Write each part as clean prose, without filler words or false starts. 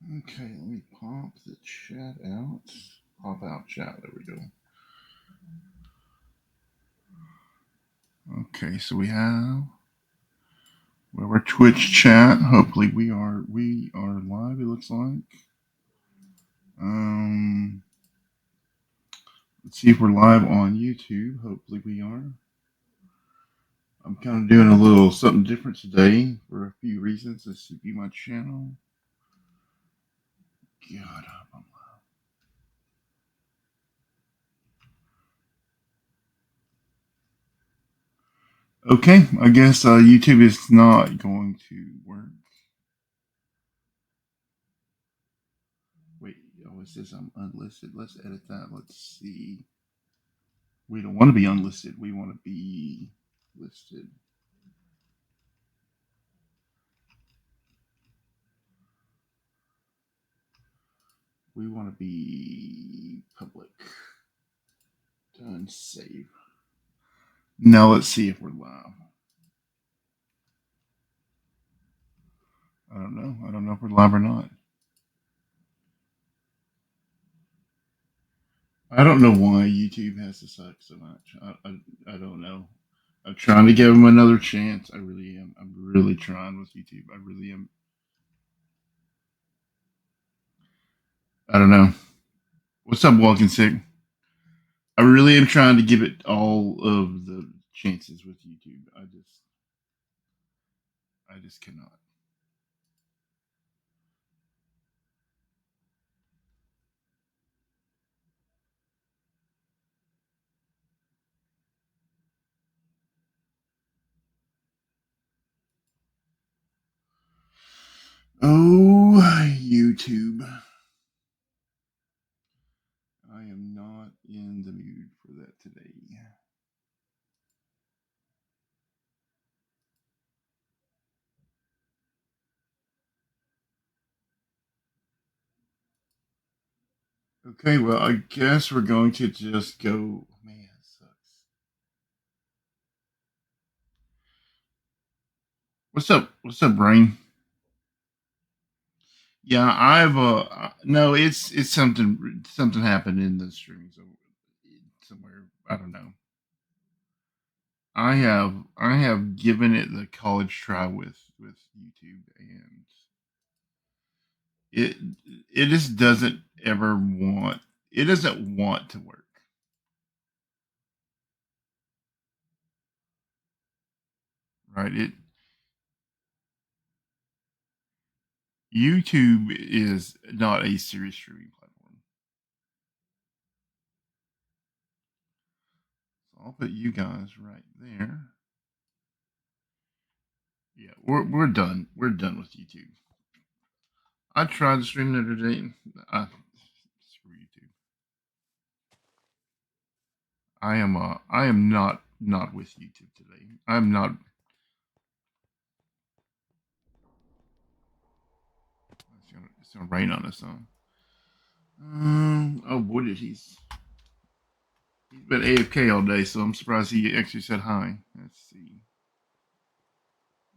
Okay, let me pop the chat out. Pop out chat. There we go. Okay, so we have our Twitch chat. Hopefully we are live. It looks like. Let's see if we're live on YouTube. Hopefully we are. I'm kind of doing a little something different today for a few reasons. This should be my channel. God, I'm okay, I guess YouTube is not going to work. Wait, oh, it says I'm unlisted. Let's edit that. Let's see. We don't want to be unlisted. We want to be listed. We want to be public. Done. Save. Now let's see if we're live. I don't know. I don't know if we're live or not. I don't know why YouTube has to suck so much. I don't know. I'm trying to give them another chance. I really am. I'm really trying with YouTube. I really am. I don't know. What's up, Walking Sick? I really am trying to give it all of the chances with YouTube. I just cannot. Oh, YouTube. I am not in the mood for that today. Okay, well, I guess we're going to just go. Man, it sucks. What's up? What's up, Brain? Yeah, I've no, it's something happened in the streaming somewhere. I don't know. I have given it the college try with YouTube, and it it just doesn't ever want it doesn't want to work. Right? It YouTube is not a serious streaming platform. So I'll put you guys right there. Yeah, we're done. We're done with YouTube. I tried to stream the other day. Screw YouTube. I am not with YouTube today. I'm not. It's gonna rain on us, huh? Oh boy, he's been AFK all day, so I'm surprised he actually said hi. Let's see.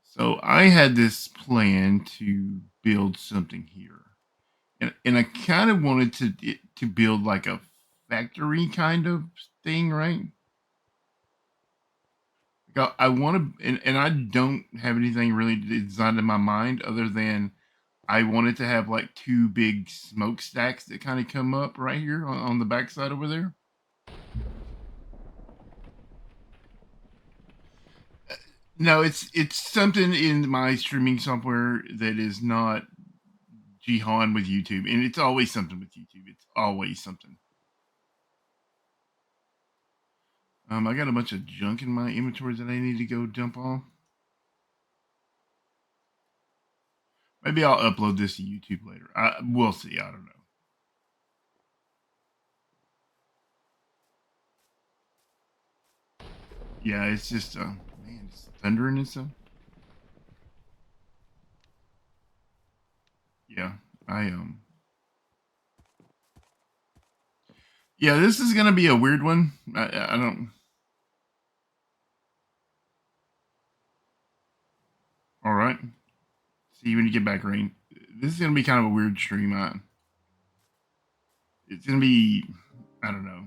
So I had this plan to build something here, and I kind of wanted to build like a factory kind of thing, right? I want to, and I don't have anything really designed in my mind other than I wanted to have like two big smokestacks that kind of come up right here on the backside over there. No, it's something in my streaming software that is not Jihan with YouTube, and it's always something with YouTube. It's always something. I got a bunch of junk in my inventory that I need to go dump off. Maybe I'll upload this to YouTube later. We'll see. I don't know. Yeah, it's just man, it's thundering and stuff. Yeah, I Yeah, this is gonna be a weird one. I don't. All right. See you when you get back, Rain. This is gonna be kind of a weird stream. It's gonna be, I don't know.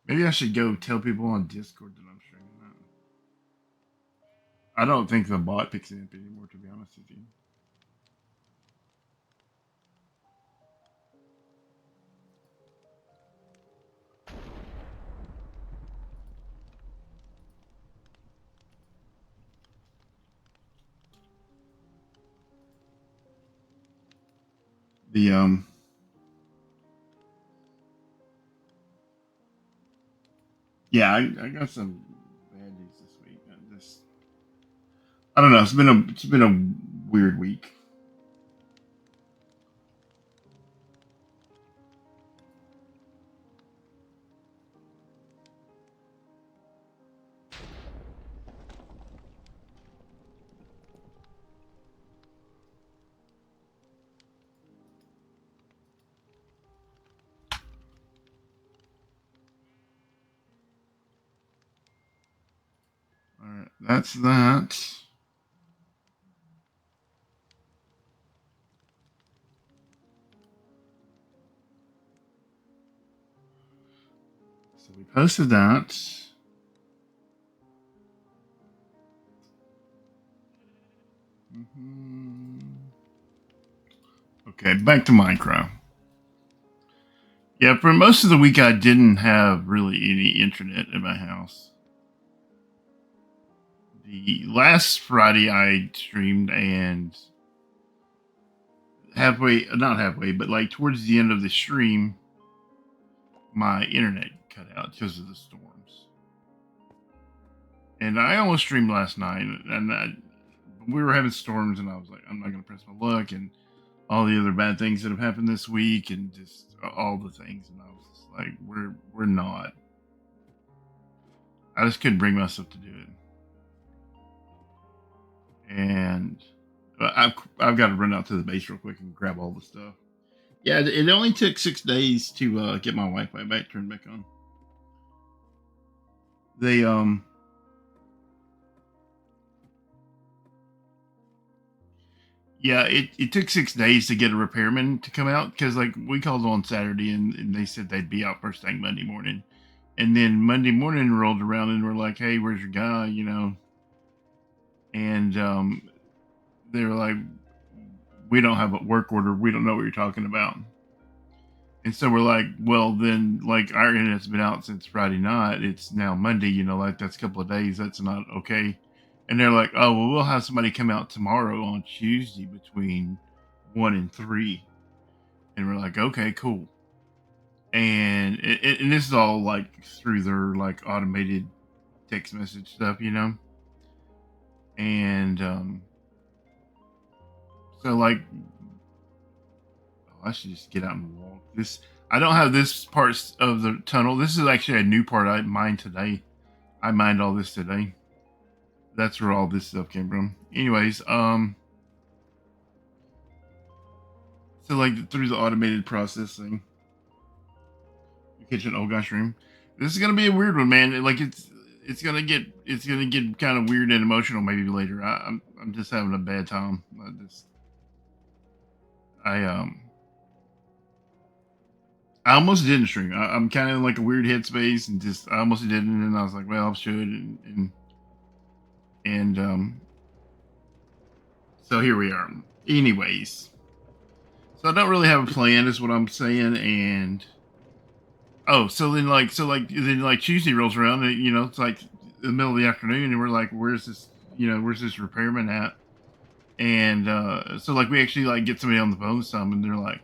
Maybe I should go tell people on Discord that I'm streaming that. I don't think the bot picks it up anymore, to be honest with you. Yeah, I got some bad news this week. I don't know. It's been a weird week. All right, that's that. So we posted that. Okay, back to Minecraft. Yeah, for most of the week, I didn't have really any internet in my house. The last Friday, I streamed, and not halfway, but like towards the end of the stream, my internet cut out because of the storms. And I almost streamed last night, and we were having storms, and I was like, I'm not going to press my luck, and all the other bad things that have happened this week, and just all the things. And I was just like, we're not. I just couldn't bring myself to do it. And I've got to run out to the base real quick and grab all the stuff. Yeah, it only took 6 days to get my Wi-Fi turned back on. They yeah, it took 6 days to get a repairman to come out, because like we called on Saturday, and they said they'd be out first thing Monday morning. And then Monday morning rolled around, and we're like, hey, where's your guy? You know. And they were like, we don't have a work order. We don't know what you're talking about. And so we're like, well, then, like, our internet's been out since Friday night. It's now Monday, you know, like that's a couple of days. That's not okay. And they're like, oh, well, we'll have somebody come out tomorrow on Tuesday between 1 and 3. And we're like, okay, cool. And and this is all like through their like automated text message stuff, you know. And so like, I should just get out and walk. I don't have this part of the tunnel. This is actually a new part I mined today. I mined all this today. That's where all this stuff came from. Anyways, so like through the automated processing, the kitchen old guy stream. This is gonna be a weird one, man. Like it's gonna get kind of weird and emotional maybe later. I'm just having a bad time. I almost didn't stream. I'm kind of in like a weird headspace, and just I almost didn't, and I was like, well, I should, and so here we are. Anyways, so I don't really have a plan, is what I'm saying, and then Tuesday rolls around, and you know, it's like the middle of the afternoon, and we're like, where's this repairman at? And so like we actually like get somebody on the phone some, and we're like,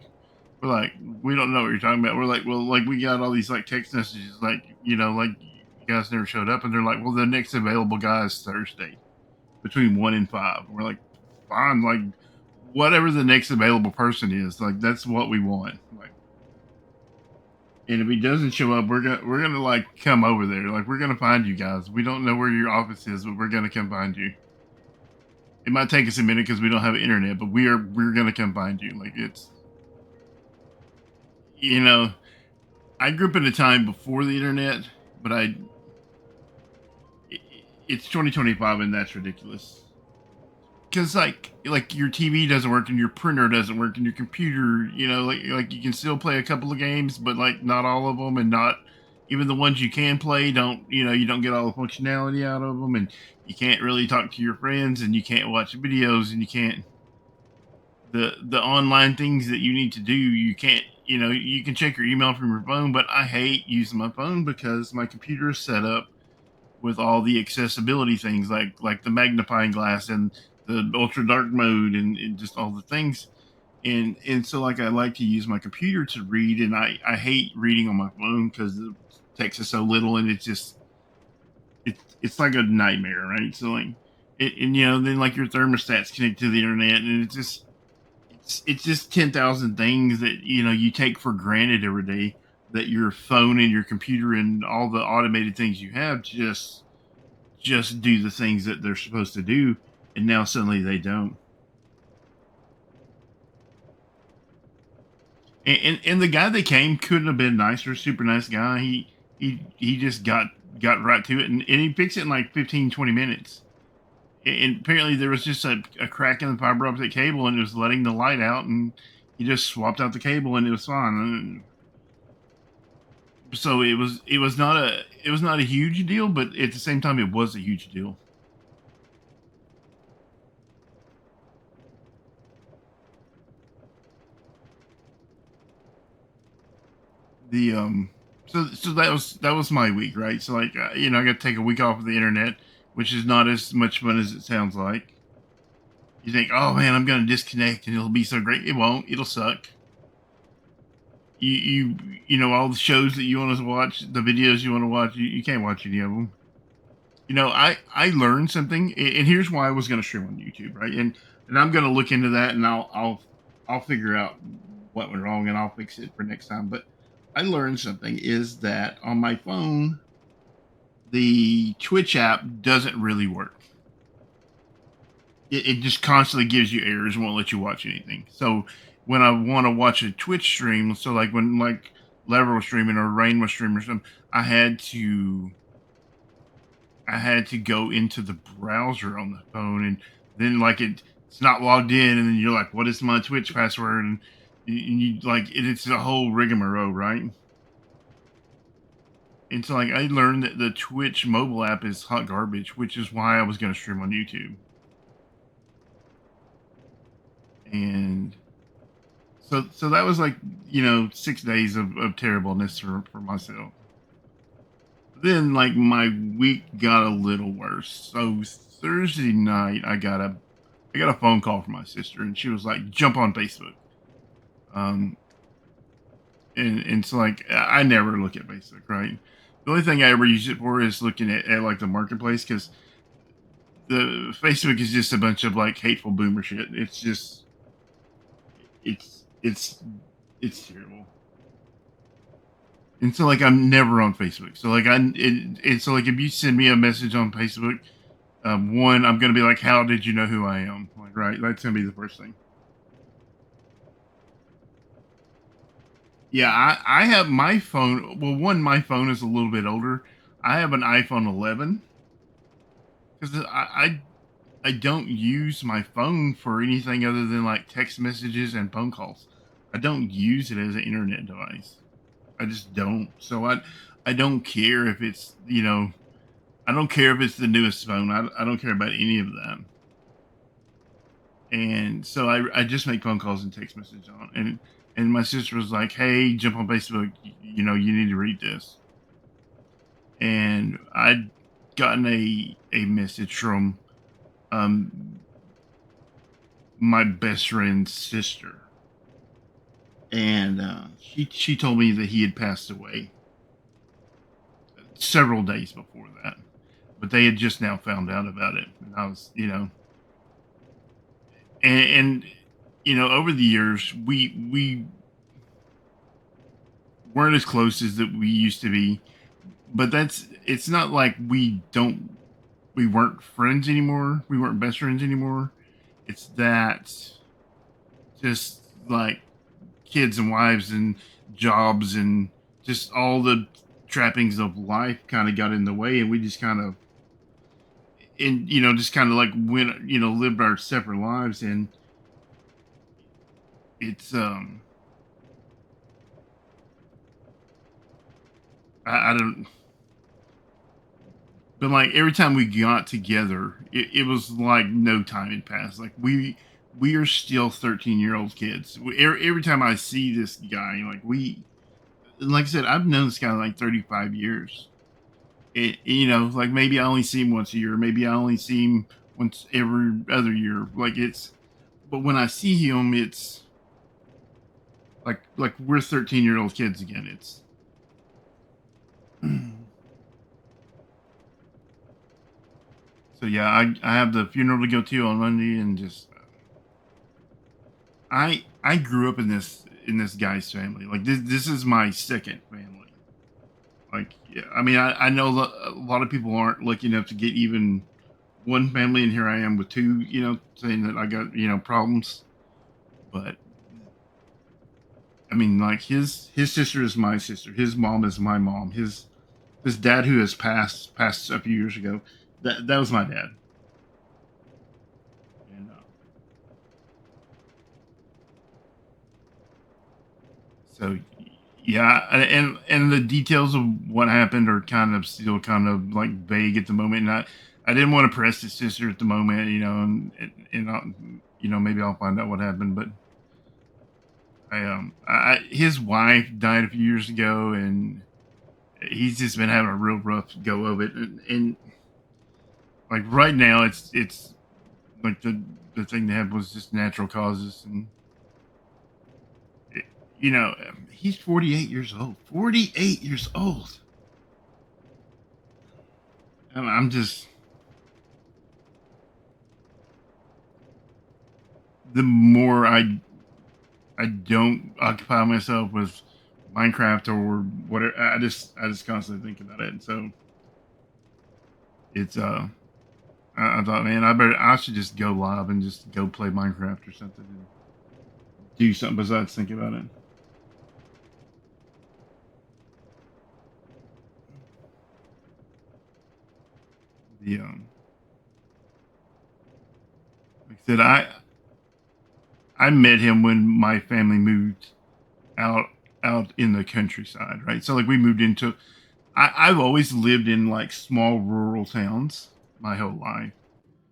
we don't know what you're talking about. We're like, well, like we got all these like text messages, like, you know, like you guys never showed up. And they're like, well, the next available guy is Thursday between 1 and 5. And we're like, fine, like whatever the next available person is, like that's what we want. Like, and if he doesn't show up, we're gonna like come over there. Like we're gonna find you guys. We don't know where your office is, but we're gonna come find you. It might take us a minute because we don't have internet, but we're gonna come find you. Like it's, you know, I grew up in a time before the internet, but it's 2025 and that's ridiculous. Because like your TV doesn't work and your printer doesn't work and your computer, you know, like you can still play a couple of games, but like not all of them, and not even the ones you can play don't, you know, you don't get all the functionality out of them, and you can't really talk to your friends, and you can't watch videos, and you can't the online things that you need to do, you can't, you know, you can check your email from your phone, but I hate using my phone because my computer is set up with all the accessibility things like the magnifying glass and the ultra dark mode and just all the things, and so like I like to use my computer to read, and I hate reading on my phone because the text is so little, and it's just it's like a nightmare, right? So like and you know, then like your thermostat's connected to the internet, and it's just 10,000 things that, you know, you take for granted every day, that your phone and your computer and all the automated things you have just do the things that they're supposed to do, and now suddenly they don't. And the guy that came couldn't have been nicer. Super nice guy. He just got right to it, and he fixed it in like 15-20 minutes. And apparently there was just a crack in the fiber optic cable, and it was letting the light out, and he just swapped out the cable, and it was fine. So it was not a huge deal, but at the same time it was a huge deal. The so that was my week, right? So like you know, I got to take a week off of the internet, which is not as much fun as it sounds like. You think, oh man, I'm gonna disconnect and it'll be so great. It won't. It'll suck. You know, all the shows that you want to watch, the videos you want to watch, you can't watch any of them. You know, I learned something, and here's why I was going to stream on YouTube, right? And I'm going to look into that, and I'll figure out what went wrong, and I'll fix it for next time. But I learned something is that on my phone, the Twitch app doesn't really work. It just constantly gives you errors and won't let you watch anything. So when I want to watch a Twitch stream, so like when like Lever was streaming or Rain was streaming or something, I had to go into the browser on the phone, and then like it's not logged in, and then you're like, what is my Twitch password? And you like it's a whole rigmarole, right? And so like I learned that the Twitch mobile app is hot garbage, which is why I was going to stream on YouTube. And so that was like, you know, 6 days of terribleness for myself. Then like my week got a little worse. So Thursday night I got a phone call from my sister, and she was like, jump on Facebook. And so like I never look at Facebook, right? The only thing I ever use it for is looking at like the marketplace, because the Facebook is just a bunch of like hateful boomer shit. It's just it's it's it's terrible. And so like I'm never on Facebook. So like so like if you send me a message on Facebook, one, I'm gonna be like, how did you know who I am? Like, right, that's gonna be the first thing. Yeah, I have my phone. Well, one, my phone is a little bit older. I have an iPhone 11 because I don't use my phone for anything other than like text messages and phone calls. I don't use it as an internet device. I just don't. So I don't care if it's, you know, I don't care if it's the newest phone. I don't care about any of that. And so I just make phone calls and text messages on. And my sister was like, hey, jump on Facebook. You know, you need to read this. And I'd gotten a message from my best friend's sister, and she told me that he had passed away several days before that, but they had just now found out about it. And I was, you know, and you know, over the years we weren't as close as that we used to be, but it's not like we weren't friends anymore. We weren't best friends anymore. It's that just like kids and wives and jobs and just all the trappings of life kind of got in the way, and we just kind of and just kind of like went, lived our separate lives, and it's I don't, but like every time we got together, it was like no time had passed. Like we are still 13-year-old kids. Every time I see this guy, like I said, I've known this guy like 35 years. Like maybe I only see him once a year, maybe I only see him once every other year. But when I see him, it's like we're 13-year-old kids again. It's so yeah. I have the funeral to go to on Monday, and just I grew up in this guy's family. Like this is my second family. Like, yeah, I mean, I know a lot of people aren't lucky enough to get even one family, and here I am with two. Saying that I got problems, but I mean, like his sister is my sister. His mom is my mom. His dad, who has passed a few years ago, that was my dad. And so yeah, and the details of what happened are kind of still kind of like vague at the moment. And I didn't want to press his sister at the moment, and maybe I'll find out what happened. But his wife died a few years ago, and he's just been having a real rough go of it. And like right now, it's like the thing that happened was just natural causes, and it, he's 48 years old. 48 years old. And I'm just the more I don't occupy myself with Minecraft or whatever, I just constantly think about it. And so it's I thought, man, I should just go live and just go play Minecraft or something and do something besides think about it. The like I said, I met him when my family moved out out in the countryside, right? So like we moved into I've always lived in like small rural towns my whole life,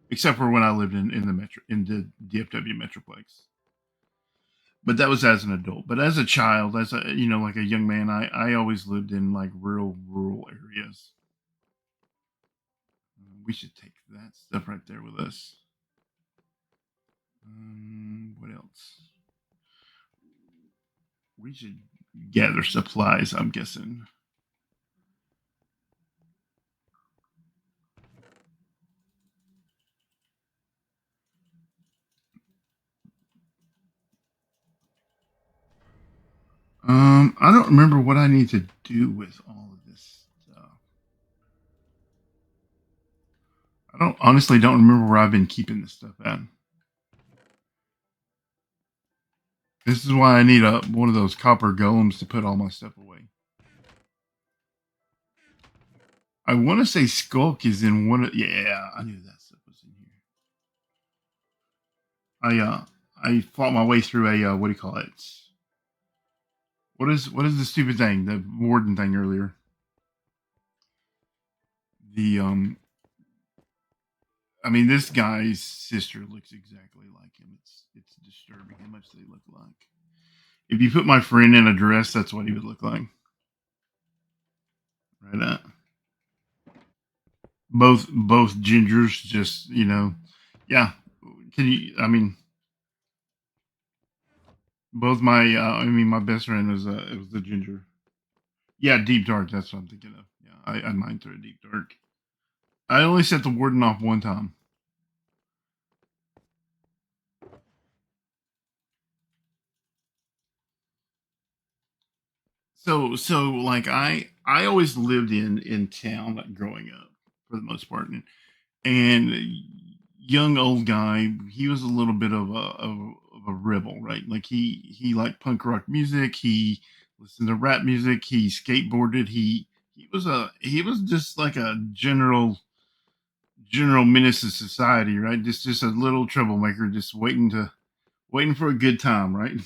except for when I lived in the metro in the DFW metroplex. But that was as an adult. But as a child, as a like a young man, I always lived in like real rural areas. We should take that stuff right there with us. What else? We should gather supplies, I'm guessing. I don't remember what I need to do with all of this stuff. I don't honestly don't remember where I've been keeping this stuff at. This is why I need one of those copper golems to put all my stuff away. I want to say Skulk is in one of. Yeah, I knew that stuff was in here. I fought my way through a what do you call it? What is the stupid thing? The warden thing earlier. The I mean, this guy's sister looks exactly like him. It's disturbing how much they look like. If you put my friend in a dress, that's what he would look like. Right at both gingers, just yeah. Can you? I mean, both my my best friend was it was the ginger. Yeah, deep dark. That's what I'm thinking of. Yeah, I mined through a deep dark. I only set the warden off one time. So like I always lived in town like growing up for the most part, and young old guy, he was a little bit of a rebel, right? Like he liked punk rock music, he listened to rap music, he skateboarded, he was just like a general menace to society, right? Just a little troublemaker, just waiting for a good time, right?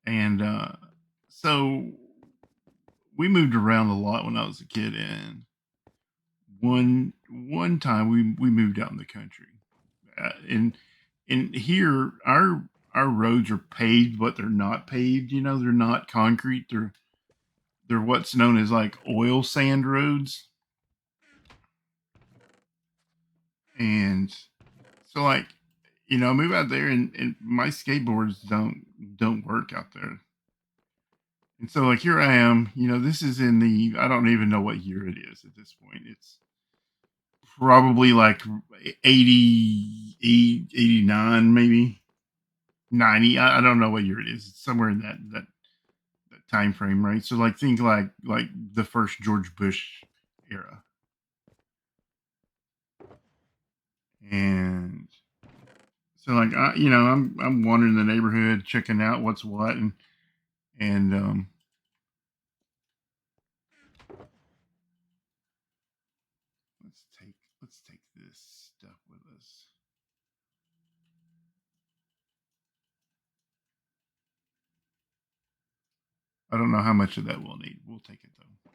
And so we moved around a lot when I was a kid, and one time we moved out in the country, and here our roads are paved, but they're not paved. You know, they're not concrete. They're what's known as like oil sand roads, and so like I move out there, and my skateboards don't work out there. And so like here I am, this is in the I don't even know what year it is at this point. It's probably like 88, 89, maybe 90. I don't know what year it is. It's somewhere in that time frame, right? So like think like the first George Bush era. And so like I'm wandering the neighborhood checking out what's what, and let's take this stuff with us. I don't know how much of that we'll need. We'll take it though.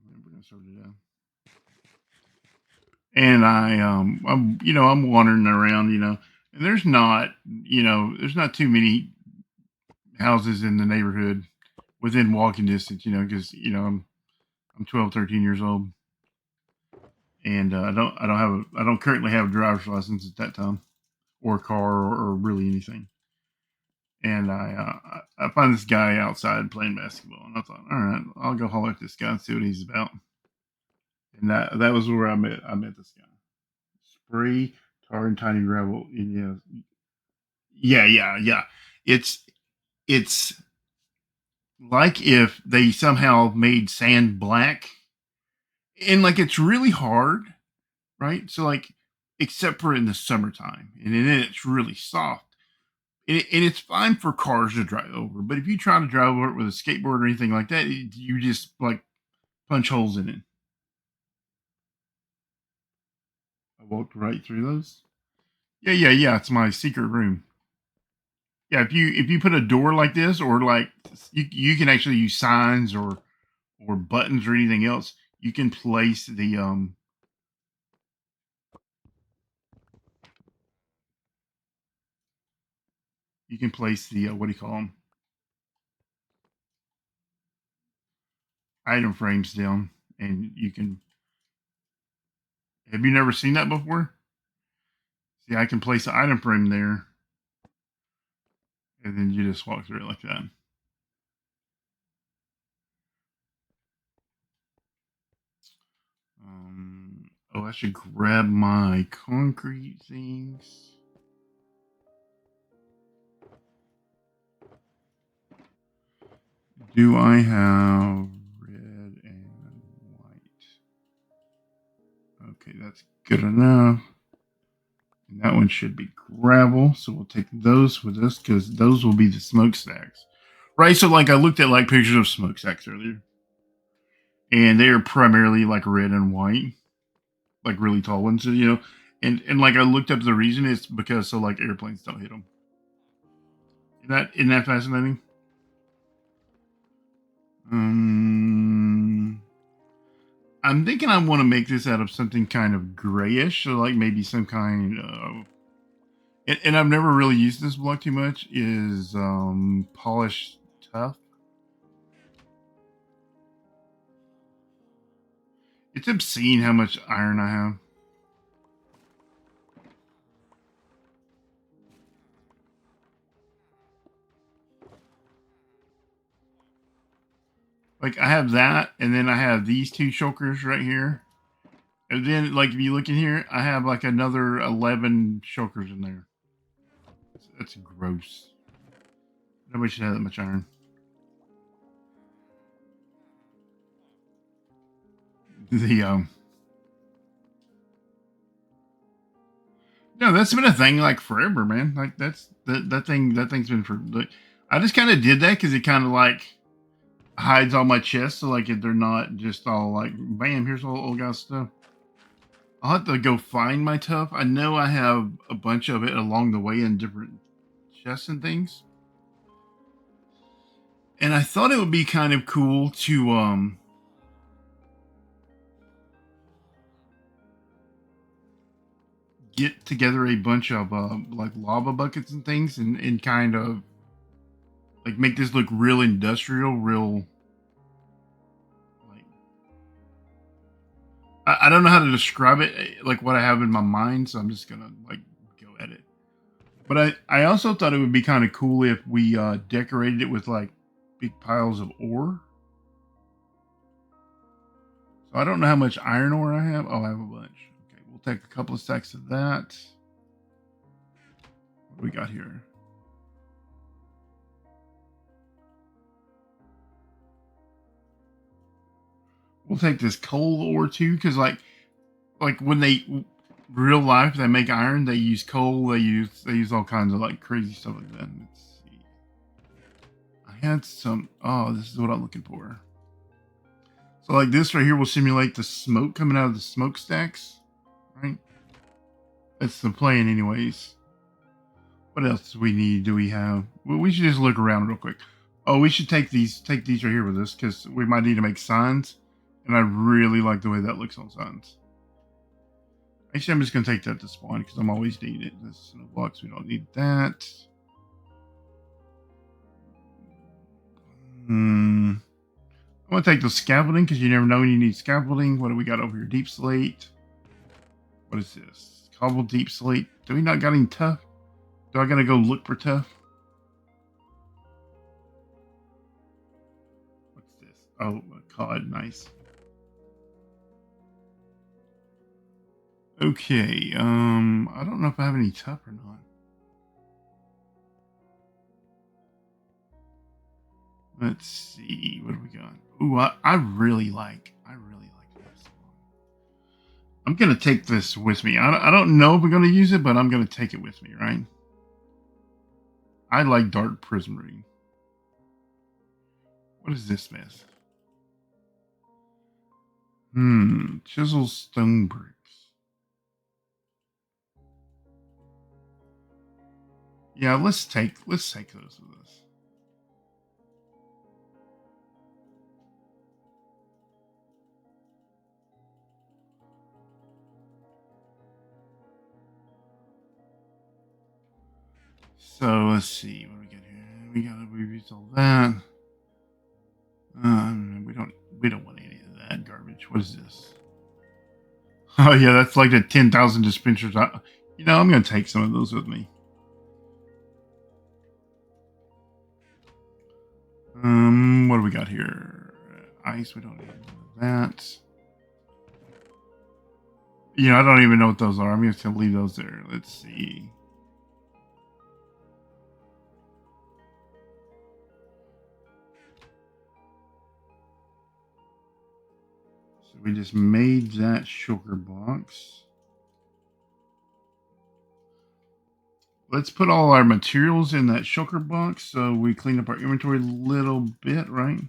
We're gonna sort it out. And I'm wandering around, and there's not too many houses in the neighborhood within walking distance, because I'm 12, 13 years old, and I don't currently have a driver's license at that time, or a car, or really anything. And I find this guy outside playing basketball, and I thought, all right, I'll go holler at this guy and see what he's about. And that was where I met this guy. Spray, tar, and tiny gravel. Yeah. It's like if they somehow made sand black, and like it's really hard, right? So like, except for in the summertime, and then it's really soft, and it's fine for cars to drive over. But if you try to drive over it with a skateboard or anything like that, you just like punch holes in it. I walked right through those. Yeah. It's my secret room. Yeah, if you put a door like this, or like you can actually use signs or buttons or anything else. You can place the what do you call them, item frames down, and you can. Have you never seen that before? See, I can place an item frame there, and then you just walk through it like that. I should grab my concrete things. Do I have red and white? Okay, that's good enough. And that one should be gravel, so we'll take those with us because those will be the smokestacks. Right, so like I looked at like pictures of smokestacks earlier, and they are primarily like red and white, like really tall ones, and like I looked up the reason. It's because so like airplanes don't hit them. Isn't that fascinating? I'm thinking I want to make this out of something kind of grayish, so like maybe some kind of. And I've never really used this block too much. Is polished tough. It's obscene how much iron I have. Like I have that, and then I have these two shulkers right here. And then, like, if you look in here, I have like another 11 shulkers in there. That's gross. Nobody should have that much iron. The no, that's been a thing like forever, man. Like that thing's been for. Like, I just kind of did that because it kind of like hides all my chests, so like they're not just all like, bam, here's all old guy stuff. I'll have to go find my tuff. I know I have a bunch of it along the way in different chests and things. And I thought it would be kind of cool to get together a bunch of like lava buckets and things and kind of like make this look real industrial, real like I don't know how to describe it, like what I have in my mind, so I'm just gonna like go at it. But I also thought it would be kind of cool if we decorated it with like big piles of ore. So I don't know how much iron ore I have. Oh, I have a bunch. Okay, we'll take a couple of stacks of that. What do we got here? We'll take this coal ore too, because like when they real life they make iron, they use coal, they use all kinds of like crazy stuff like that. Let's see. I had some. Oh, this is what I'm looking for. So like this right here will simulate the smoke coming out of the smokestacks, right? That's the plan, anyways. What else do we need? Do we have? Well, we should just look around real quick. Oh, we should take these right here with us because we might need to make signs, and I really like the way that looks on signs. Actually, I'm just gonna take that to spawn because I'm always needing it. This is no blocks. We don't need that. I'm gonna take the scaffolding because you never know when you need scaffolding. What do we got over here? Deep slate. What is this? Cobbled deep slate. Do we not got any tough? Do I gotta go look for tough? What's this? Oh, a cod. Nice. Okay. I don't know if I have any tough or not. Let's see. What do we got? Ooh, I really like this one. I'm gonna take this with me. I don't know if we're gonna use it, but I'm gonna take it with me, right? I like dark prismarine. What is this mess? Chisel stone bricks. Yeah, let's take those with us. So let's see what we got here. We've used all that. We don't want any of that garbage. What is this? Oh yeah, that's like the 10,000 dispensers. I'm gonna take some of those with me. What do we got here? Ice. We don't need that. I don't even know what those are. I'm just gonna leave those there. Let's see. So we just made that sugar box. Let's put all our materials in that shulker box so we clean up our inventory a little bit, right?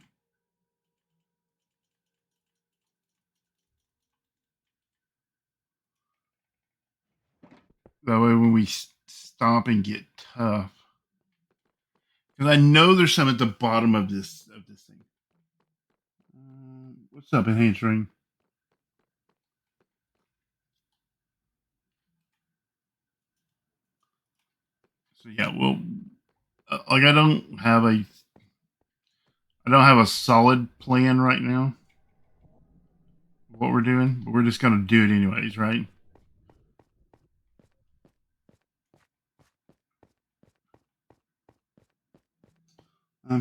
That way when we stop and get tough. Because I know there's some at the bottom of this thing. What's up, EnhancedRain? So yeah, well, like I don't have a solid plan right now. What we're doing, but we're just gonna do it anyways, right?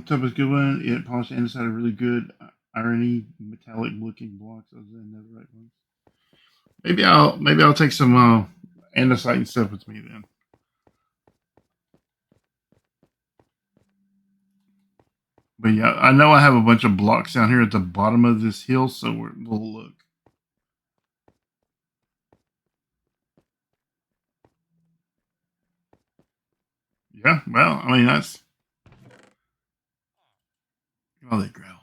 Tough is a good one. It polished the inside of really good irony metallic looking blocks other than the right ones. Maybe I'll take some andesite and stuff with me then. But yeah, I know I have a bunch of blocks down here at the bottom of this hill, so we'll look. Yeah, well, I mean that's. Oh, they growl.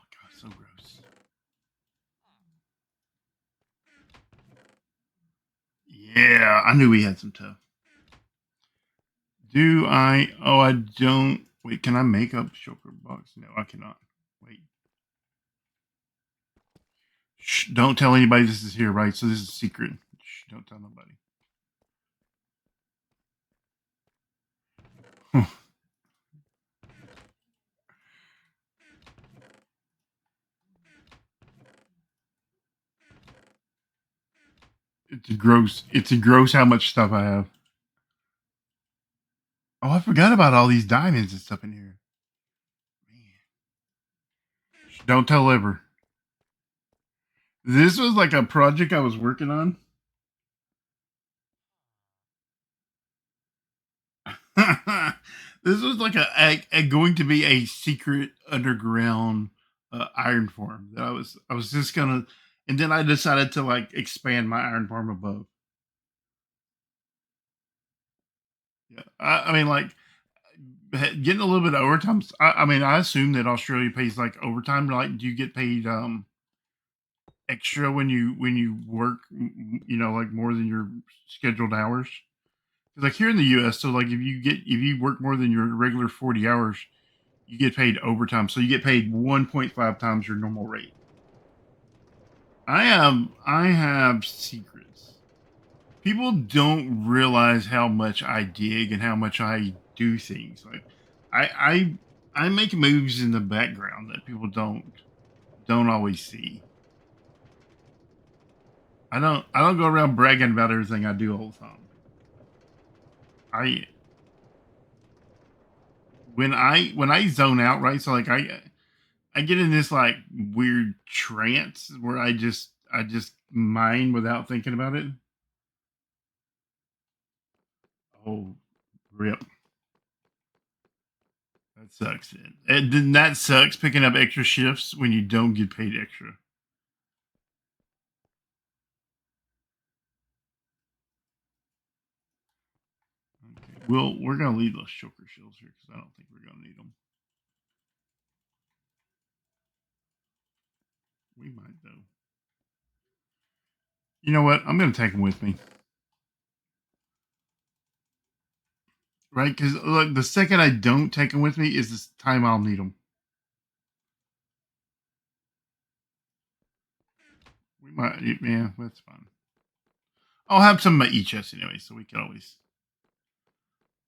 Yeah, I knew we had some tough. Do I? Oh, I don't. Wait, can I make up shulker box? No, I cannot. Wait. Shh, don't tell anybody this is here, right? So this is a secret. Shh, don't tell nobody. It's gross. It's gross how much stuff I have. Oh, I forgot about all these diamonds and stuff in here. Man. Shh, don't tell ever. This was like a project I was working on. This was like a going to be a secret underground iron farm that I was just gonna, and then I decided to like expand my iron farm above. Yeah, I mean like getting a little bit of overtime. I mean I assume that Australia pays like overtime. Like, do you get paid extra when you work? You know, like more than your scheduled hours. 'Cause, like here in the U.S., so like if you work more than your regular 40 hours, you get paid overtime. So you get paid 1.5 times your normal rate. I have secrets. People don't realize how much I dig and how much I do things. Like I make moves in the background that people don't always see. I don't go around bragging about everything I do all the time. I when I zone out, right? So like I get in this like weird trance where I just mine without thinking about it. Oh, rip. That sucks. And then that sucks picking up extra shifts when you don't get paid extra. Okay. Well, we're gonna leave those shulker shells here because I don't think we're gonna need them. We might though. You know what? I'm gonna take them with me. Right? Because look, the second I don't take them with me is the time I'll need them. We might, yeah, that's fine. I'll have some of my e-chest anyway, so we can always.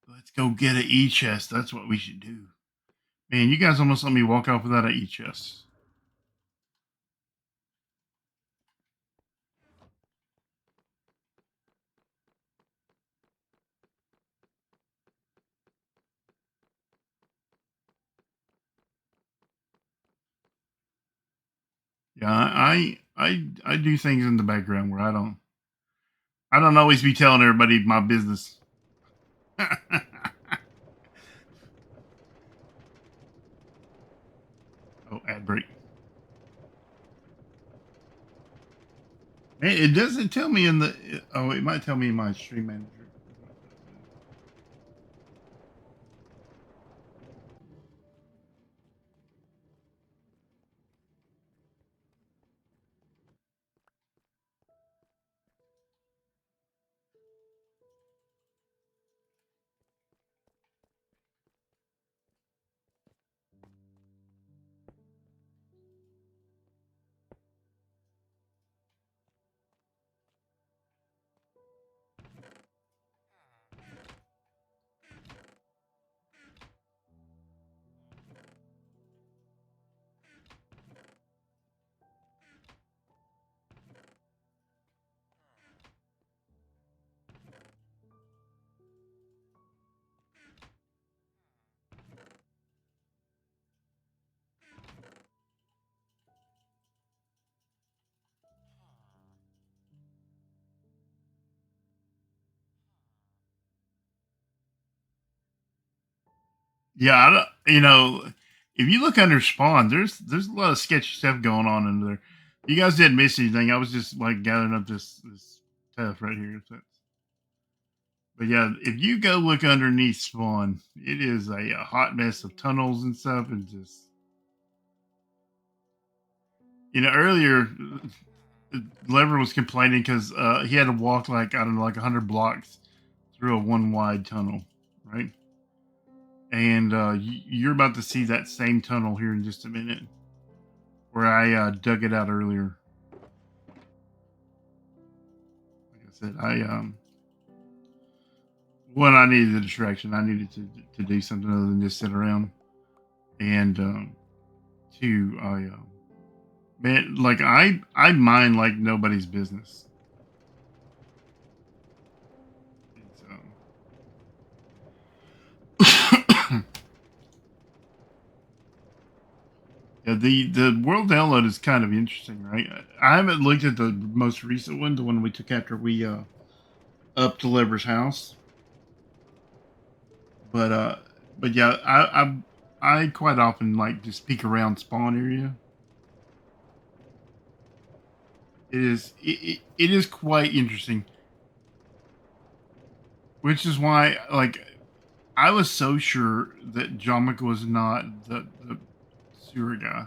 Let's go get an e-chest. That's what we should do. Man, you guys almost let me walk off without an e-chest. Yeah, I do things in the background where I don't always be telling everybody my business. Oh, ad break. It doesn't tell me in the. Oh, it might tell me in my stream manager. Yeah, I don't, you know, if you look under spawn, there's a lot of sketchy stuff going on under there. You guys didn't miss anything. I was just like gathering up this stuff right here. So, but yeah, if you go look underneath spawn, it is a hot mess of tunnels and stuff, and just earlier Lever was complaining because he had to walk like, I don't know, like 100 blocks through a one wide tunnel, right? And you're about to see that same tunnel here in just a minute, where I dug it out earlier. Like I said, I needed a distraction. I needed to do something other than just sit around. And two, man, like I mine like nobody's business. It's, yeah, the world download is kind of interesting, right? I haven't looked at the most recent one, the one we took after we up to Lever's house, but yeah, I quite often like just peek around spawn area. It is quite interesting, which is why like I was so sure that Jomica was not the sewer guy.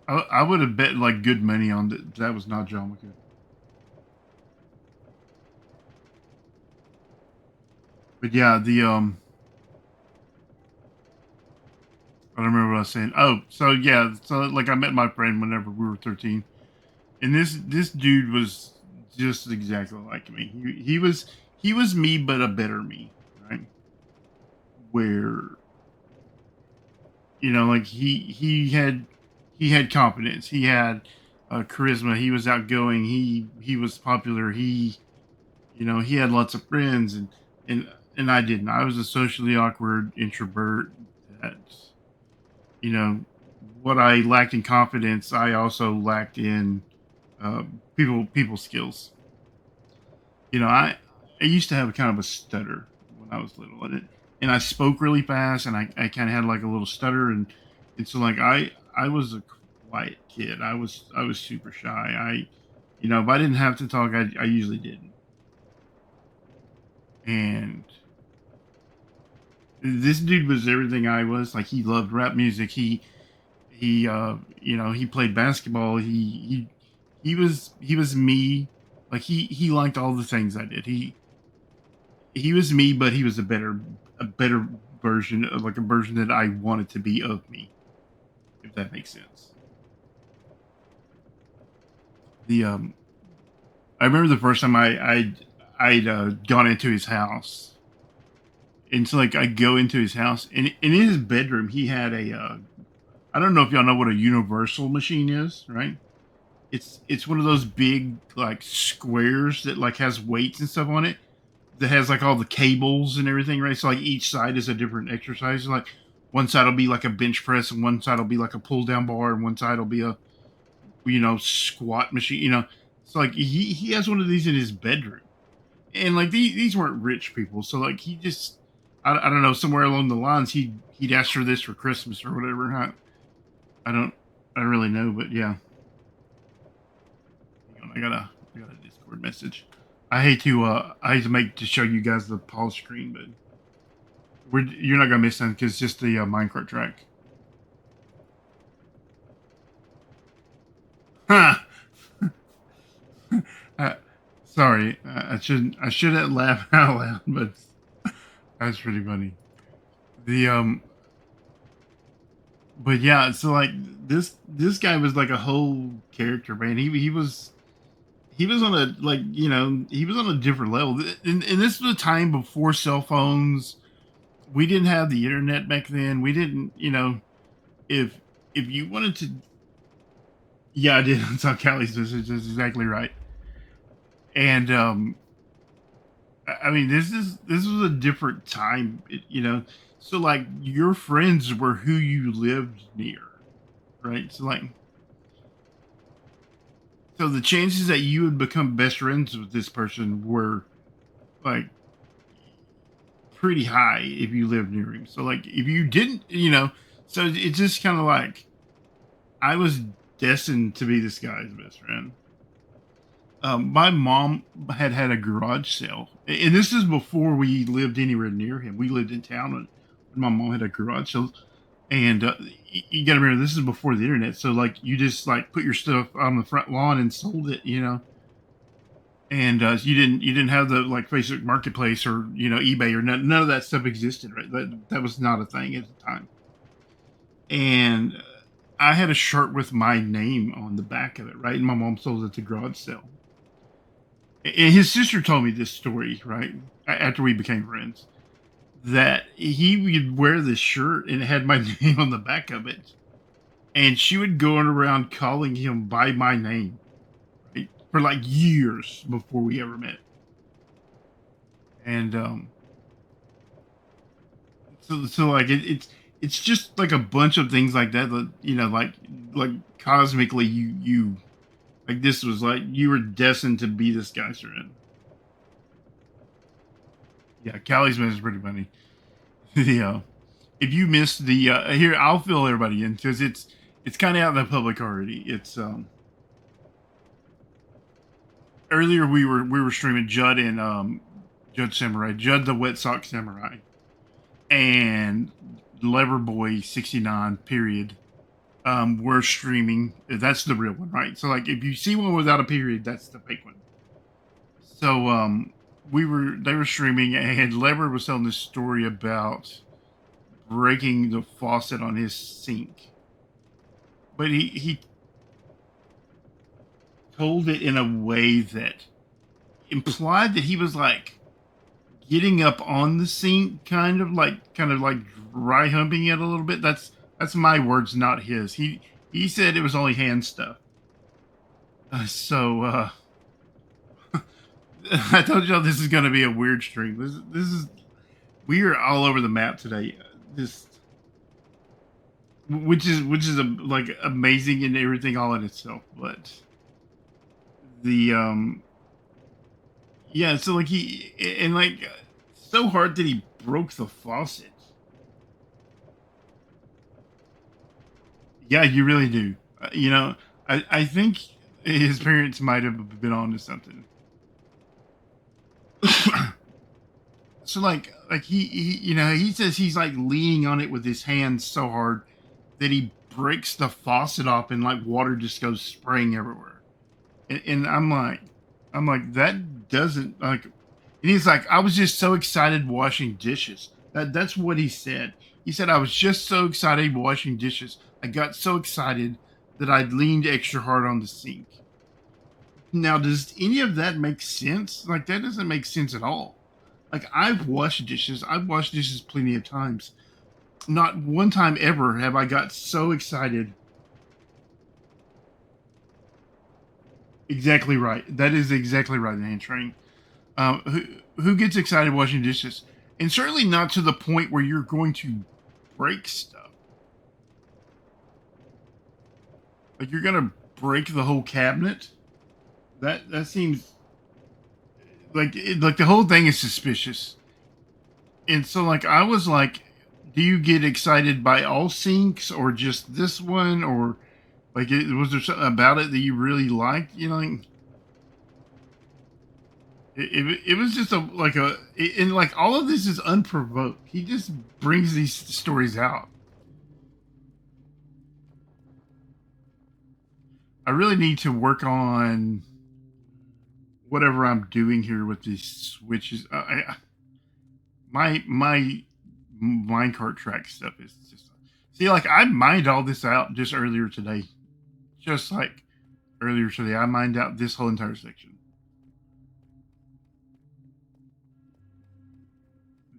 I would have bet like good money on that was not Jomica. But yeah, I don't remember what I was saying. Oh, so yeah, so like I met my friend whenever we were 13, and this dude was just exactly like me. He was me, but a better me, right? Where like he had confidence, he had charisma, he was outgoing, he was popular, he had lots of friends, and I didn't. I was a socially awkward introvert that you know what I lacked in confidence, I also lacked in people skills. I used to have a kind of a stutter when I was little, and I spoke really fast, and I kind of had like a little stutter, and so like I was a quiet kid. I was super shy. If I didn't have to talk, I usually didn't. And this dude was everything I was. Like, he loved rap music. He played basketball. He was me. Like, he liked all the things I did. He was me, but he was a better version of, like, a version that I wanted to be of me, if that makes sense. The I remember the first time I'd gone into his house, and so like I go into his house, and in his bedroom he had a I don't know if y'all know what a universal machine is, right? It's one of those big like squares that like has weights and stuff on it, that has like all the cables and everything, right? So like each side is a different exercise. Like one side will be like a bench press, and one side will be like a pull down bar, and one side will be a squat machine. So like he has one of these in his bedroom, and like these weren't rich people, so like he just I don't know, somewhere along the lines he'd asked for this for Christmas or whatever. I don't I don't really know, but yeah. Hang on, I got a Discord message. I hate to make to show you guys the pause screen, but you're not gonna miss anything because it's just the minecart track. Ha! uh, sorry, I shouldn't laugh out loud, but that's pretty funny. The but yeah, so like this guy was like a whole character, man. He was on a like he was on a different level, and this was a time before cell phones. We didn't have the internet back then. We didn't, if you wanted to. Yeah, I did. That's how Callie's message is exactly right. And I mean, this was a different time, So like your friends were who you lived near, right? So the chances that you would become best friends with this person were like pretty high if you lived near him. So like if you didn't, so it's just kind of like I was destined to be this guy's best friend. My mom had a garage sale, and this is before we lived anywhere near him. We lived in town when my mom had a garage sale. And you got to remember, this is before the internet, so like you just like put your stuff on the front lawn and sold it, and you didn't have the like Facebook Marketplace or eBay or none of that stuff existed, right? That was not a thing at the time. And I had a shirt with my name on the back of it, right? And my mom sold it at the garage sale. And his sister told me this story, right? After we became friends, that he would wear this shirt and it had my name on the back of it. And she would go around calling him by my name, right? For like years before we ever met. And so like it's just like a bunch of things like that like cosmically you like this was like you were destined to be this guy, Seren. Yeah, Callie's man is pretty funny. Yeah, if you missed the here, I'll fill everybody in because it's kind of out in the public already. It's earlier we were streaming Judd and JuddSamurai, Judd the Wet Sock Samurai, and LeverBoi 69 period. We're streaming. That's the real one, right? So like if you see one without a period, that's the fake one. So they were streaming, and Lever was telling this story about breaking the faucet on his sink, but he told it in a way that implied that he was like getting up on the sink, kind of like dry humping it a little bit. That's my words, not his. He said it was only hand stuff. So I told y'all this is going to be a weird stream. This is we are all over the map today. This which is like amazing and everything all in itself, but the yeah. So like he and like so hard that he broke the faucet. Yeah, you really do. I think his parents might have been on to something. So like he says he's like leaning on it with his hands so hard that he breaks the faucet off and like water just goes spraying everywhere. And I'm like that doesn't like. And he's like, I was just so excited washing dishes. That's what he said. He said I was just so excited washing dishes. I got so excited that I leaned extra hard on the sink. Now, does any of that make sense? Like that doesn't make sense at all. Like I've washed dishes. I've washed dishes plenty of times. Not one time ever have I got so excited. Exactly right. That is exactly right, EnhancedRain. Who gets excited washing dishes? And certainly not to the point where you're going to break stuff. Like you're gonna break the whole cabinet. That seems like the whole thing is suspicious. And so like I was like, do you get excited by all sinks or just this one, or like was there something about it that you really liked? Like, it was just and like all of this is unprovoked. He just brings these stories out. I really need to work on whatever I'm doing here with these switches. My minecart track stuff is just see like I mined all this out just earlier today. Just like earlier today, I mined out this whole entire section.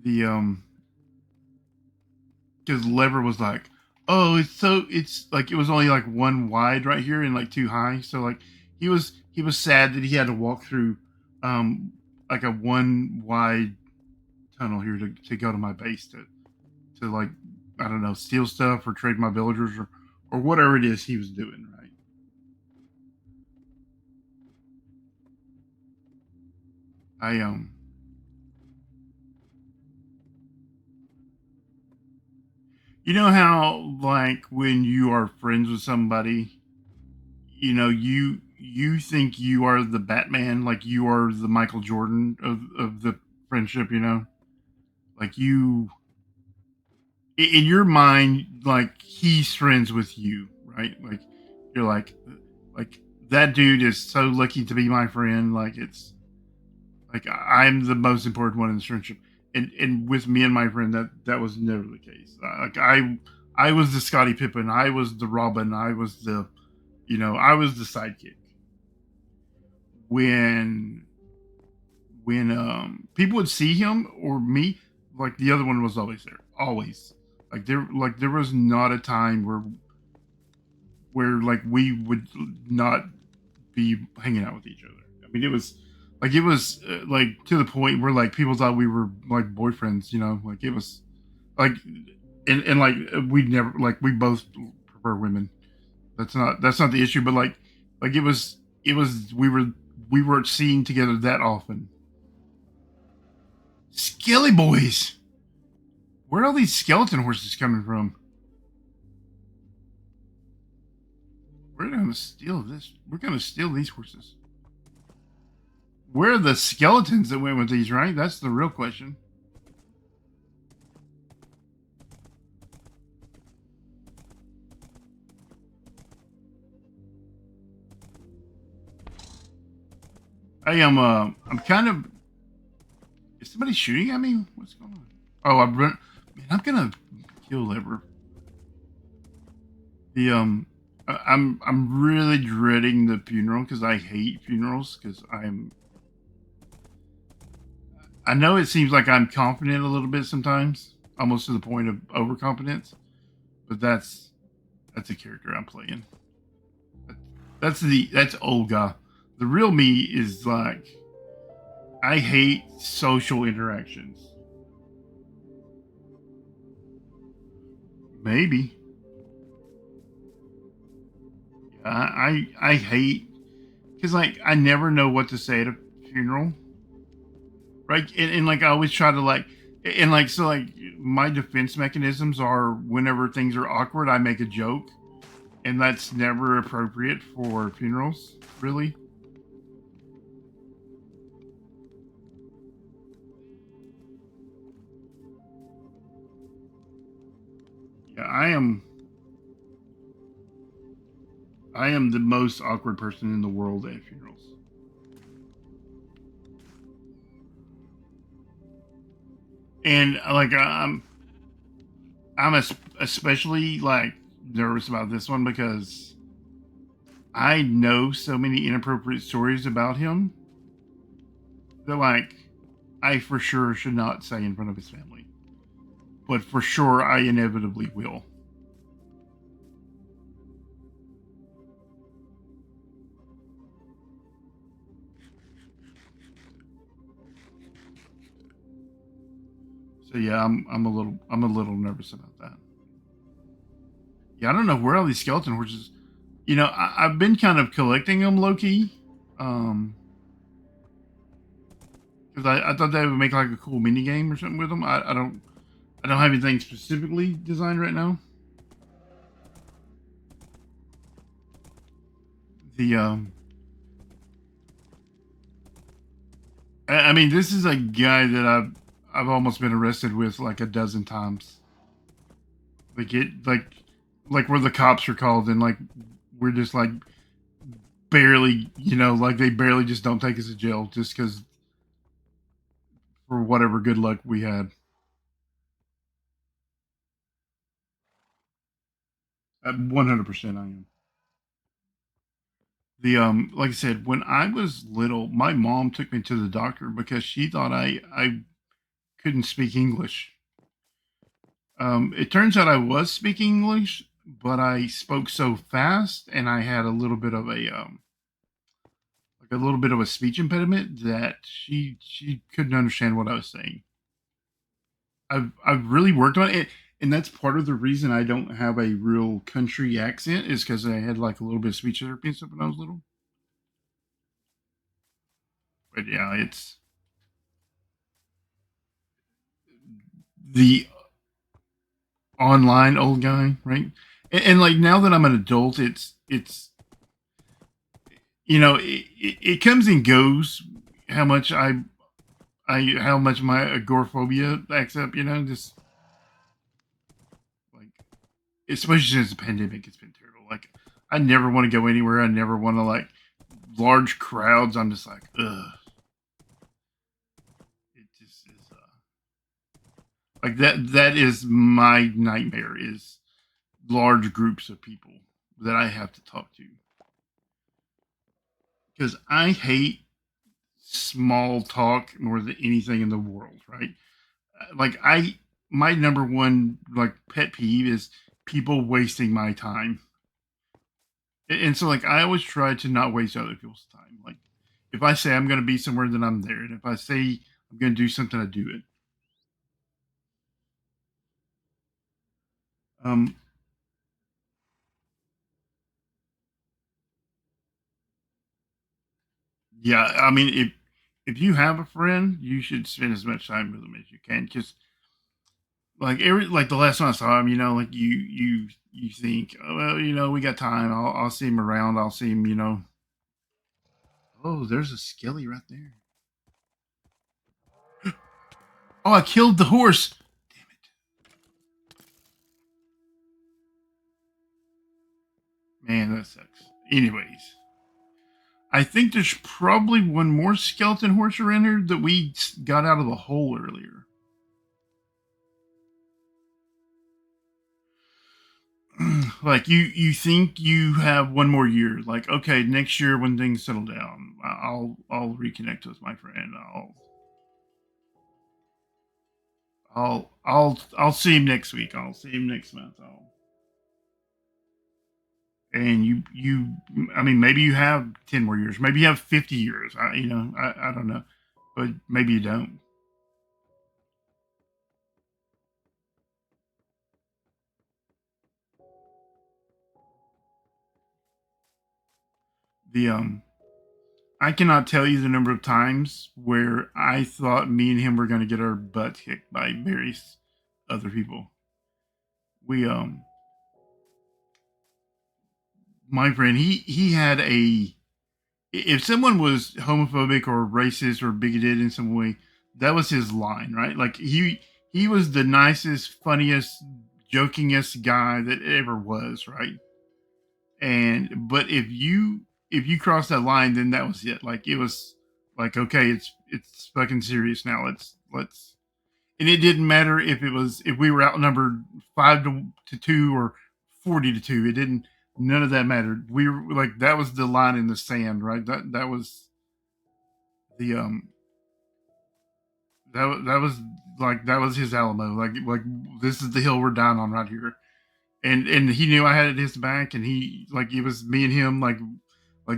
The because Lever was like, oh, it's like it was only like one wide right here and like two high. So like he was sad that he had to walk through like a one wide tunnel here to go to my base to like I don't know, steal stuff or trade my villagers or whatever it is he was doing, right? I you know how like when you are friends with somebody, you think you are the Batman, like you are the Michael Jordan of the friendship, like you in your mind like he's friends with you, right? Like you're like that dude is so lucky to be my friend. Like it's like I'm the most important one in this friendship. And with me and my friend, that was never the case. Like I was the Scottie Pippen, I was the Robin, I was the, I was the sidekick. When people would see him or me, like the other one was always there, always. There was not a time where like we would not be hanging out with each other. I mean, it was like to the point where like people thought we were like boyfriends. Like it was like and like we never like we both prefer women. That's not the issue, but like it was we weren't seeing together that often. Skelley boys, where are all these skeleton horses coming from? We're gonna steal this. We're gonna steal these horses. Where are the skeletons that went with these, right? That's the real question. I'm kind of. Is somebody shooting at me? What's going on? Oh, man, I'm gonna kill Lever. I'm really dreading the funeral because I hate funerals because I know it seems like I'm confident a little bit sometimes, almost to the point of overconfidence, but that's a character I'm playing. That's Olga. The real me is like I hate social interactions. Maybe. I hate because like I never know what to say at a funeral, right? And like I always try to like and like so like my defense mechanisms are whenever things are awkward, I make a joke, and that's never appropriate for funerals, really. Yeah, I am the most awkward person in the world at funerals. And like I'm especially like nervous about this one because I know so many inappropriate stories about him that like I for sure should not say in front of his family. But for sure I inevitably will. So yeah, I'm a little nervous about that. Yeah, I don't know where all these skeleton horses. I've been kind of collecting them low key, because I thought they would make like a cool mini game or something with them. I don't have anything specifically designed right now. The I mean, this is a guy that I've almost been arrested with like a dozen times. Like it like where the cops are called and like we're just like barely, like they barely just don't take us to jail just because for whatever good luck we had. 100% I am. The like I said, when I was little, my mom took me to the doctor because she thought I couldn't speak English. It turns out I was speaking English, but I spoke so fast and I had a little bit of a speech impediment that she couldn't understand what I was saying. I've really worked on it, and that's part of the reason I don't have a real country accent is because I had like a little bit of speech therapy and stuff when I was little. But yeah, it's the online old guy, right? And like now that I'm an adult, it's it comes and goes. How much how much my agoraphobia acts up, just like especially since the pandemic, it's been terrible. Like, I never want to go anywhere. I never want to, like, large crowds. I'm just like, ugh. It just is, like, that is my nightmare, is large groups of people that I have to talk to. Because I hate small talk more than anything in the world, right? Like, my number one, like, pet peeve is people wasting my time. And so, like, I always try to not waste other people's time. Like, if I say I'm going to be somewhere, then I'm there. And if I say I'm going to do something, I do it. Um, yeah, I mean, if you have a friend, you should spend as much time with them as you can. Because, like the last time I saw him, like, you think, oh, well, we got time. I'll see him around. I'll see him. Oh, there's a Skelley right there. Oh, I killed the horse. Damn it. Man, that sucks. Anyways, I think there's probably one more skeleton horse around here that we got out of the hole earlier. Like, you think you have one more year. Like, okay, next year when things settle down, I'll reconnect with my friend. I'll see him next week. I'll see him next month. And I mean, maybe you have 10 more years. Maybe you have 50 years. I don't know, but maybe you don't. The I cannot tell you the number of times where I thought me and him were going to get our butt kicked by various other people. We My friend, he had a, if someone was homophobic or racist or bigoted in some way, that was his line, right? Like, he was the nicest, funniest, jokingest guy that ever was, right? But if you cross that line, then that was it. Like, it was like, okay, it's fucking serious now. Let's And it didn't matter if we were outnumbered 5-2 or 40-2. It didn't. None of that mattered. We were like, that was the line in the sand, right? That was the that was his Alamo. Like, this is the hill we're dying on right here. And he knew I had his back, and he, like, it was me and him, like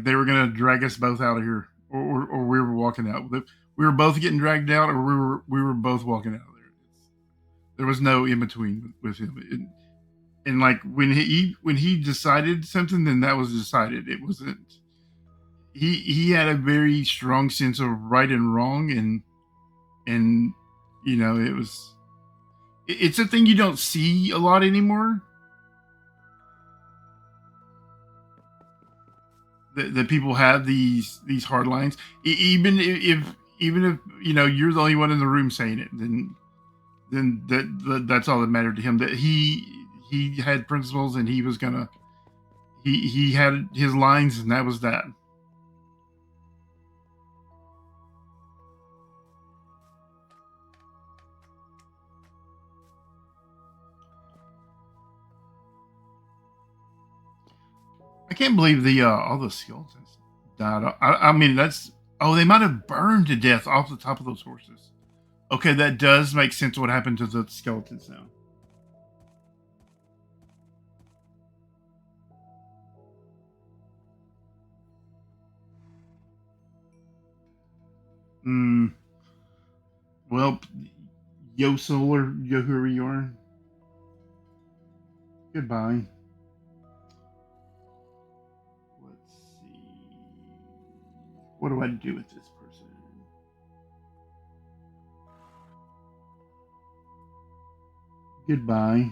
they were gonna drag us both out of here, or we were walking out. We were both getting dragged out, or we were both walking out of there. There was no in between with him. And like, when he decided something, then that was decided. It wasn't. He had a very strong sense of right and wrong, and it was. It's a thing you don't see a lot anymore. That people have these hard lines, even if you're the only one in the room saying it, then that's all that mattered to him. That he had principles, and he was gonna he had his lines, and that was that. I can't believe the all the skeletons died. I mean, that's, oh, they might have burned to death off the top of those horses. Okay, that does make sense. What happened to the skeletons now? Hmm. Well, yo solar, yo whoever you are, goodbye. Let's see. What do I do with this person? Goodbye.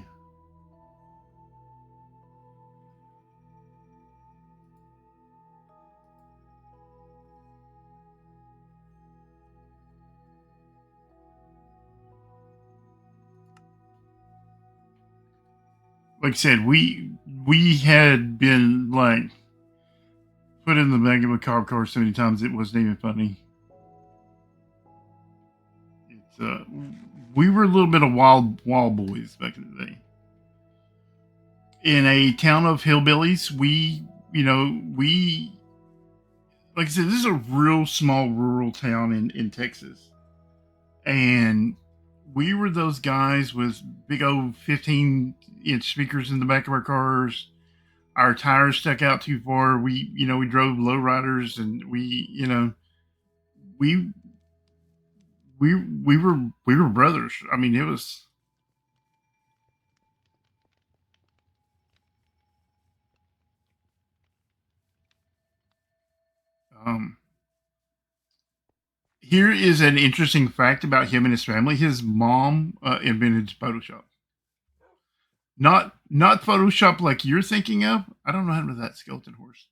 like I said, we had been like put in the back of a cop car so many times it wasn't even funny. It's we were a little bit of wild boys back in the day. In a town of hillbillies, we like I said, this is a real small rural town in Texas, and we were those guys with big old 15-inch speakers in the back of our cars. Our tires stuck out too far. We drove lowriders, and we we were brothers. I mean, it was. Um, Here is an interesting fact about him and his family. His mom invented Photoshop. Not Photoshop like you're thinking of. I don't know how to do that skeleton horse,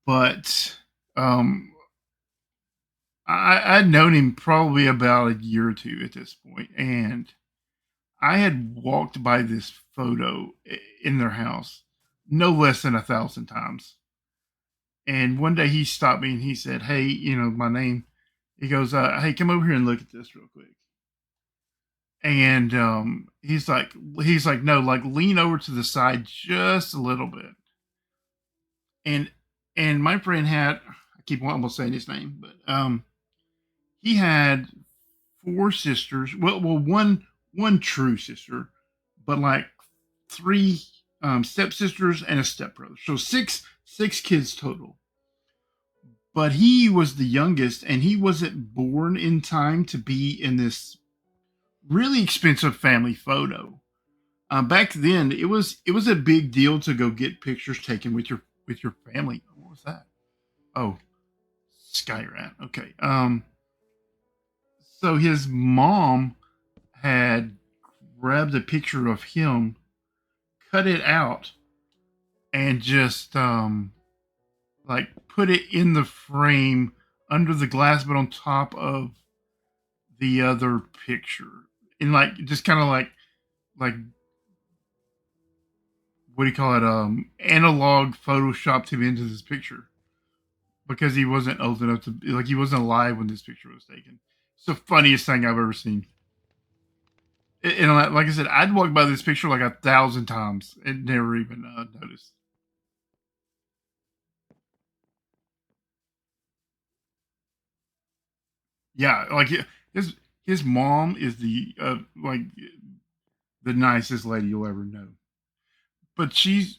but I'd known him probably about a year or two at this point, and I had walked by this photo in their house no less than 1,000 times. And one day he stopped me and he said, "Hey, my name." He goes, "Hey, come over here and look at this real quick." And he's like, "No, like lean over to the side just a little bit." And my friend had, I keep almost saying his name, but he had four sisters. Well, one true sister, but like three stepsisters and a stepbrother. So six kids total. But he was the youngest, and he wasn't born in time to be in this really expensive family photo. Back then, it was a big deal to go get pictures taken with your family. What was that? Oh, Skyrat. Okay. So his mom had grabbed a picture of him, cut it out, and just like put it in the frame under the glass, but on top of the other picture, and like just kind of like what do you call it? Analog photoshopped him into this picture because he wasn't old enough to, like, he wasn't alive when this picture was taken. It's the funniest thing I've ever seen. And like I said, I'd walked by this picture like 1,000 times and never even noticed. Yeah, like his his mom is the like the nicest lady you'll ever know. But she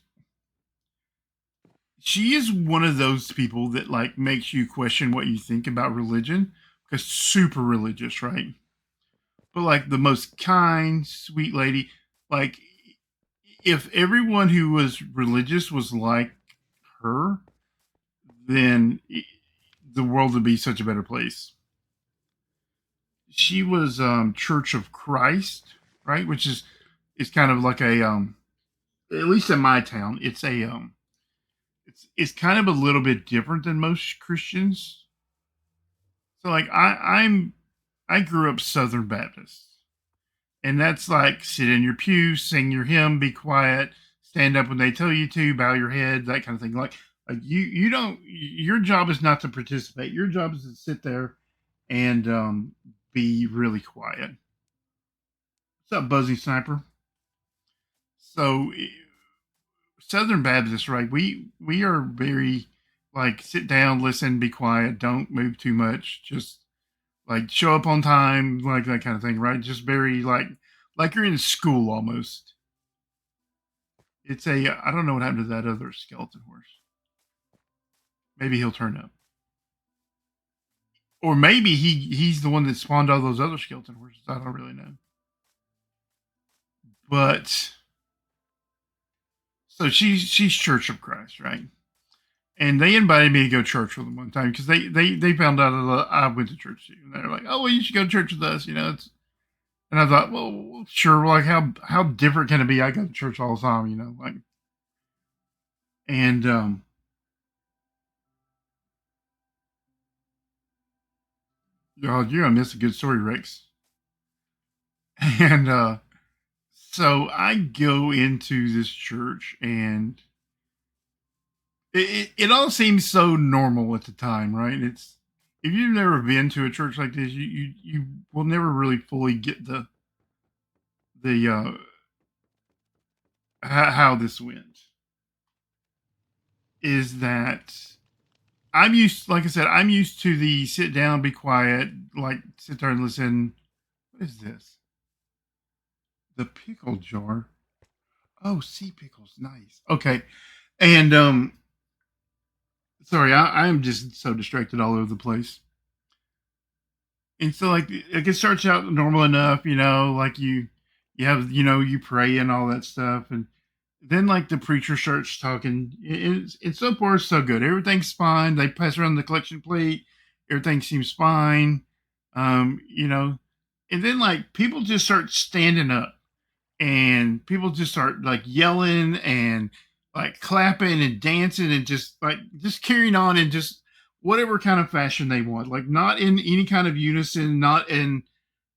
is one of those people that like makes you question what you think about religion, because super religious, right? But like the most kind, sweet lady. Like if everyone who was religious was like her, then the world would be such a better place. She was Church of Christ, right? Which is kind of like a at least in my town, it's a it's kind of a little bit different than most Christians. So like I grew up Southern Baptist, and that's like sit in your pew, sing your hymn, be quiet, stand up when they tell you to, bow your head, that kind of thing. Like you don't, your job is not to participate. Your job is to sit there and be really quiet. What's up, Buzzy Sniper? So Southern Baptist, right? We are very like sit down, listen, be quiet, don't move too much, just like show up on time, like that kind of thing, right? Just very like you're in school almost. It's a I don't know what happened to that other skeleton horse. Maybe he'll turn up, or maybe he's the one that spawned all those other skeleton horses. I don't really know, but so she's Church of Christ, right? And they invited me to go to church with them one time because they found out that I went to church too, and they're like, "Oh, well, you should go to church with us," It's, and I thought, well, sure. Like, how different can it be? I go to church all the time, like, and you're gonna miss a good story, Rex. And So I go into this church and it all seems so normal at the time, right? It's if you've never been to a church like this, you will never really fully get the how this went. Is that I'm used, like I said, I'm used to the sit down, be quiet, like sit there and listen. What is this? The pickle jar. Oh, sea pickles, nice. Okay, and sorry, I am just so distracted all over the place. And so like it starts out normal enough, like you have you pray and all that stuff, and then like the preacher starts talking. It's so far so good. Everything's fine. They pass around the collection plate. Everything seems fine. You know, and then like people just start standing up, and people just start like yelling and like clapping and dancing and just carrying on in just whatever kind of fashion they want, like not in any kind of unison, not in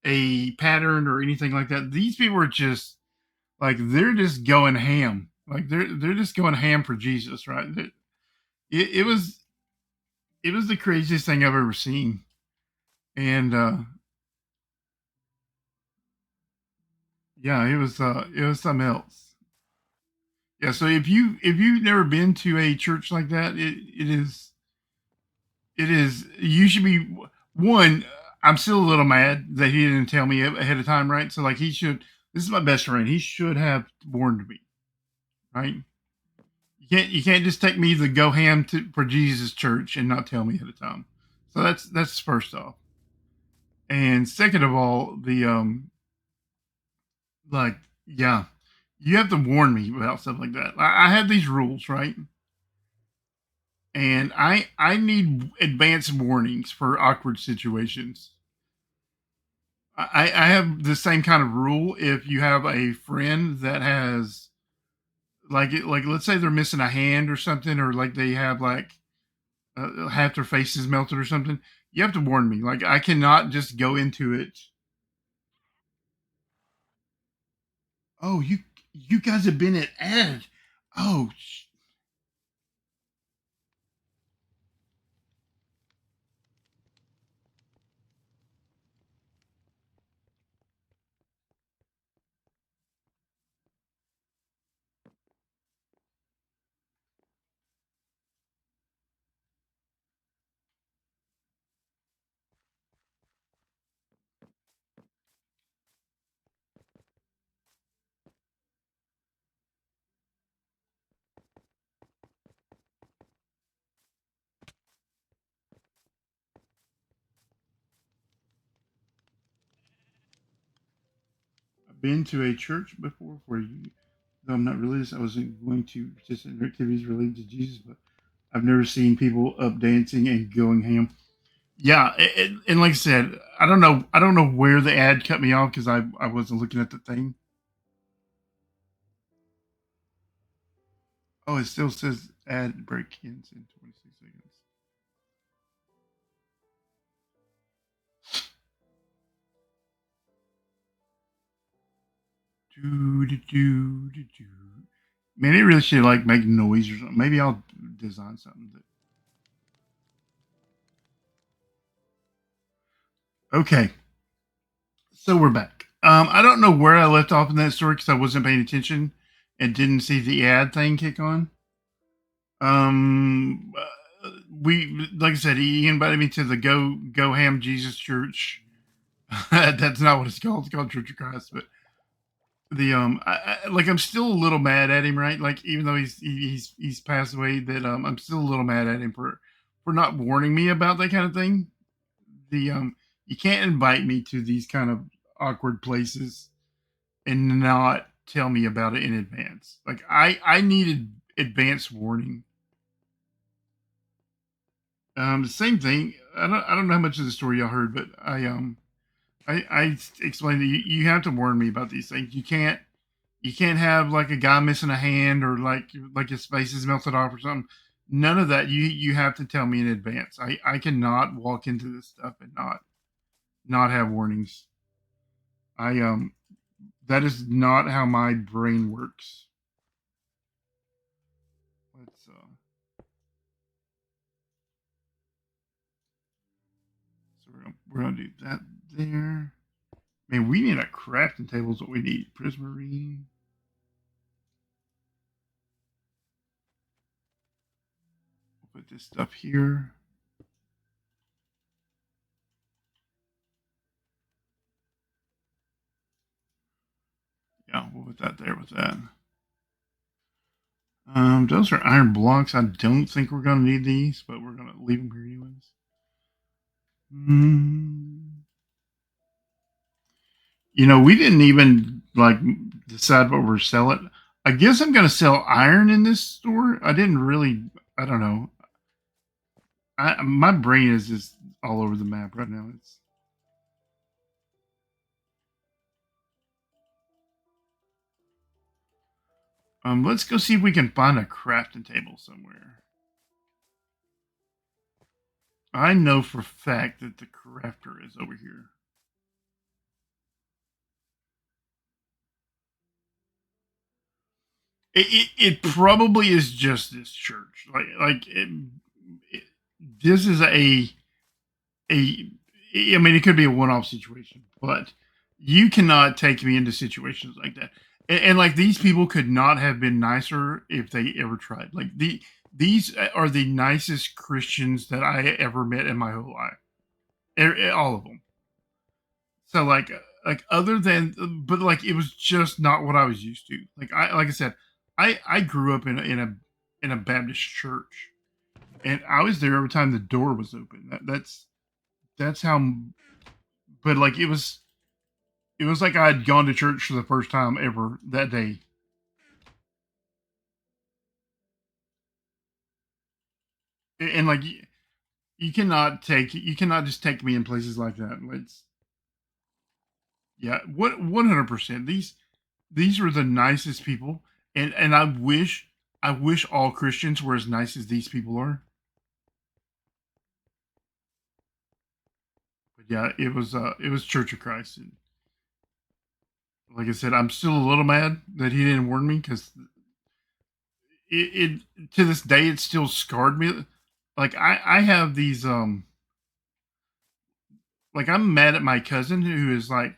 a pattern or anything like that. These people are just like they're just going ham, like they're just going ham for Jesus, right? It was the craziest thing I've ever seen. And yeah, it was something else. Yeah, so if you've never been to a church like that, it is you should be one. I'm still a little mad that he didn't tell me ahead of time, right? So like he should. This is my best friend. He should have warned me, right? You can't just take me to go ham for Jesus church and not tell me ahead of time. So that's first off. And second of all, the like yeah, you have to warn me about stuff like that. I have these rules, right? And I need advanced warnings for awkward situations. I have the same kind of rule if you have a friend that has like let's say they're missing a hand or something, or like they have like half their face is melted or something. You have to warn me. Like I cannot just go into it. Oh, you guys have been at ad. Oh, I've been to a church before where you. Though I'm not religious, I wasn't going to participate in activities related to Jesus, but I've never seen people up dancing and going ham. Yeah, and like I said, I don't know where the ad cut me off because I wasn't looking at the thing. Oh, it still says ad break ends in 26 seconds. Do do do do do. Man, it really should like make noise or something. Maybe I'll design something. Okay, so we're back. I don't know where I left off in that story because I wasn't paying attention and didn't see the ad thing kick on. Um, we like I said, he invited me to the Go Ham Jesus Church. That's not what it's called. It's called Church of Christ. But the like I'm still a little mad at him, right? Like even though he's passed away, that I'm still a little mad at him for not warning me about that kind of thing. The you can't invite me to these kind of awkward places and not tell me about it in advance. Like I needed advance warning. The same thing. I don't know how much of the story y'all heard, but I explained that you have to warn me about these things. You can't have like a guy missing a hand or like his face is melted off or something. None of that. You have to tell me in advance. I cannot walk into this stuff and not have warnings. I That is not how my brain works. Let's so we're gonna do that there. Man, we need a crafting table is what we need. Prismarine. We'll put this stuff here. Yeah, we'll put that there with that. Those are iron blocks. I don't think we're gonna need these, but we're gonna leave them here anyways. You know, we didn't even like decide what we're selling. I guess I'm gonna sell iron in this store. I didn't really. I don't know. My brain is just all over the map right now. It's let's go see if we can find a crafting table somewhere. I know for a fact that the crafter is over here. It probably is just this church. This is a. I mean, it could be a one-off situation, but you cannot take me into situations like that. And like these people could not have been nicer if they ever tried. Like these are the nicest Christians that I ever met in my whole life. All of them. So like other than, but like it was just not what I was used to. Like I said, I grew up in a Baptist church, and I was there every time the door was open. That's how. But like it was like I had gone to church for the first time ever that day. And like you cannot just take me in places like that. It's yeah, what 100%. These were the nicest people, and I wish all Christians were as nice as these people are. But yeah, it was Church of Christ, and like I said, I'm still a little mad that he didn't warn me because it to this day it still scarred me. Like I have these like I'm mad at my cousin who is like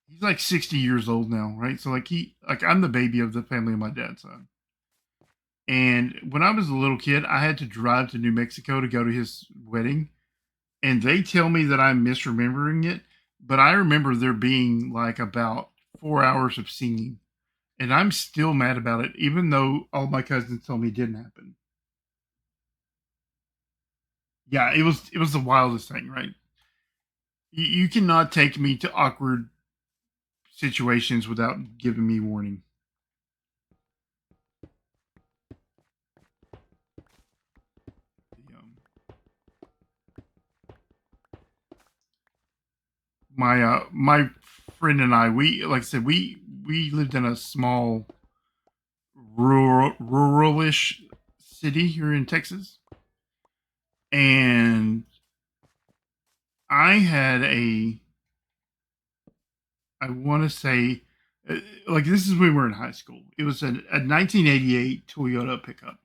he's like 60 years old now, right? So like I'm the baby of the family on my dad's side. And when I was a little kid, I had to drive to New Mexico to go to his wedding. And they tell me that I'm misremembering it, but I remember there being like about 4 hours of singing. And I'm still mad about it, even though all my cousins told me it didn't happen. Yeah, it was the wildest thing, right? You cannot take me to awkward situations without giving me warning. Um, my friend and I, we like I said, we lived in a small ruralish city here in Texas, and I had I want to say like this is when we were in high school. It was a 1988 Toyota pickup,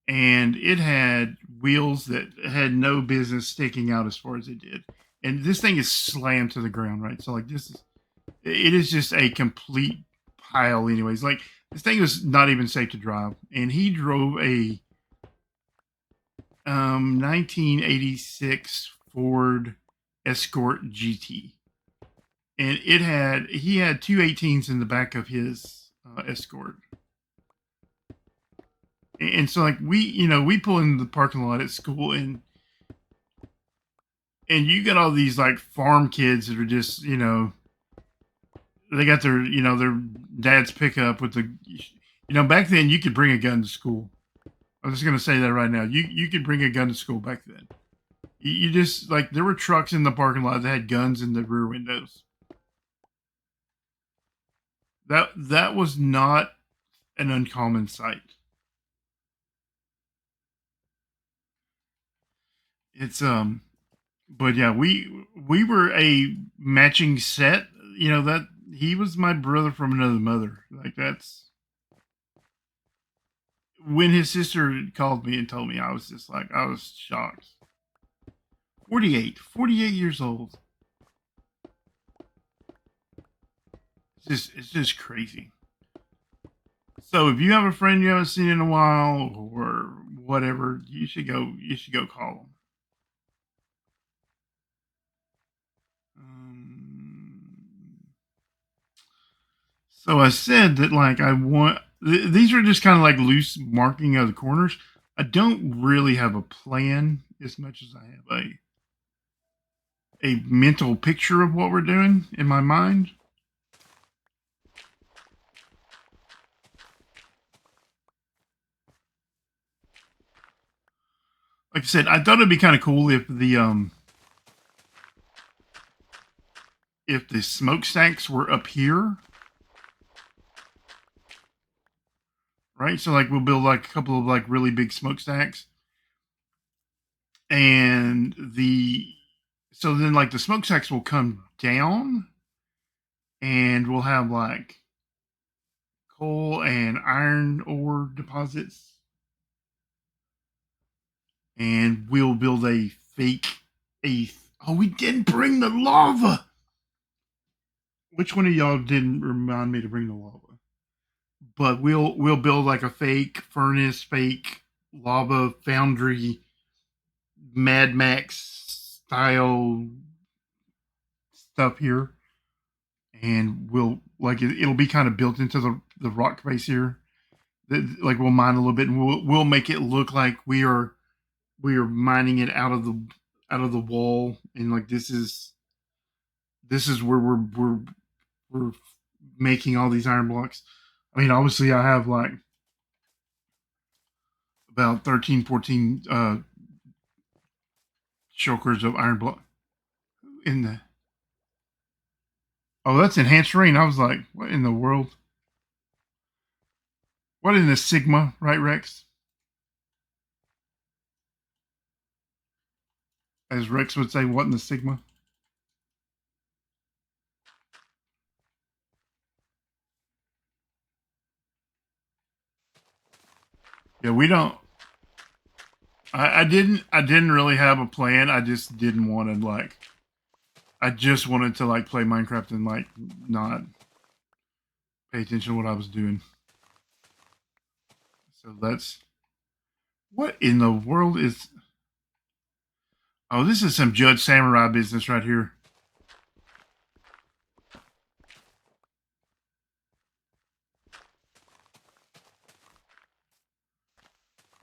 and it had wheels that had no business sticking out as far as it did. And this thing is slammed to the ground, right? So like it is just a complete pile anyways. Like this thing was not even safe to drive. And he drove a 1986 Ford Escort GT. And he had two 18s in the back of his Escort. And so like we pull into the parking lot at school, and you got all these like farm kids that are just they got their dad's pickup with the back then you could bring a gun to school. I'm just gonna say that right now. You could bring a gun to school back then. You just like there were trucks in the parking lot that had guns in the rear windows. That was not an uncommon sight. It's but yeah, we were a matching set. you know, that he was my brother from another mother. Like that's when his sister called me and told me, I was just like, I was shocked. 48 years old. It's just crazy. So if you have a friend you haven't seen in a while or whatever, you should go call them. So I said that like I want these are just kind of like loose marking of the corners. I don't really have a plan as much as I have a mental picture of what we're doing in my mind. Like I said, I thought it'd be kind of cool if the smokestacks were up here. Right? So like we'll build like a couple of like really big smokestacks. And so then like the smokestacks will come down and we'll have like coal and iron ore deposits. And we'll build a fake eighth. Oh, we didn't bring the lava. Which one of y'all didn't remind me to bring the lava? But we'll build like a fake furnace, fake lava foundry, Mad Max style stuff here, and we'll like it'll be kind of built into the rock face here. Like we'll mine a little bit, and we'll make it look like we are mining it out of the wall, and like this is where we're making all these iron blocks. I mean, obviously, I have like about 13, 14 shulkers of iron block in the. Oh, that's EnhancedRain. I was like, what in the world? What in the Sigma, right, Rex? As Rex would say, what in the Sigma? Yeah, we don't. I didn't really have a plan. I just didn't want to like. I just wanted to like play Minecraft and like not pay attention to what I was doing. So that's what in the world is. Oh, this is some JuddSamurai business right here.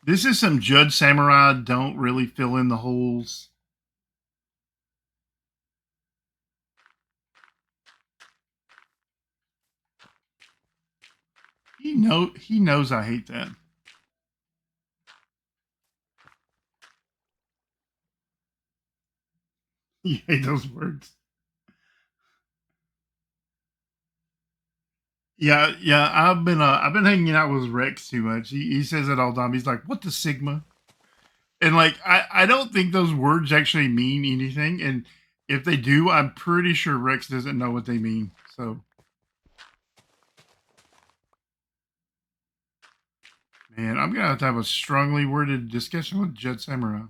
This is some JuddSamurai. Don't really fill in the holes. He knows I hate that. You hate those words. Yeah. I've been hanging out with Rex too much. He says it all the time. He's like, "What the Sigma?" And like, I don't think those words actually mean anything. And if they do, I'm pretty sure Rex doesn't know what they mean. So, man, I'm gonna have to have a strongly worded discussion with JuddSamurai,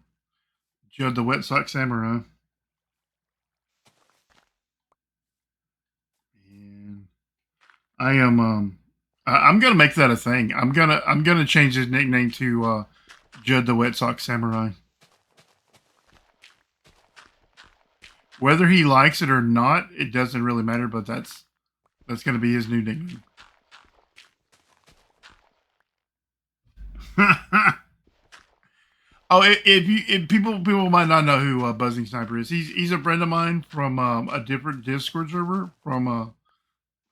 Judd the Wet Sock Samurai. And I am I'm gonna make that a thing. I'm gonna change his nickname to Judd the Wet Sock Samurai. Whether he likes it or not, it doesn't really matter. But that's gonna be his new nickname. Oh, if people might not know who Buzzing Sniper is. He's a friend of mine from a different Discord server from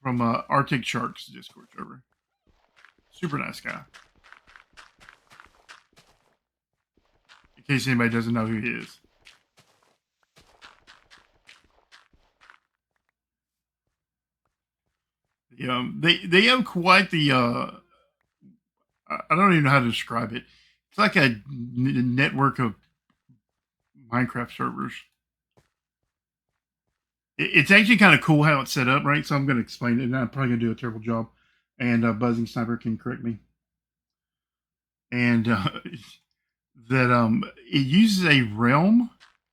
Arctic Sharks Discord server. Super nice guy. In case anybody doesn't know who he is. They have quite the I don't even know how to describe it. It's like a network of Minecraft servers. It's actually kind of cool how it's set up, right? So I'm going to explain it, and I'm probably going to do a terrible job, and Buzzing Sniper can correct me. And that it uses a realm,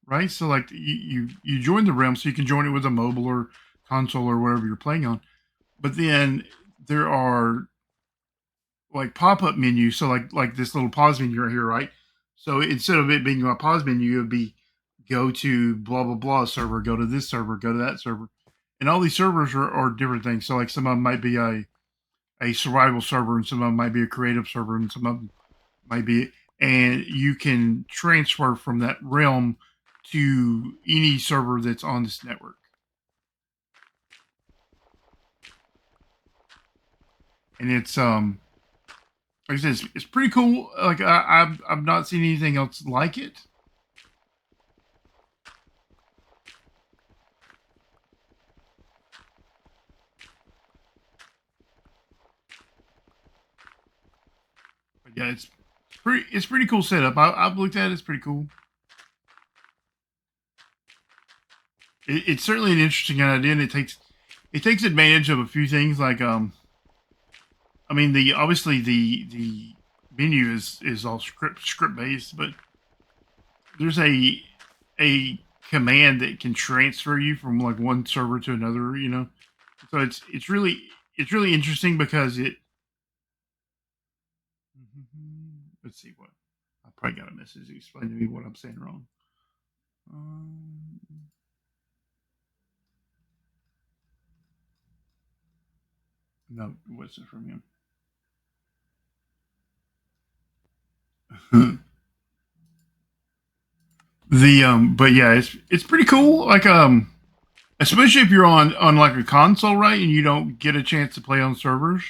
right? So like you join the realm, so you can join it with a mobile or console or whatever you're playing on. But then there are like pop-up menus, so like this little pause menu right here, right? So instead of it being a pause menu, it would be go to blah blah blah server, go to this server, go to that server, and all these servers are different things. So like some of them might be a survival server, and some of them might be a creative server, and some of them might be, and you can transfer from that realm to any server that's on this network. And it's like I said, it's pretty cool. Like I've not seen anything else like it. But yeah, it's pretty cool setup. I've looked at it. It's pretty cool. It's certainly an interesting idea, and it takes advantage of a few things. Like I mean, obviously the menu is all script based, but there's a command that can transfer you from like one server to another. You know, so it's really interesting because it. Let's see what I probably got a message to explain to me what I'm saying wrong. No, what's it from him? But yeah, it's pretty cool. Like especially if you're on like a console, right, and you don't get a chance to play on servers.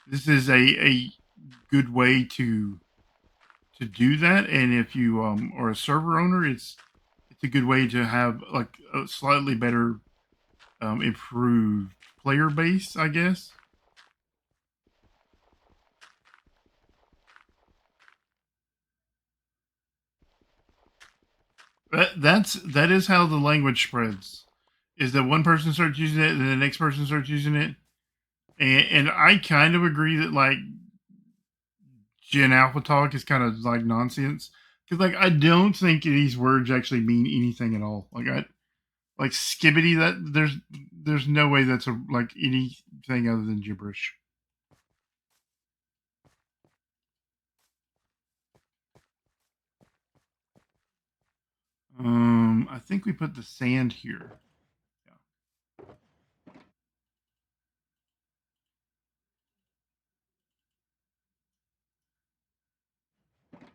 This is a good way to do that. And if you are a server owner, it's a good way to have like a slightly better improved player base, I guess. That is how the language spreads. Is that one person starts using it, and then the next person starts using it, and I kind of agree that like Gen Alpha talk is kind of like nonsense because like I don't think these words actually mean anything at all. Like I like skibbity, that there's no way that's a like anything other than gibberish. I think we put the sand here. Yeah.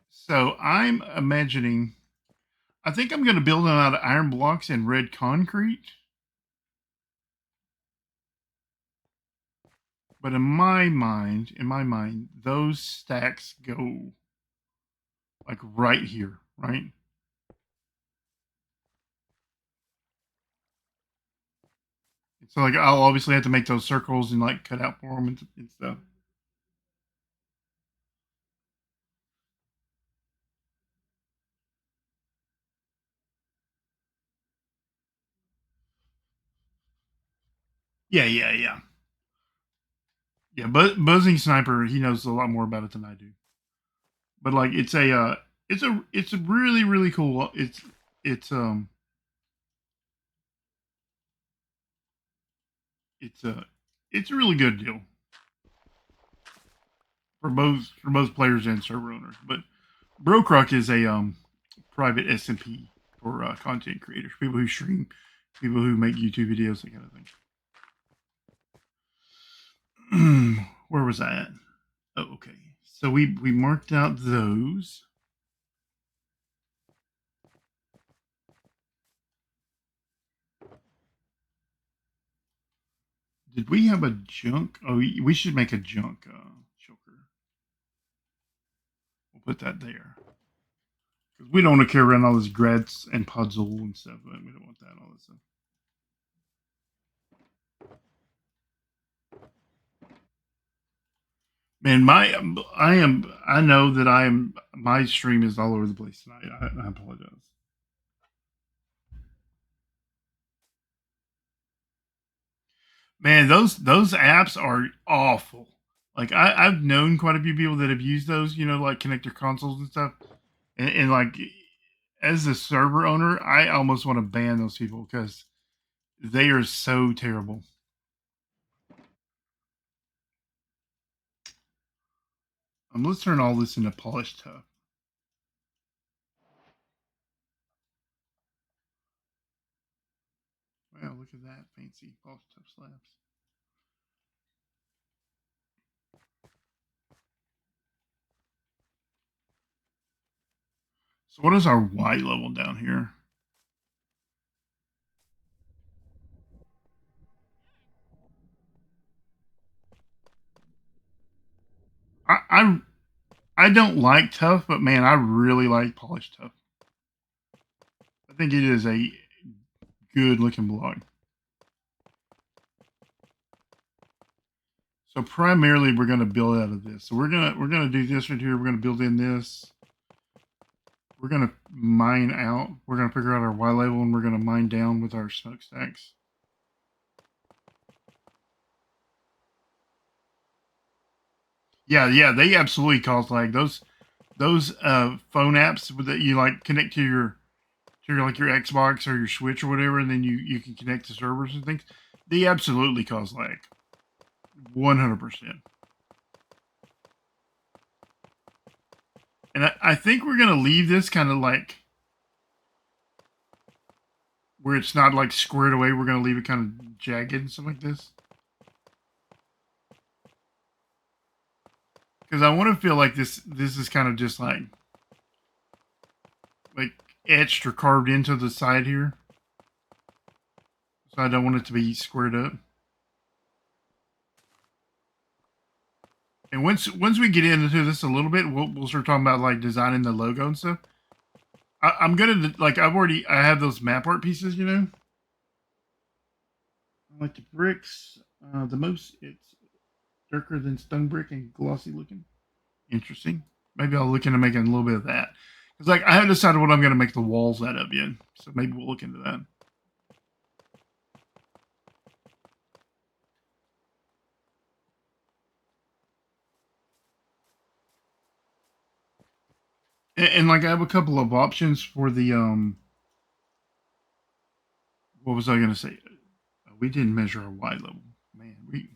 So I'm imagining. I think I'm going to build them out of iron blocks and red concrete. But in my mind, those stacks go like right here, right? So like I'll obviously have to make those circles and like cut out for them and stuff. Yeah. Yeah, but buzzing sniper, he knows a lot more about it than I do. But like it's a really cool. It's it's a it's a really good deal for both players and server owners. But BrokeRock is a private SMP for content creators, people who stream, people who make YouTube videos, that kind of thing. Where was I at? Oh, okay. So we marked out those. Did we have a junk? Oh, we should make a junk choker. We'll put that there because we don't want to carry around all this grats and puzzle and stuff. We don't want that all this stuff. Man, I know that my stream is all over the place tonight. I apologize. Man, those apps are awful. Like I've known quite a few people that have used those, you know, like connect their consoles and stuff. And like as a server owner, I almost want to ban those people because they are so terrible. Let's turn all this into polished tough. Wow, look at that fancy polished tough slabs. So what is our Y level down here? I don't like tough, but man, I really like polished tough. I think it is a good looking block. So primarily we're going to build out of this. So we're gonna do this right here. We're gonna build in this. We're gonna mine out. We're gonna figure out our Y level and we're gonna mine down with our smokestacks. Yeah, they absolutely cause lag. Those phone apps that you like connect to your like your Xbox or your Switch or whatever, and then you can connect to servers and things. They absolutely cause lag. 100%. And I think we're gonna leave this kind of like where it's not like squared away. We're gonna leave it kind of jagged and stuff like this. Because I want to feel like this is kind of just like etched or carved into the side here. So I don't want it to be squared up. And once we get into this a little bit, we'll start talking about like designing the logo and stuff. I'm gonna like I have those map art pieces, you know. I like the bricks the most. It's darker than stone brick and glossy looking. Interesting. Maybe I'll look into making a little bit of that. Because like I haven't decided what I'm gonna make the walls out of yet. So maybe we'll look into that. And like I have a couple of options for the what was I gonna say? We didn't measure our Y level. Man, we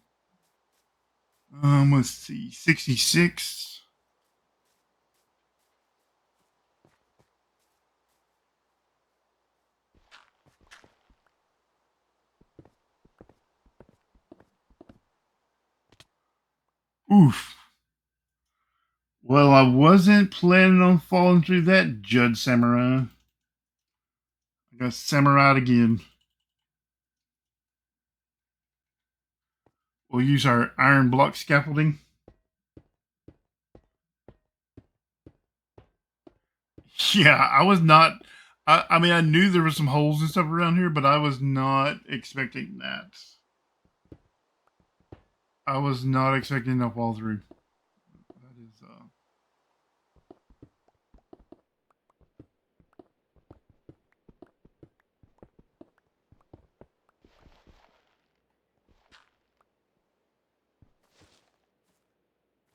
let's see, 66. Oof. Well, I wasn't planning on falling through that, JuddSamurai. I got samurai again. We'll use our iron block scaffolding. Yeah, I was not. I mean, I knew there were some holes and stuff around here, but I was not expecting that. I was not expecting to fall through. That is.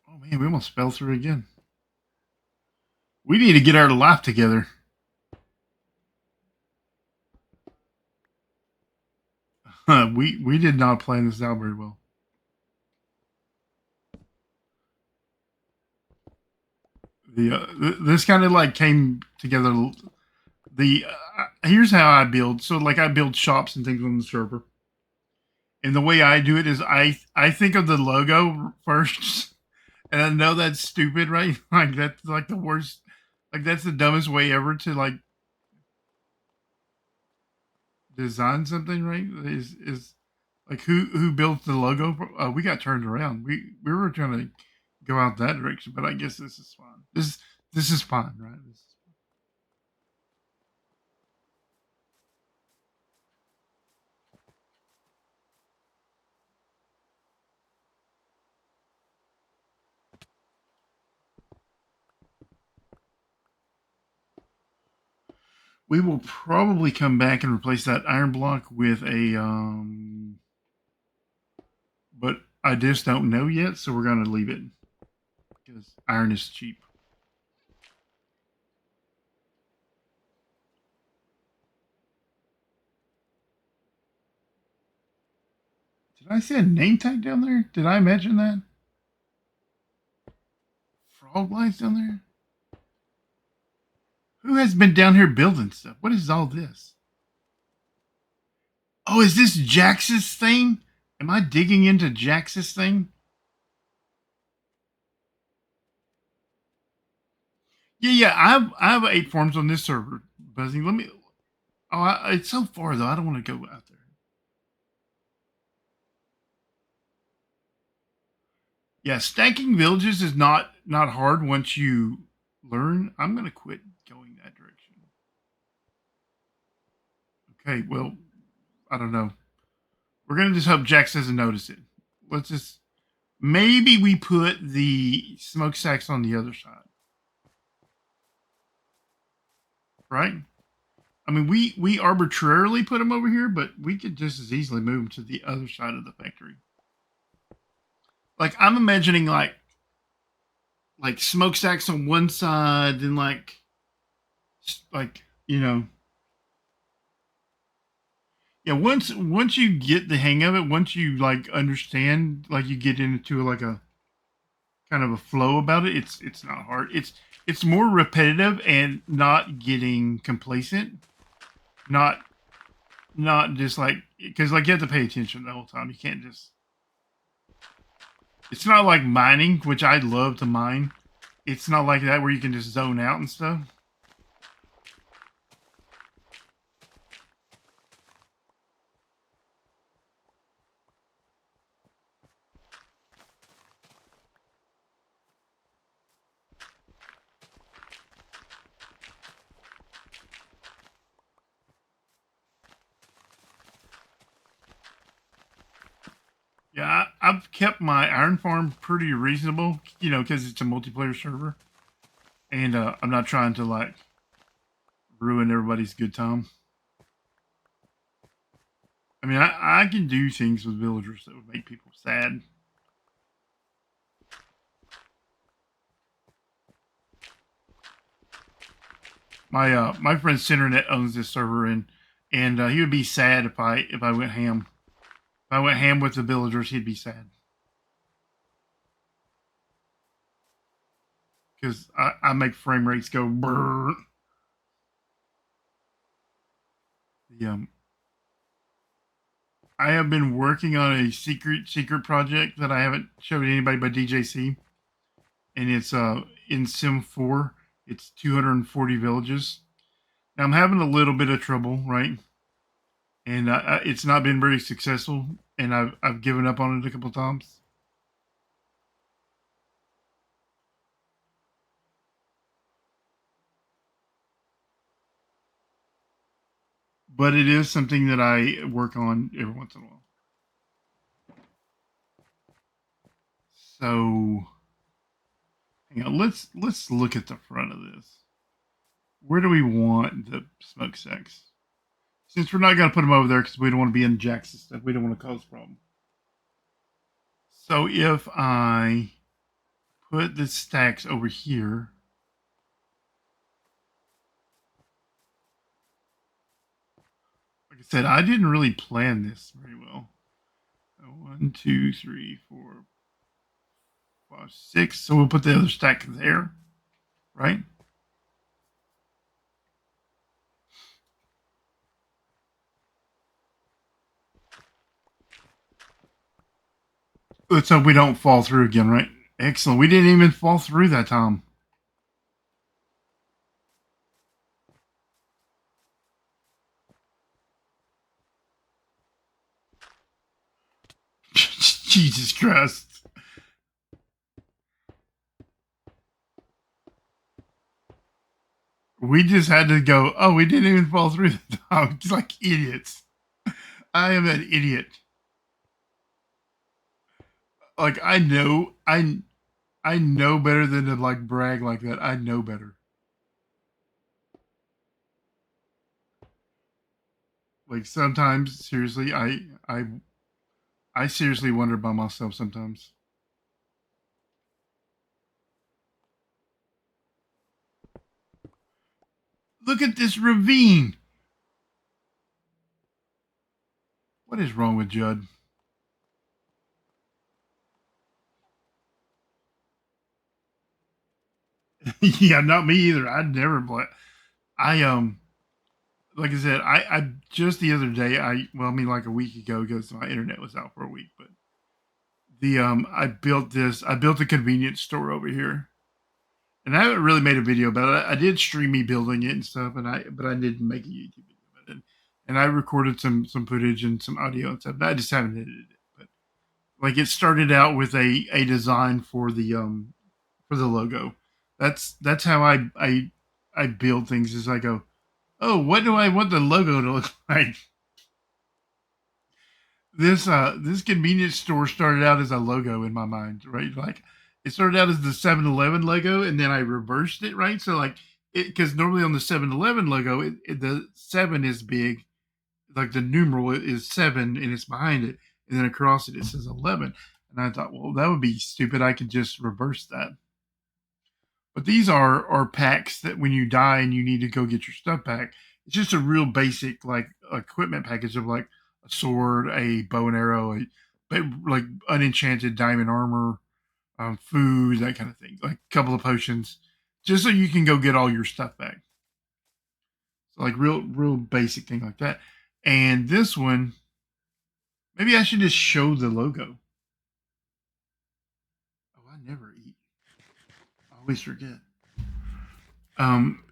Oh man, we almost fell through again. We need to get our life together. We did not plan this out very well. This kind of like came together. The here's how I build. So like I build shops and things on the server, and the way I do it is I think of the logo first, and I know that's stupid, right? Like that's like the worst. Like that's the dumbest way ever to like design something, right? Is like who built the logo? We got turned around. We were trying to go out that direction, but I guess this is fine. This is fine, right? We will probably come back and replace that iron block with a but I just don't know yet, so we're going to leave it because iron is cheap. Did I see a name tag down there? Did I imagine that? Frog lights down there? Who has been down here building stuff? What is all this? Oh, is this Jax's thing? Am I digging into Jax's thing? Yeah. I have 8 farms on this server. Buzzing. Let me. Oh, it's so far though. I don't want to go out there. Yeah, stacking villages is not hard once you learn. I'm gonna quit going that direction. Okay, well, I don't know. We're gonna just hope Jax doesn't notice it. Let's just maybe we put the smokestacks on the other side, right? I mean, we arbitrarily put them over here, but we could just as easily move them to the other side of the factory. Like I'm imagining like smokestacks on one side and like you know. Yeah, once you get the hang of it, once you like understand, like you get into like a kind of a flow about it, it's not hard. It's more repetitive and not getting complacent. Not just like because like you have to pay attention the whole time. You can't just. It's not like mining, which I love to mine. It's not like that where you can just zone out and stuff. Yeah, I've kept my iron farm pretty reasonable, you know, because it's a multiplayer server, and I'm not trying to like ruin everybody's good time. I mean, I can do things with villagers that would make people sad. My friend SentreNet owns this server, and he would be sad if I went ham. If I went ham with the villagers, he'd be sad because I make frame rates go brrr. The I have been working on a secret project that I haven't showed anybody but DJC, and it's in Sim 4. It's 240 villages. Now I'm having a little bit of trouble, right? And it's not been very successful, and I've given up on it a couple times. But it is something that I work on every once in a while. So, hang on, let's look at the front of this. Where do we want the smokestacks? Since we're not going to put them over there because we don't want to be in Jackson stuff, we don't want to cause a problem. So if I put the stacks over here, like I said, I didn't really plan this very well. 1, 2, 3, 4, 5, 6. So we'll put the other stack there, right? Let's hope we don't fall through again, right? Excellent. We didn't even fall through that time. Jesus Christ. We just had to go, oh, we didn't even fall through the time. It's like idiots. I am an idiot. Like I know better than to like brag like that. I know better. Like sometimes seriously, I I seriously wonder by myself sometimes. Look at this ravine. What is wrong with Judd? Yeah, not me either. I'd never play. I like I said, I just the other day, like a week ago, because my internet was out for a week, but I built a convenience store over here, and I haven't really made a video about it. I did stream me building it and stuff, but I didn't make a YouTube video about it, and I recorded some footage and some audio and stuff. I just haven't edited it, but like it started out with a design for the logo. That's how I build things. Is I go, oh, what do I want the logo to look like? This convenience store started out as a logo in my mind, right? Like it started out as the 7-Eleven logo, and then I reversed it, right? So like it, because normally on the 7-Eleven logo, the 7 is big, like the numeral is 7, and it's behind it, and then across it says 11. And I thought, well, that would be stupid. I could just reverse that. But these are packs that when you die and you need to go get your stuff back, it's just a real basic like equipment package of like a sword, a bow and arrow, like unenchanted diamond armor, food, that kind of thing, like a couple of potions, just so you can go get all your stuff back. So like real basic thing like that. And this one, maybe I should just show the logo. Oh, I never eat. I always forget. Um,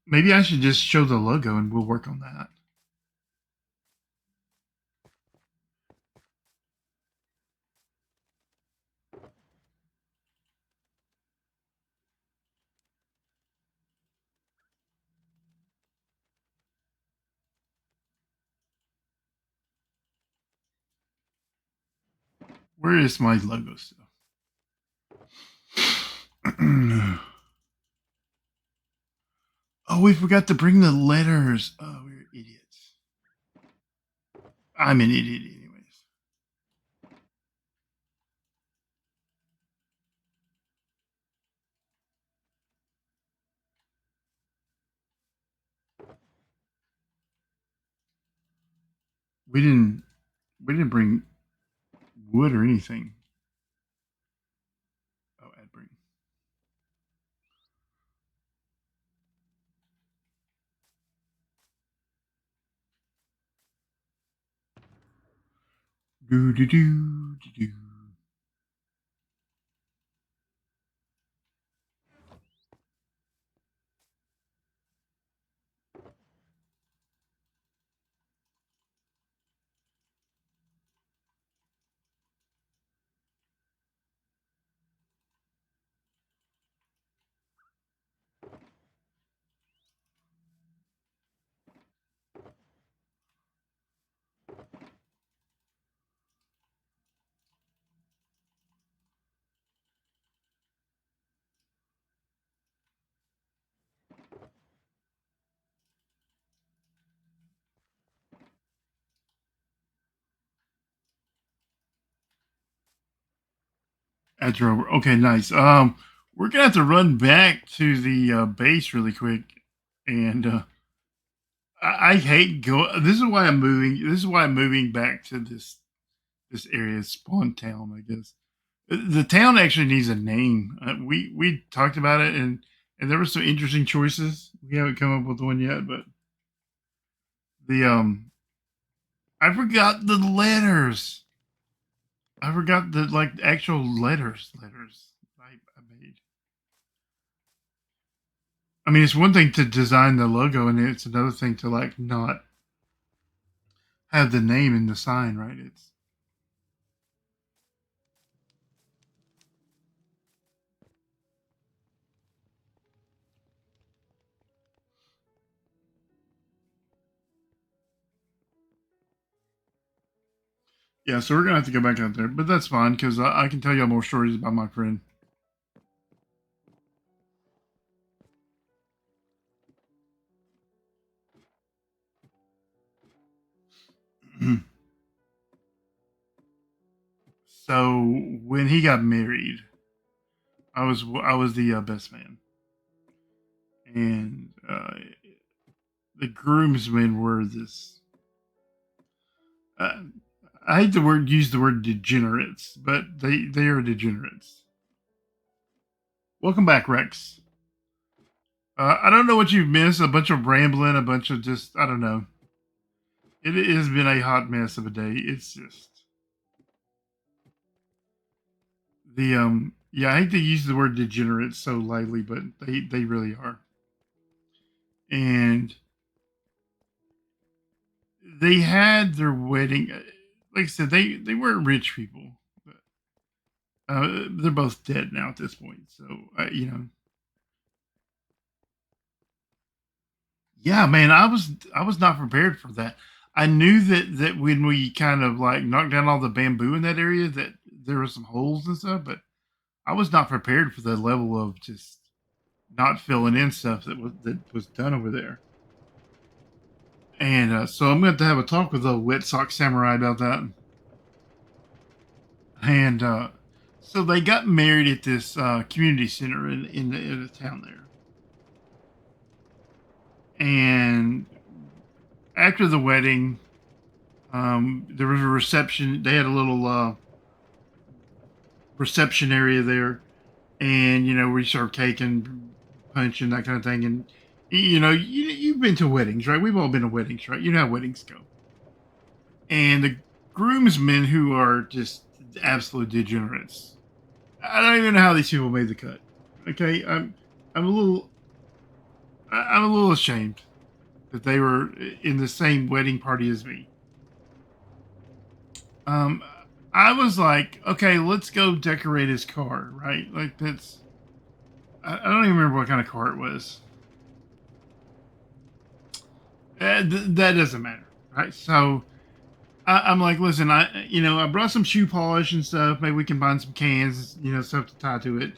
Maybe I should just show the logo and we'll work on that. Where is my logo stuff? Oh, we forgot to bring the letters. Oh, we're idiots. I'm an idiot, anyways. We didn't. We didn't bring wood or anything. Oh, I'd bring. Do do do do do. That's over. Okay, nice. We're gonna have to run back to the base really quick, and I hate go. This is why I'm moving. This is why I'm moving back to this area, Spawn Town, I guess. The town actually needs a name. We talked about it, and there were some interesting choices. We haven't come up with one yet, but the I forgot the letters. I forgot the like actual letters I made. I mean, it's one thing to design the logo, and it's another thing to like not have the name in the sign, right? It's yeah. So we're gonna have to go back out there, but that's fine because I can tell you more stories about my friend. So when he got married, I was the best man, and the groomsmen were this. I hate use the word degenerates, but they are degenerates. Welcome back, Rex. I don't know what you've missed. A bunch of rambling, a bunch of just I don't know. It has been a hot mess of a day. It's just the yeah. I hate to use the word degenerate so lightly, but they really are. And they had their wedding. Like I said, they weren't rich people. But, they're both dead now at this point. So you know. Yeah, man, I was not prepared for that. I knew that when we kind of like knocked down all the bamboo in that area, that there were some holes and stuff, but I was not prepared for the level of just not filling in stuff that was done over there. And so I'm going to have a talk with the Wet Sock Samurai about that. And so they got married at this community center in the town there. And after the wedding, there was a reception. They had a little reception area there, and you know we serve cake and punch and that kind of thing. And you know you've been to weddings, right? We've all been to weddings, right? You know how weddings go. And the groomsmen, who are just absolute degenerates. I don't even know how these people made the cut. Okay, I'm a little ashamed that they were in the same wedding party as me. I was like, okay, let's go decorate his car, right? Like that's, I don't even remember what kind of car it was. That doesn't matter, right? So I'm like, listen, I brought some shoe polish and stuff. Maybe we can find some cans, stuff to tie to it.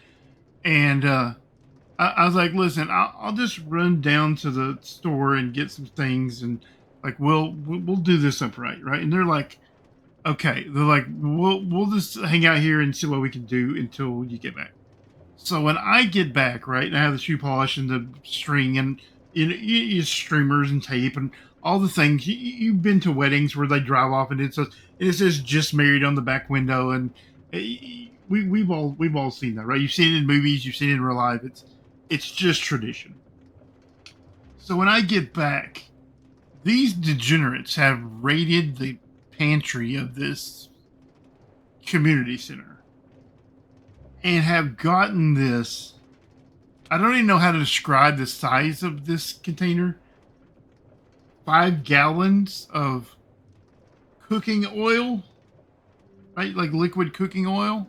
And I was like, listen, I'll just run down to the store and get some things, and like we'll do this up right. And they're like, okay. They're like, we'll just hang out here and see what we can do until you get back. So when I get back, right, and I have the shoe polish and the string and you streamers and tape and all the things. You've been to weddings where they drive off and it says "just married" on the back window, and we've all seen that, right? You've seen it in movies, you've seen it in real life. It's just tradition. So when I get back, these degenerates have raided the pantry of this community center and have gotten this. I don't even know how to describe the size of this container. 5 gallons of cooking oil, right? Like liquid cooking oil,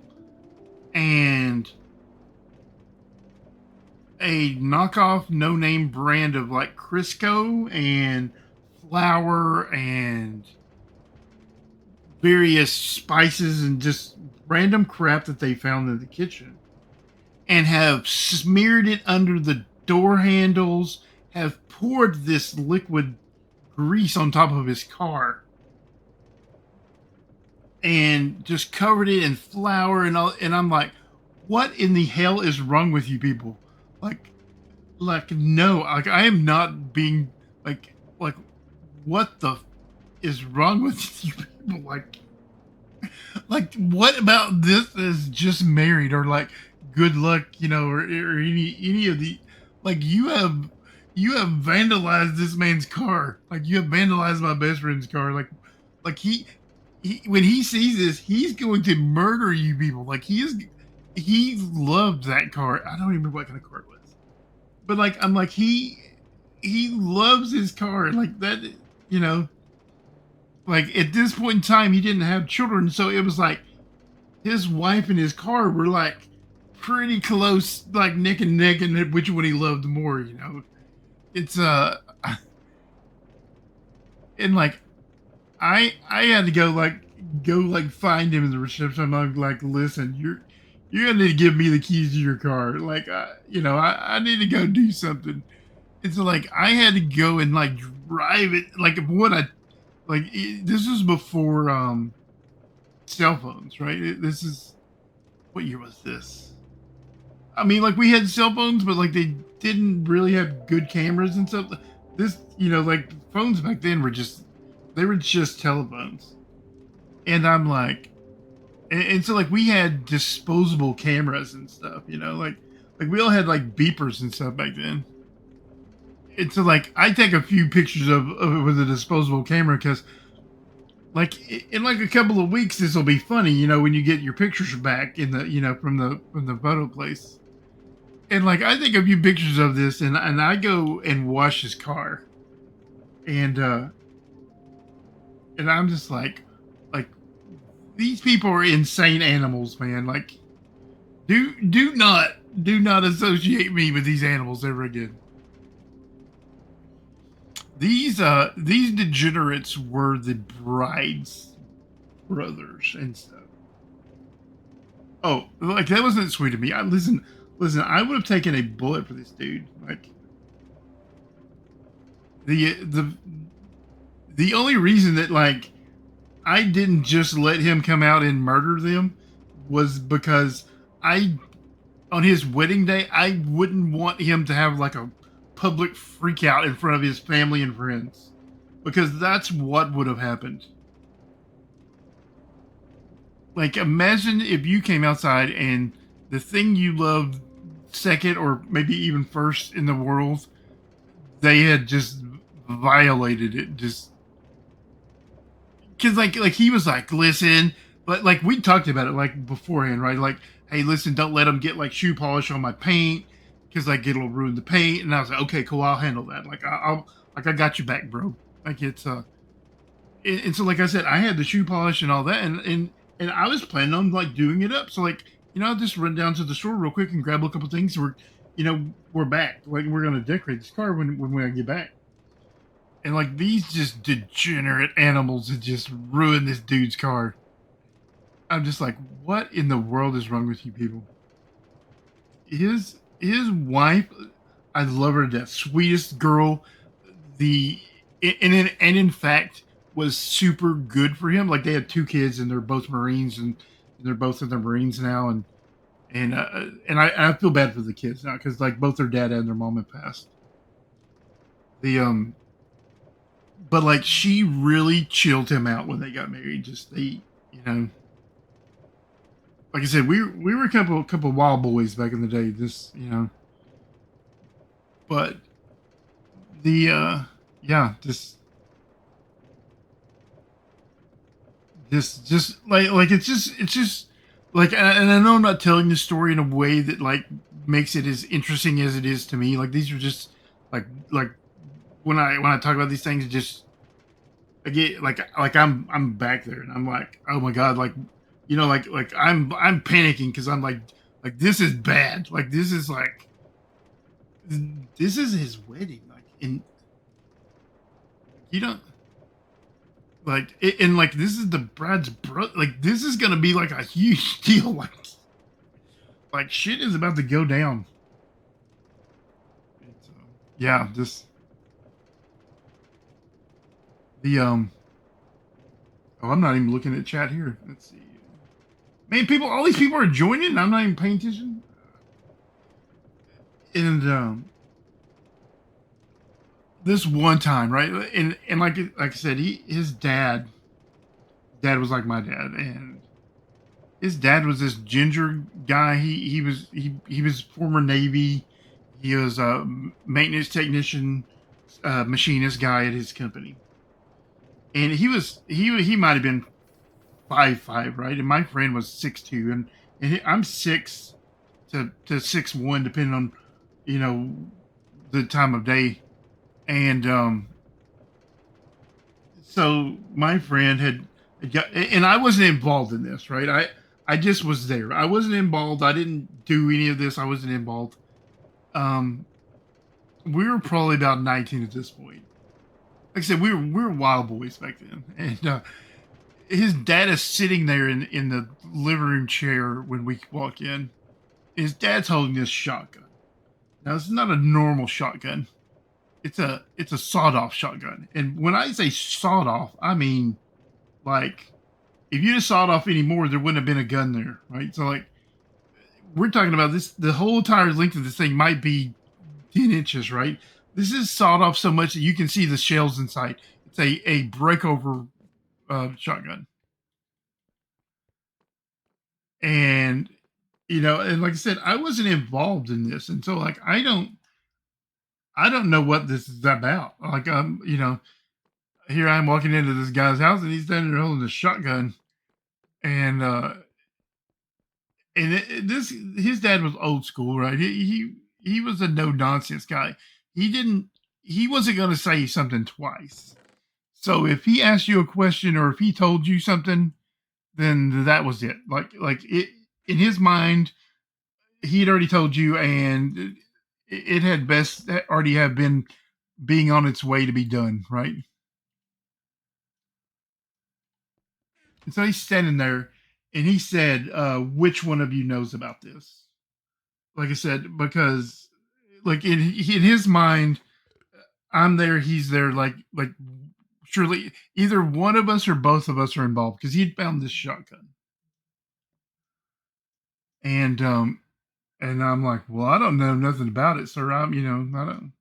and a knockoff no-name brand of like Crisco and flour and various spices and just random crap that they found in the kitchen, and have smeared it under the door handles, have poured this liquid grease on top of his car, and just covered it in flour and all. And I'm like, what in the hell is wrong with you people? Like no, like I am not being like what the is wrong with you people? Like what about this is just married, or like good luck, or any of the, like you have vandalized this man's car. Like you have vandalized my best friend's car. Like he when he sees this, he's going to murder you people. Like he loved that car. I don't even remember what kind of car it was. But like I'm like he loves his car. Like that, like at this point in time he didn't have children, so it was like his wife and his car were like pretty close, like neck and neck, and which one he loved more. It's and like I had to go find him in the reception. I'm like, listen, you're gonna need to give me the keys to your car. Like I need to go do something. And so like I had to go and like drive it. Like this was before cell phones, right? This is, what year was this? I mean, like, we had cell phones, but like they didn't really have good cameras and stuff. This, like, phones back then were just, they were just telephones. And I'm like, and so like we had disposable cameras and stuff, like we all had like beepers and stuff back then. And so like I take a few pictures of it with a disposable camera because like in like a couple of weeks this will be funny, when you get your pictures back in the from the photo place. And like I take a few pictures of this and I go and wash his car. And I'm just like these people are insane animals, man. Like do not associate me with these animals ever again. These degenerates were the bride's brothers and stuff. Oh, like that wasn't sweet of me. Listen, I would have taken a bullet for this dude. Like the only reason that like I didn't just let him come out and murder them was because on his wedding day, I wouldn't want him to have like a public freak out in front of his family and friends, because that's what would have happened. Like, imagine if you came outside and the thing you loved second or maybe even first in the world, they had just violated it. Just because like he was like, listen, but like we talked about it like beforehand, right? Like, hey, listen, don't let them get like shoe polish on my paint because like it'll ruin the paint. And I was like, okay, cool, I'll handle that. Like I'll like I got you back, bro. Like it's and so like I said, I had the shoe polish and all that, and I was planning on like doing it up. So like I'll just run down to the store real quick and grab a couple things. We're back. Like we're gonna decorate this car when we get back. And like these just degenerate animals had just ruined this dude's car. I'm just like, what in the world is wrong with you people? His wife, I love her to death. Sweetest girl. In fact was super good for him. Like they had 2 kids and they're both Marines and they're both in the Marines now. And I feel bad for the kids now because like both their dad and their mom had passed. But like she really chilled him out when they got married. Just like I said, we were a couple wild boys back in the day. But just like it's just like, and I know I'm not telling the story in a way that like makes it as interesting as it is to me. Like these are just like when I talk about these things, just I get like I'm back there and I'm like, oh my god, like like I'm panicking because I'm like this is bad. Like this is his wedding, like, and you don't like it, and like this is the bride's brother. Like this is gonna be like a huge deal. Like shit is about to go down. Yeah, just the oh, I'm not even looking at chat here. Let's see. Man, all these people are joining and I'm not even paying attention. And this one time, right? And like I said, his dad was like my dad, and his dad was this ginger guy. He was former Navy. He was a maintenance technician, machinist guy at his company. And he might have been 5'5", right? And my friend was 6'2", and I'm 6 to 6'1", depending on the time of day. And so my friend had got, and I wasn't involved in this, right? I just was there. I wasn't involved. I didn't do any of this. I wasn't involved. We were probably about 19 at this point. Like I said, we were wild boys back then, and his dad is sitting there in the living room chair when we walk in. His dad's holding this shotgun. Now, it's not a normal shotgun. It's a sawed-off shotgun. And when I say sawed-off, I mean, like, if you just sawed off any more, there wouldn't have been a gun there, right? So like, we're talking about this. The whole entire length of this thing might be 10 inches, right? This is sawed off so much that you can see the shells inside. It's a breakover shotgun, and and like I said, I wasn't involved in this, and so like I don't know what this is about. Like here I'm walking into this guy's house, and he's standing there holding a shotgun, and this his dad was old school, right? He was a no nonsense guy. He wasn't going to say something twice. So if he asked you a question or if he told you something, then that was it. Like it in his mind, he had already told you, and it had best already have been being on its way to be done, right? And so he's standing there, and he said, "Which one of you knows about this?" Like I said, because like in his mind, I'm there, he's there. Like surely either one of us or both of us are involved because he'd found this shotgun, and I'm like, well, I don't know nothing about it, sir. I don't.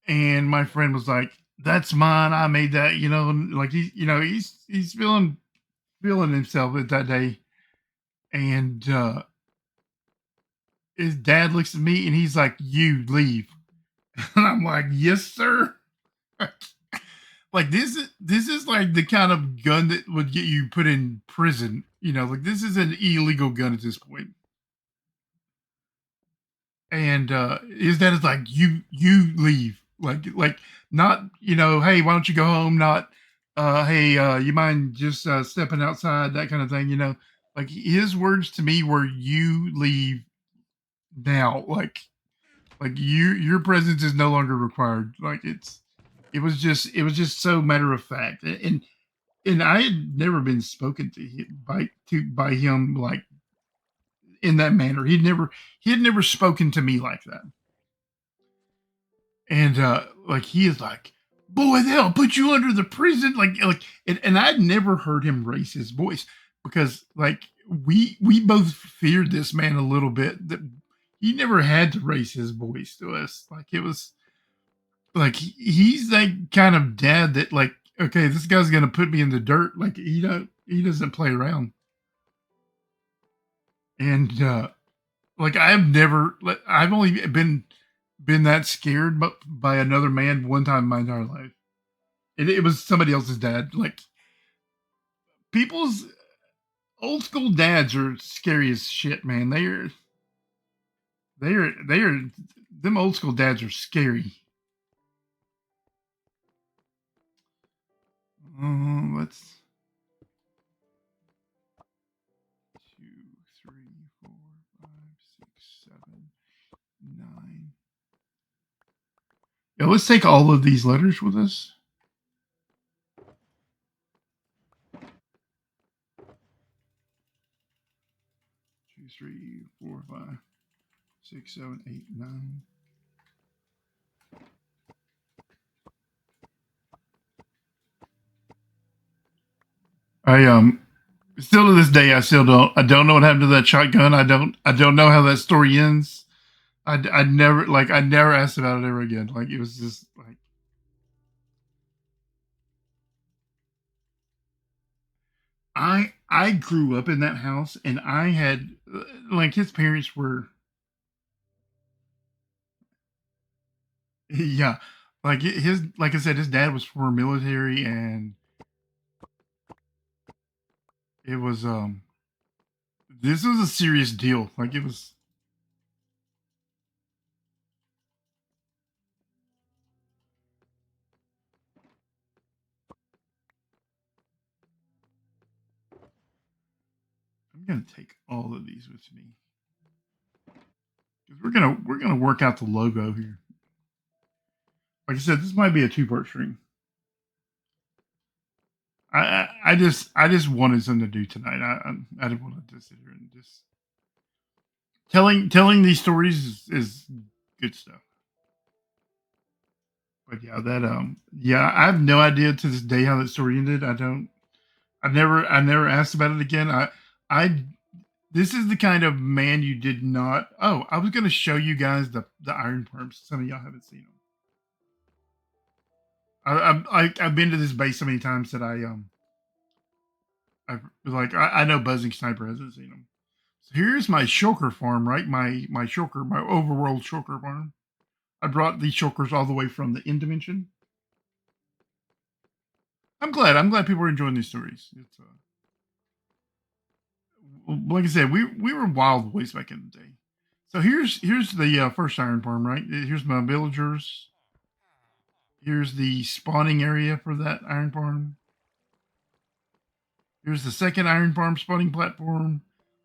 And my friend was like, "That's mine. I made that." Like he's feeling himself at that day, and his dad looks at me and he's like, "You leave," and I'm like, "Yes, sir." Like this is like the kind of gun that would get you put in prison. Like this is an illegal gun at this point. And his dad is like, you leave. Like not, hey, why don't you go home? Not hey, you mind just stepping outside, that kind of thing, Like his words to me were, you leave now. Like your presence is no longer required. Like it was just so matter of fact. And I had never been spoken to him by him like in that manner. He had never spoken to me like that. And like he is like, boy, they'll put you under the prison. And I'd never heard him raise his voice because like we both feared this man a little bit, that he never had to raise his voice to us. Like it was like he's that kind of dad that like, okay, this guy's gonna put me in the dirt. Like he doesn't play around. And like I've only been that scared but by another man one time in my entire life. It was somebody else's dad. Like people's old school dads are scary as shit, man. They are them old school dads are scary. Let's 2, 3, 4, 5, 6, 7, 9. Yeah, let's take all of these letters with us. 2, 3, 4, 5, 6, 7, 8, 9. I still to this day I don't know what happened to that shotgun. I don't know how that story ends. I never asked about it ever again. Like it was just like I grew up in that house, and I had like his parents were yeah, like his like I said, his dad was former military, and it was this was a serious deal. Like it was. I'm gonna take all of these with me because we're gonna work out the logo here. Like I said, this might be a 2-part stream. I just wanted something to do tonight. I didn't want to just sit here and just telling these stories is good stuff. But yeah, that yeah, I have no idea to this day how that story ended. I don't. I never asked about it again. This is the kind of man you did not. Oh, I was going to show you guys the iron farms. Some of y'all haven't seen them. I've been to this base so many times that I know Buzzing Sniper hasn't seen them. So here's my shulker farm, right? My shulker, my overworld shulker farm. I brought these shulkers all the way from the end dimension. I'm glad people are enjoying these stories. It's like I said, we were wild boys back in the day. So here's the first iron farm, right? Here's my villagers. Here's the spawning area for that iron farm. Here's the second iron farm spawning platform,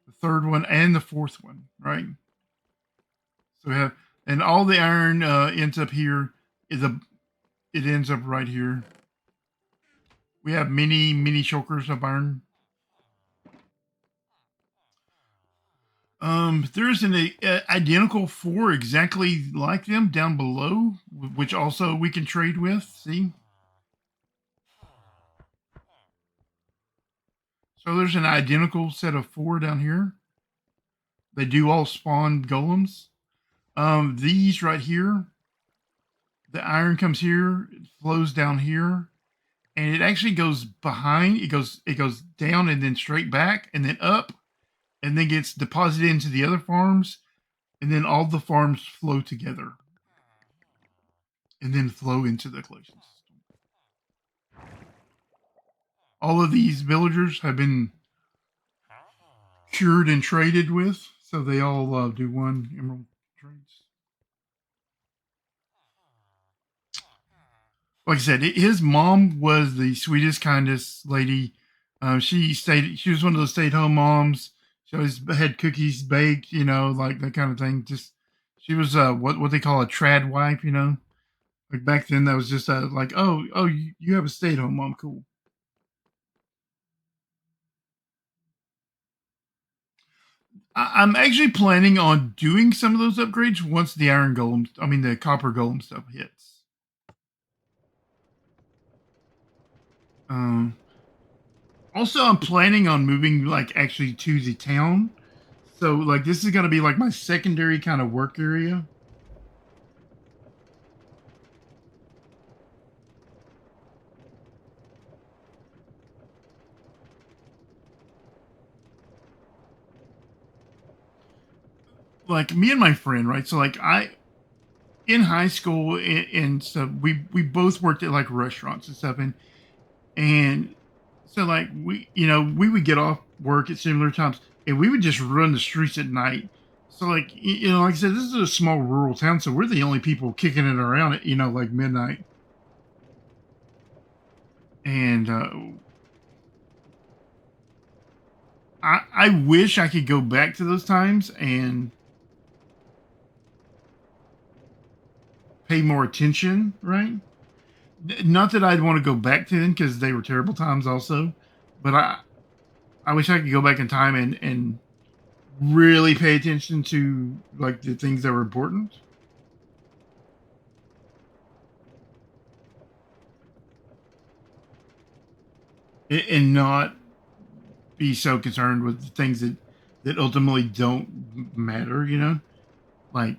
the third one, and the fourth one, right? So we have, and all the iron ends up here. It ends up right here. We have many shulkers of iron. There's an identical 4 exactly like them down below, which also we can trade with. See? So there's an identical set of 4 down here. They do all spawn golems. These right here, the iron comes here, it flows down here, and it actually goes behind. It goes down and then straight back and then up, and then gets deposited into the other farms, and then all the farms flow together and then flow into the collection system. All of these villagers have been cured and traded with, so they all do 1 emerald trades. Like I said, his mom was the sweetest, kindest lady. She was one of those stay-at-home moms. She always had cookies baked, like that kind of thing. Just she was what they call a trad wife, Like back then, that was just like, oh, you have a stay-at-home mom, cool. I'm actually planning on doing some of those upgrades once the the copper golem stuff hits. Also, I'm planning on moving actually to the town. So this is gonna be like my secondary kind of work area. Like me and my friend, right? So in high school and stuff, we both worked at like restaurants and stuff, and so we would get off work at similar times, and we would just run the streets at night. So like like I said, this is a small rural town, so we're the only people kicking it around at like midnight. And I wish I could go back to those times and pay more attention, right? Not that I'd want to go back to them because they were terrible times also, but I wish I could go back in time and really pay attention to like the things that were important. And not be so concerned with things that ultimately don't matter, like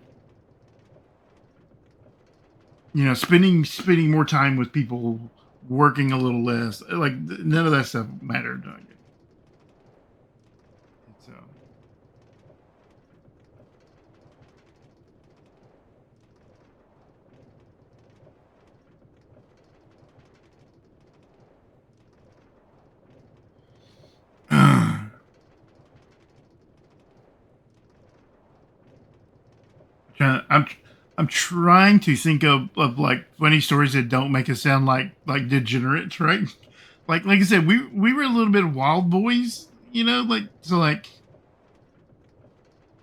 spending more time with people, working a little less, like none of that stuff mattered. It's I'm trying to think of like funny stories that don't make us sound like degenerates, right? Like I said, we were a little bit wild boys, like so like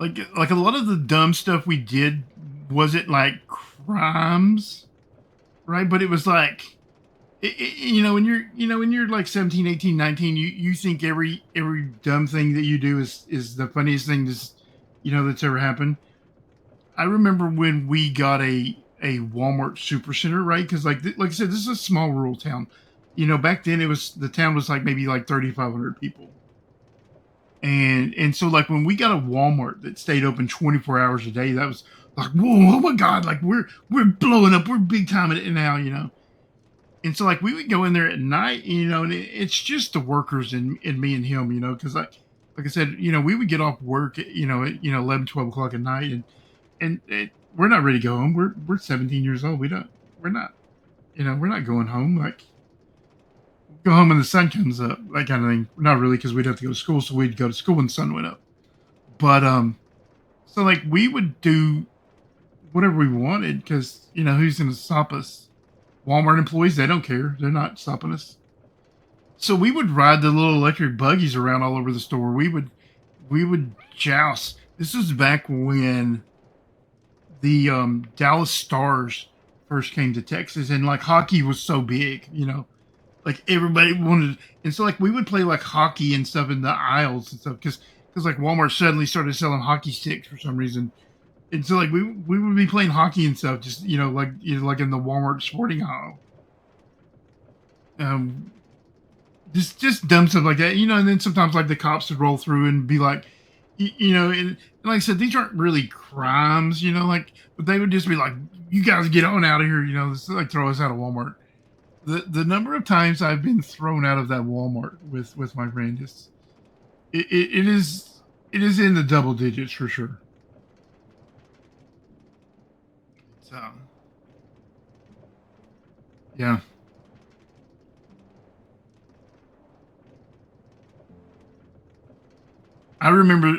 a lot of the dumb stuff we did wasn't like crimes, right? But it was like when you're like 17, 18, 19, you think every dumb thing that you do is the funniest thing that's ever happened. I remember when we got a Walmart Supercenter, right? Because like I said, this is a small rural town. you know, back then the town was like maybe like 3,500 people. And so like when we got a Walmart that stayed open 24 hours a day, that was like, whoa, oh my God, like we're blowing up, we're big time in it now, you know. And so like we would go in there at night, you know, and it's just the workers and me and him, you know, because like I said, you know, we would get off work at, at 11, 12 o'clock at night, and we're not ready to go home. We're 17 years old. We're not, we're not going home. Like go home when the sun comes up, that kind of thing. Not really, because we'd have to go to school, so we'd go to school when the sun went up. But so like we would do whatever we wanted, because who's going to stop us? Walmart employees, they don't care. They're not stopping us. So we would ride the little electric buggies around all over the store. We would joust. This was back when the Dallas Stars first came to Texas, and like hockey was so big, like everybody wanted, and so like we would play like hockey and stuff in the aisles and stuff, because like Walmart suddenly started selling hockey sticks for some reason, and so like we would be playing hockey and stuff, just like like in the Walmart sporting aisle. Just dumb stuff like that, and then sometimes like the cops would roll through and be like, and like I said, these aren't really crimes, like, but they would just be like, you guys get on out of here, this like throw us out of Walmart. The number of times I've been thrown out of that Walmart with my friend is it is in the double digits for sure. So yeah. I remember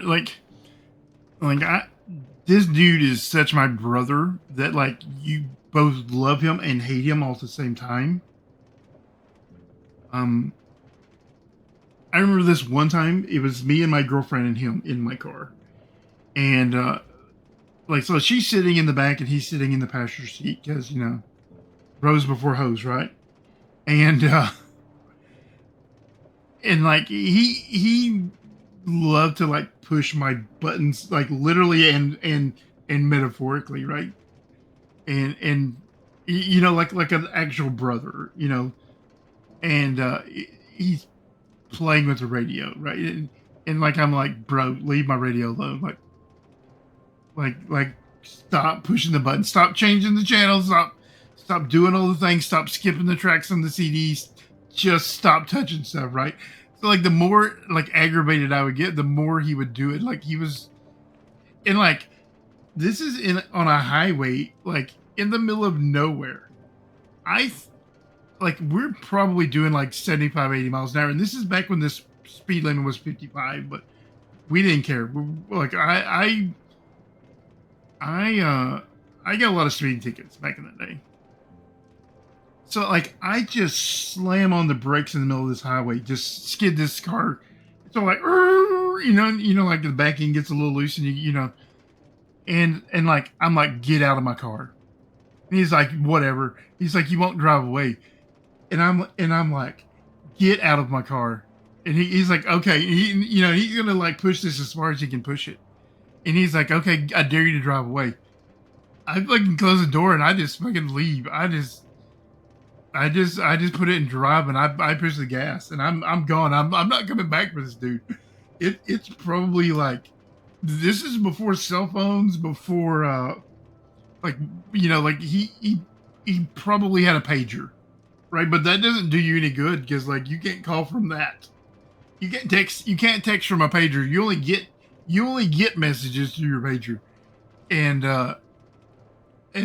this dude is such my brother that like you both love him and hate him all at the same time. I remember this one time, it was me and my girlfriend and him in my car. And so she's sitting in the back and he's sitting in the passenger seat, because, rose before hose, right? And and like he loved to like push my buttons, like literally and metaphorically, right? And like an actual brother, and he's playing with the radio, right? And like I'm like, bro, leave my radio alone. Like stop pushing the button, stop changing the channels, stop doing all the things, stop skipping the tracks on the CDs, just stop touching stuff, right? So like the more like aggravated I would get, the more he would do it. Like he was, and like this is on a highway, like in the middle of nowhere. Like we're probably doing like 75, 80 miles an hour, and this is back when this speed limit was 55, but we didn't care. Like I got a lot of speeding tickets back in the day. So like I just slam on the brakes in the middle of this highway, just skid this car. It's all like, like the back end gets a little loose, and and like I'm like, get out of my car. And he's like, whatever. He's like, you won't drive away. And I'm like, get out of my car. And he's like, okay. He's gonna like push this as far as he can push it. And he's like, okay, I dare you to drive away. I fucking close the door and I just fucking leave. I just put it in drive, and I push the gas, and I'm gone. I'm not coming back for this dude. It's probably like, this is before cell phones, before like he probably had a pager, right? But that doesn't do you any good, because like you can't call from that. You can't text from a pager. You only get messages through your pager. And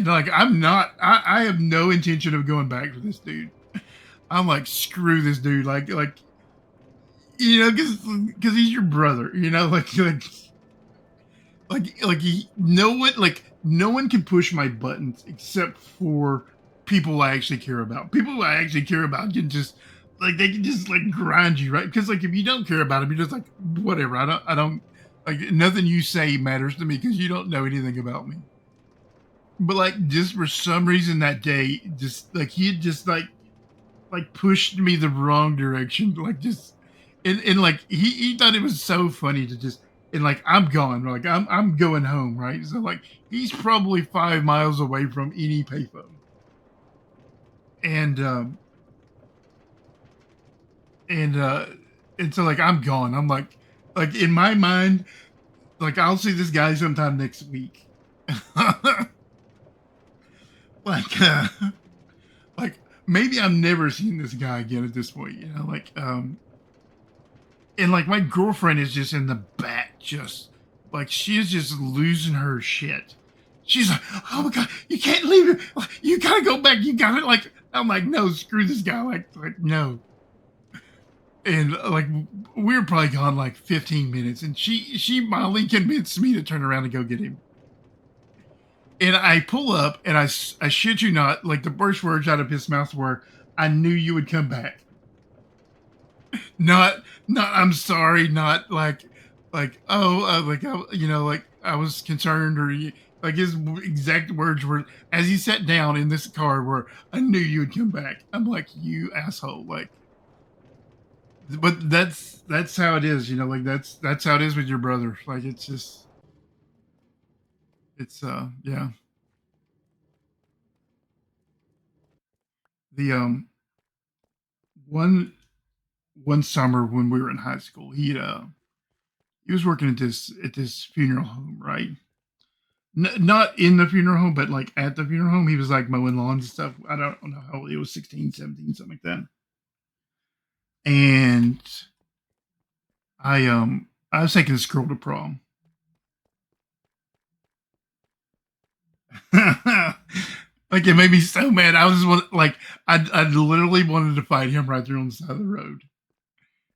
like I have no intention of going back for this dude. I'm like, screw this dude, like because he's your brother, no one can push my buttons except for people I actually care about. People I actually care about can just like, they can just like grind you, right? Because like if you don't care about them, you're just like, whatever. I don't like, nothing you say matters to me, because you don't know anything about me. But like, just for some reason that day, just like he had just like pushed me the wrong direction, like just and like he thought it was so funny to just, and like I'm gone, like I'm going home, right? So like he's probably 5 miles away from any payphone, and and so like I'm gone. I'm like in my mind, like I'll see this guy sometime next week. like like maybe I'm never seeing this guy again at this point, you know, and like my girlfriend is just in the back, just like she is just losing her shit. She's like, "Oh my god, you can't leave him! You gotta go back! You gotta like." I'm like, "No, screw this guy!" Like no. And like we were probably gone like 15 minutes, and she mildly convinced me to turn around and go get him. And I pull up, and I shit you not, like the first words out of his mouth were, "I knew you would come back." Not I'm sorry, not like oh like you know like I was concerned or like his exact words were as he sat down in this car were, "I knew you would come back." I'm like, "You asshole!" Like, but that's how it is, you know. Like that's how it is with your brother. Like it's just it's yeah. The one one summer when we were in high school, he was working at this funeral home, right? Not in the funeral home, but like at the funeral home, he was like mowing lawns and stuff. I don't know how old he was, 16, 17, something like that. And I was taking this girl to prom. Like it made me so mad. I was like, I literally wanted to fight him right there on the side of the road.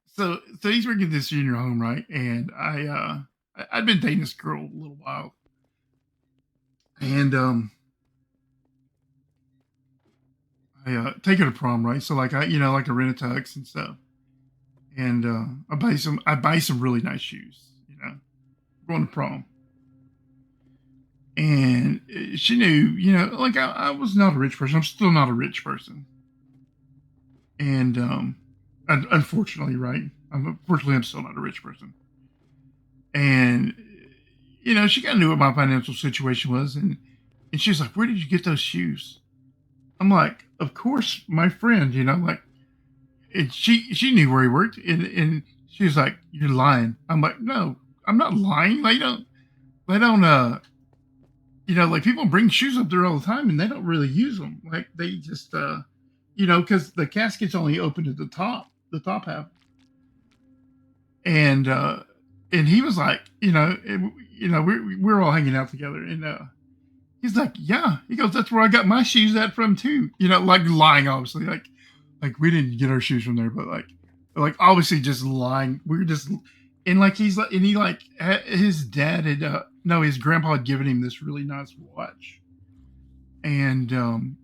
So he's working at this funeral home, right? And I'd been dating this girl a little while, and take her to prom, right? So like I rent a tux and stuff, and I buy some really nice shoes, you know, going to prom. And she knew, you know, like I was not a rich person. I'm still not a rich person, and unfortunately, right? Unfortunately, I'm still not a rich person, and you know, she kind of knew what my financial situation was, and she was like, "Where did you get those shoes?" I'm like, "Of course, my friend, you know, like." And she knew where he worked, and she was like, "You're lying." I'm like, "No, I'm not lying. They don't you know, like people bring shoes up there all the time, and they don't really use them. Like they just you know, because the casket's only open at the top half, and and he was like, you know, you know, we're all hanging out together, and he's like, "Yeah," he goes, "That's where I got my shoes at from too." You know, like lying, obviously, like we didn't get our shoes from there, but like obviously just lying. We were just and like he's like and he like his dad had no, his grandpa had given him this really nice watch, and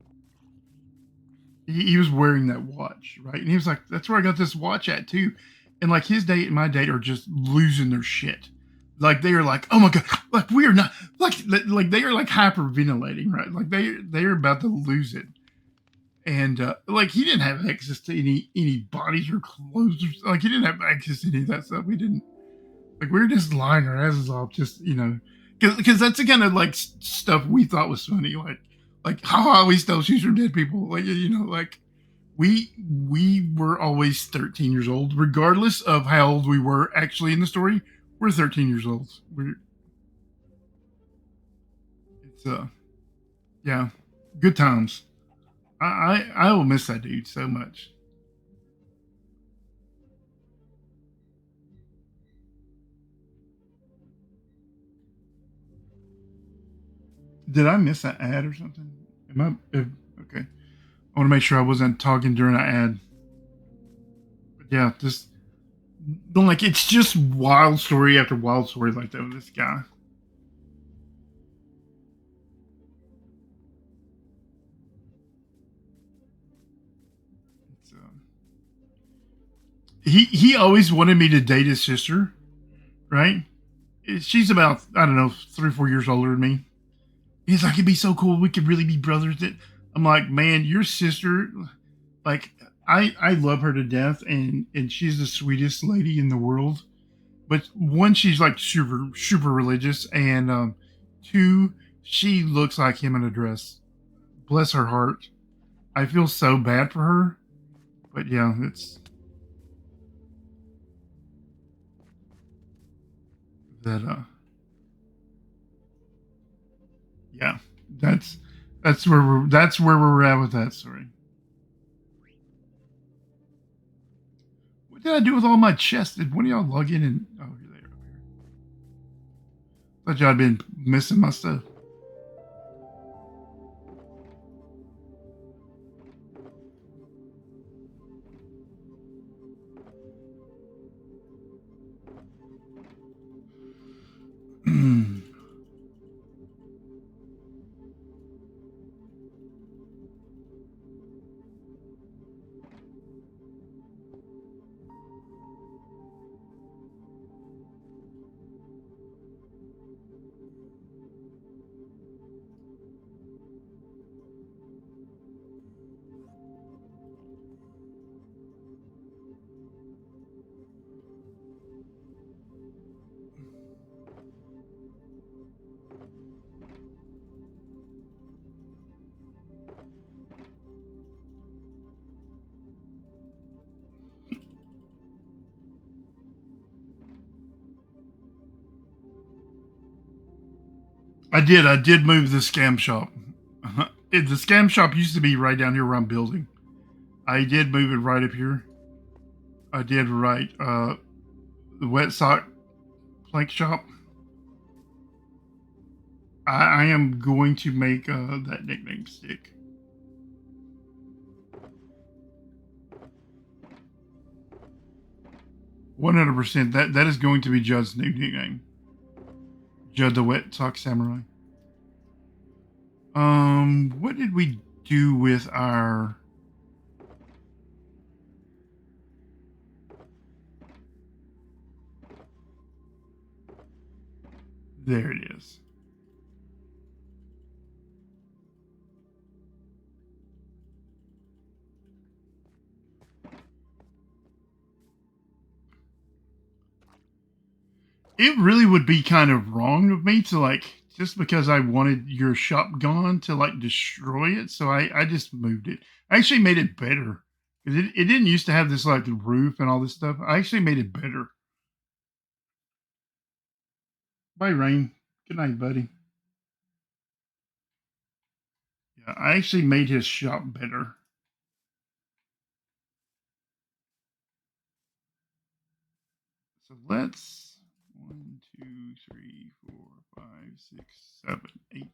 he was wearing that watch, right? And he was like, "That's where I got this watch at too." And like his date and my date are just losing their shit. Like they are like, "Oh my god!" Like we are not like they are like hyperventilating, right? Like they are about to lose it. And like he didn't have access to any bodies or clothes. Like he didn't have access to any of that stuff. We didn't like we were just lying our asses off, just you know, because that's the kind of like stuff we thought was funny, like how we stole shoes from dead people, like you know, like we were always 13 years old, regardless of how old we were actually in the story. We're 13 years old. It's yeah, good times. I will miss that dude so much. Did I miss an ad or something? Okay? I want to make sure I wasn't talking during an ad. But yeah, just like it's just wild story after wild story like that with this guy. It's, he always wanted me to date his sister, right? She's about I don't know 3 or 4 years older than me. He's like, it'd be so cool. We could really be brothers. I'm like, man, your sister, like, I love her to death, and she's the sweetest lady in the world. But one, she's like super religious, and two, she looks like him in a dress. Bless her heart. I feel so bad for her, but yeah, it's that yeah, that's where we're at with that story. What did I do with all my chests? Did one of y'all log in and oh, you're there up here? Thought y'all had been missing my stuff. I did move the scam shop. The scam shop used to be right down here where I'm building. I did move it right up here. I did right. The wet sock plank shop. I am going to make that nickname stick. %. That is going to be Judd's new nickname. Judd the Wet Sock Samurai. What did we do with our? There it is. It really would be kind of wrong of me to like, just because I wanted your shop gone, to like destroy it. So I just moved it. I actually made it better. It didn't used to have this like the roof and all this stuff. I actually made it better. Bye, Rain. Good night, buddy. Yeah, I actually made his shop better. So let's 1, 2, 3, 4, 5, 6, 7, 8.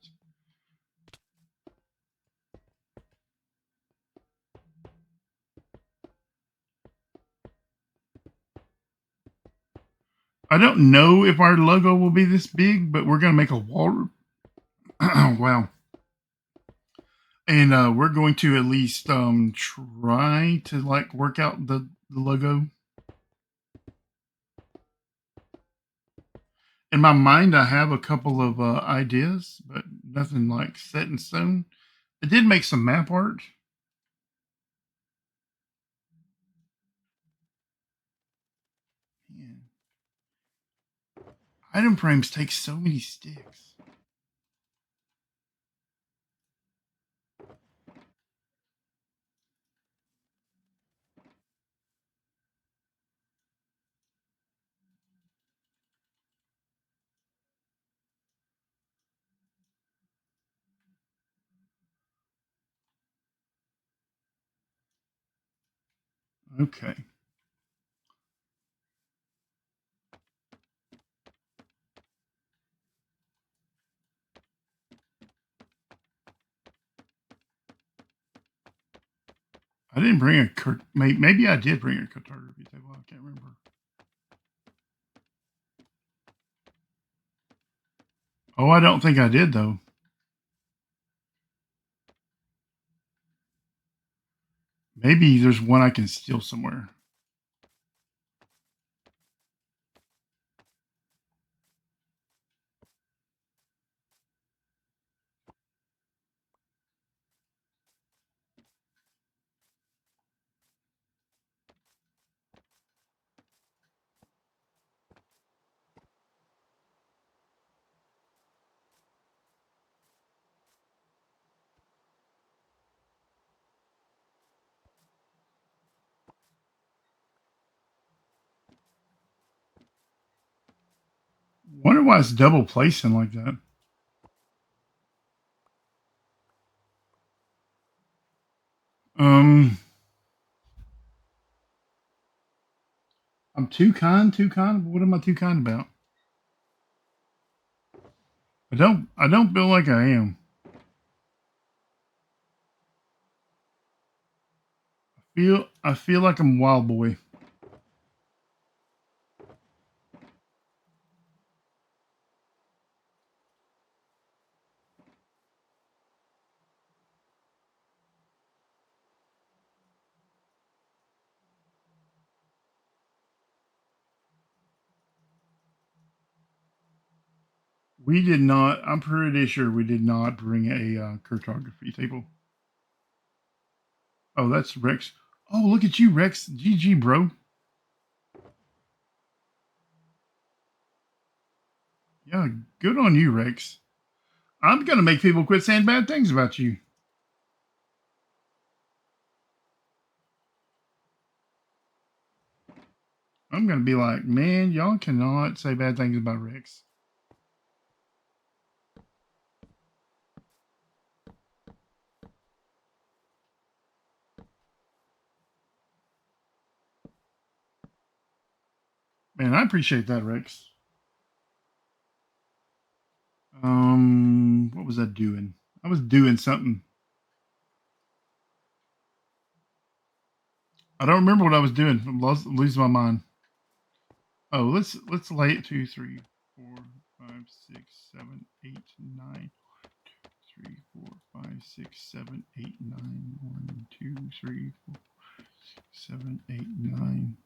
I don't know if our logo will be this big, but we're gonna make a wall. Wow. And we're going to at least try to like work out the logo. In my mind, I have a couple of ideas, but nothing like set in stone. I did make some map art. Man. Item frames take so many sticks. Okay. I didn't bring a maybe I did bring a cartography table. I can't remember. Oh, I don't think I did though. Maybe there's one I can steal somewhere. Wonder why it's double placing like that. I'm too kind. What am I too kind about? I don't feel like I am. I feel like I'm wild boy. We did not. I'm pretty sure we did not bring a cartography table. Oh, that's Rex. Oh, look at you, Rex. GG, bro. Yeah, good on you, Rex. I'm gonna make people quit saying bad things about you. I'm gonna be like, man, y'all cannot say bad things about Rex. Man, I appreciate that, Rex. What was I doing? I was doing something. I don't remember what I was doing. I'm losing my mind. Oh, let's lay it 2, 3, 4, 5, 6, 7, 8, 9. 3, 4, 5, 6, 7, 8, 9. 1, 2, 3, 4, 7, 8, 9.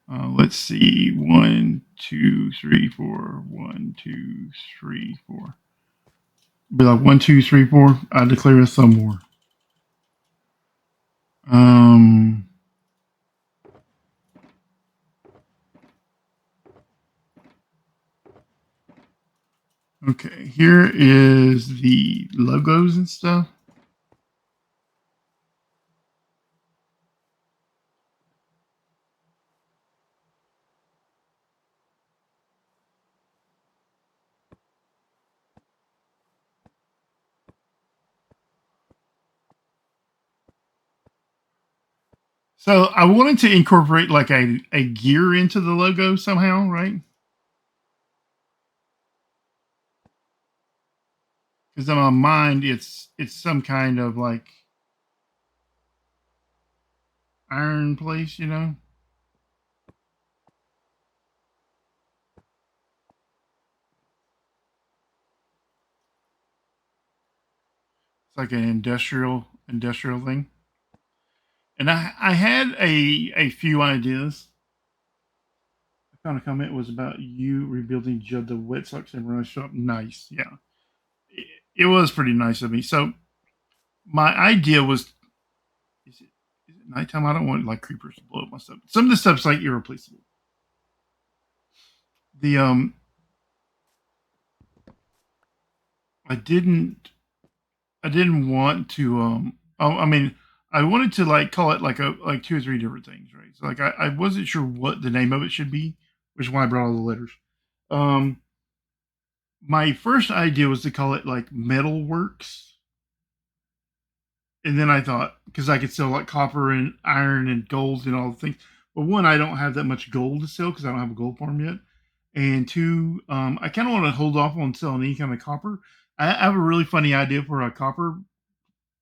Let's see. 1, 2, 3, 4. 1, 2, 3, 4. Be like 1, 2, 3, 4. I declare a thumb war. Okay, here is the logos and stuff. So I wanted to incorporate like a gear into the logo somehow, right? Because in my mind, it's some kind of like iron place, you know. It's like an industrial thing. And I had a few ideas. I found a comment was about you rebuilding Judd the Wet Sox and Run Shop. Nice, yeah. It was pretty nice of me. So my idea was, is it nighttime? I don't want like creepers to blow up my stuff. Some of the stuff's like irreplaceable. The I didn't I didn't want to I mean I wanted to like call it like 2 or 3 different things, right? So like I wasn't sure what the name of it should be, which is why I brought all the letters. Um my first idea was to call it like Metalworks. And then I thought, because I could sell like copper and iron and gold and all the things. But one, I don't have that much gold to sell because I don't have a gold farm yet. And two, I kind of want to hold off on selling any kind of copper. I have a really funny idea for a copper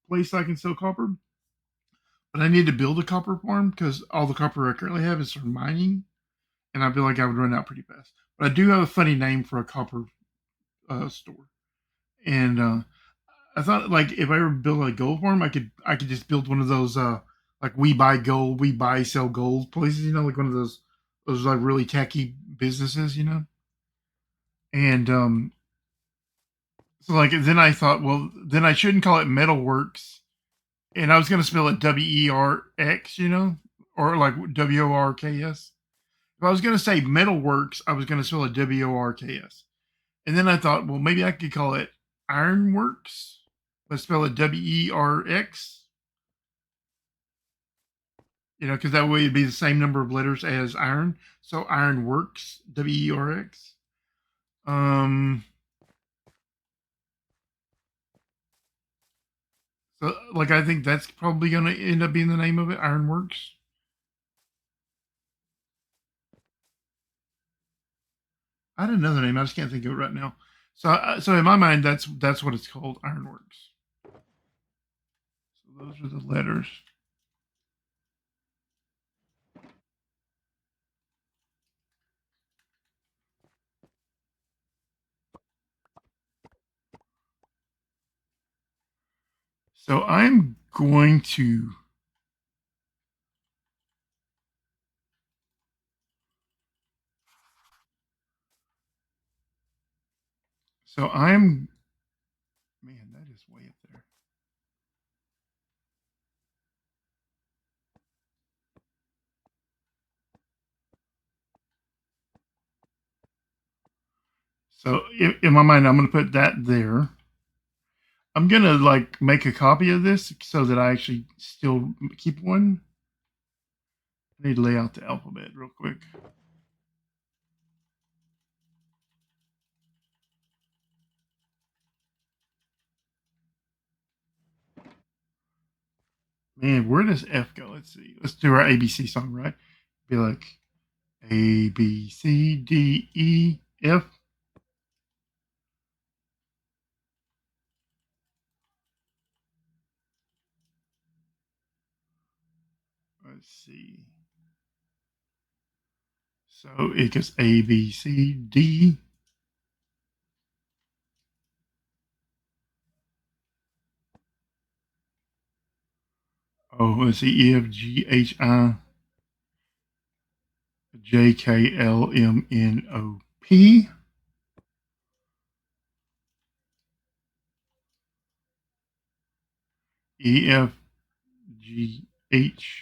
place I can sell copper, but I need to build a copper farm because all the copper I currently have is for mining, and I feel like I would run out pretty fast. But I do have a funny name for a copper store, and I thought like if I ever build a gold farm, I could just build one of those like we buy gold, we buy sell gold places, you know, like one of those like really tacky businesses, you know. And so like then I thought, well, then I shouldn't call it Metalworks, and I was gonna spell it WERX, you know, or like WORKS. If I was gonna say Metalworks, I was gonna spell it WORKS. And then I thought, well, maybe I could call it Ironworks. Let's spell it WERX. You know, because that way it'd be the same number of letters as iron. So Ironworks, WERX. So like I think that's probably gonna end up being the name of it, Ironworks. I had another name, I just can't think of it right now. So in my mind, that's what it's called, Ironworks. So those are the letters. So I'm going to. So I'm. Man, that is way up there. So in my mind, I'm going to put that there. I'm going to like make a copy of this so that I actually still keep one. I need to lay out the alphabet real quick. Man, where does F go? Let's see. Let's do our ABC song, right? Be like A, B, C, D, E, F. Let's see. So it goes A, B, C, D. Oh, let's see. E, F, G, H, I, J, K, L, M, N, O, P. E, F, G, H.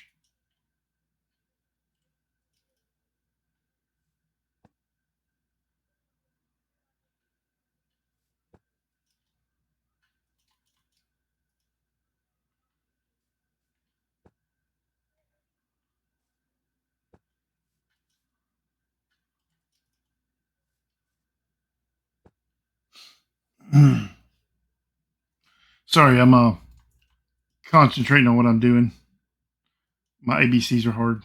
Sorry, I'm concentrating on what I'm doing. My ABCs are hard.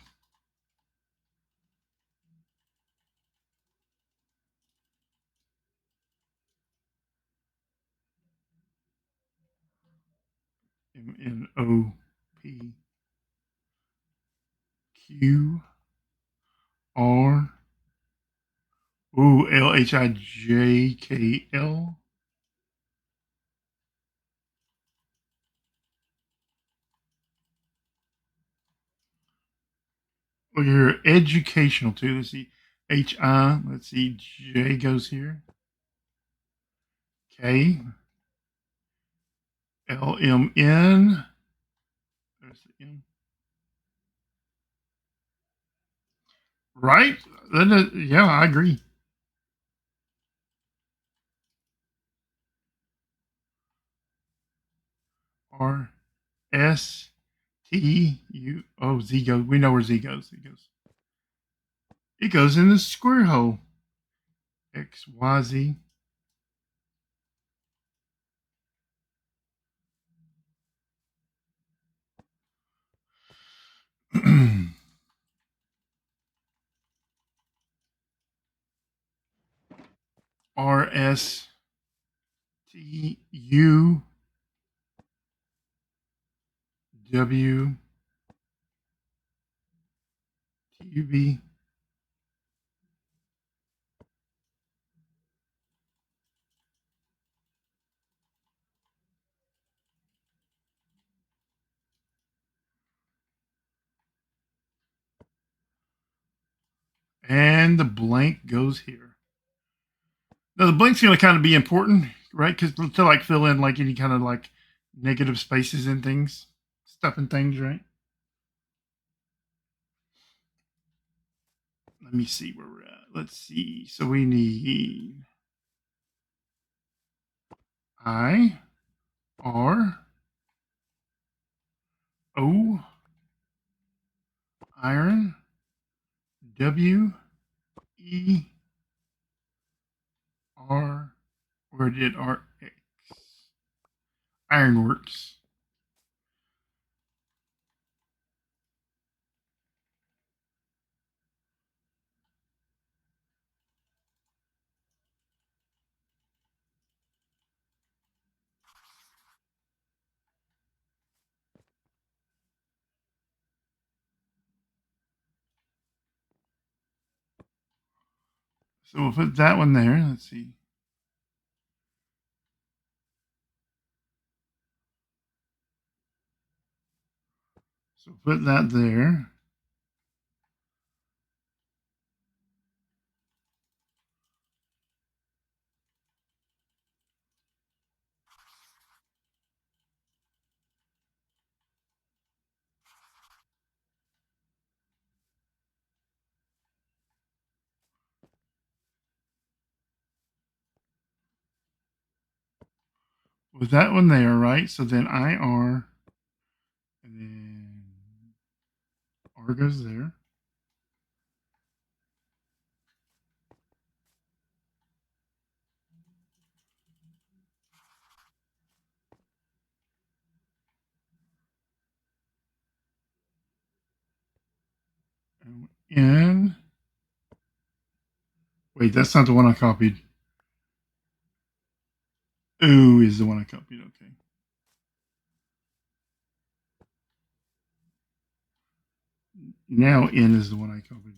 M, N, O, P, Q, R. Ooh, L, H, I, J, K, L. Oh, you're educational too. Let's see. H, I. Let's see. J goes here. K, L, M, N. There's the M. Right? Yeah, I agree. R, S, T, U. Oh, Z goes. We know where Z goes. It goes in the square hole. X, Y, Z. R, S, T, U, W, T, U, B. And the blank goes here. Now the blank's going to kind of be important, right? Because to like fill in like any kind of like negative spaces and things, stuff and things, right? Let me see where we're at. Let's see. So we need I, R, O, Iron, W, E, R, or did R, X? Ironworks. So we'll put that one there. Let's see. So put that there. With that one there, right? So then IR, and then R goes there. And wait, that's not the one I copied. Ooh is the one I copied. Okay. Now N is the one I copied.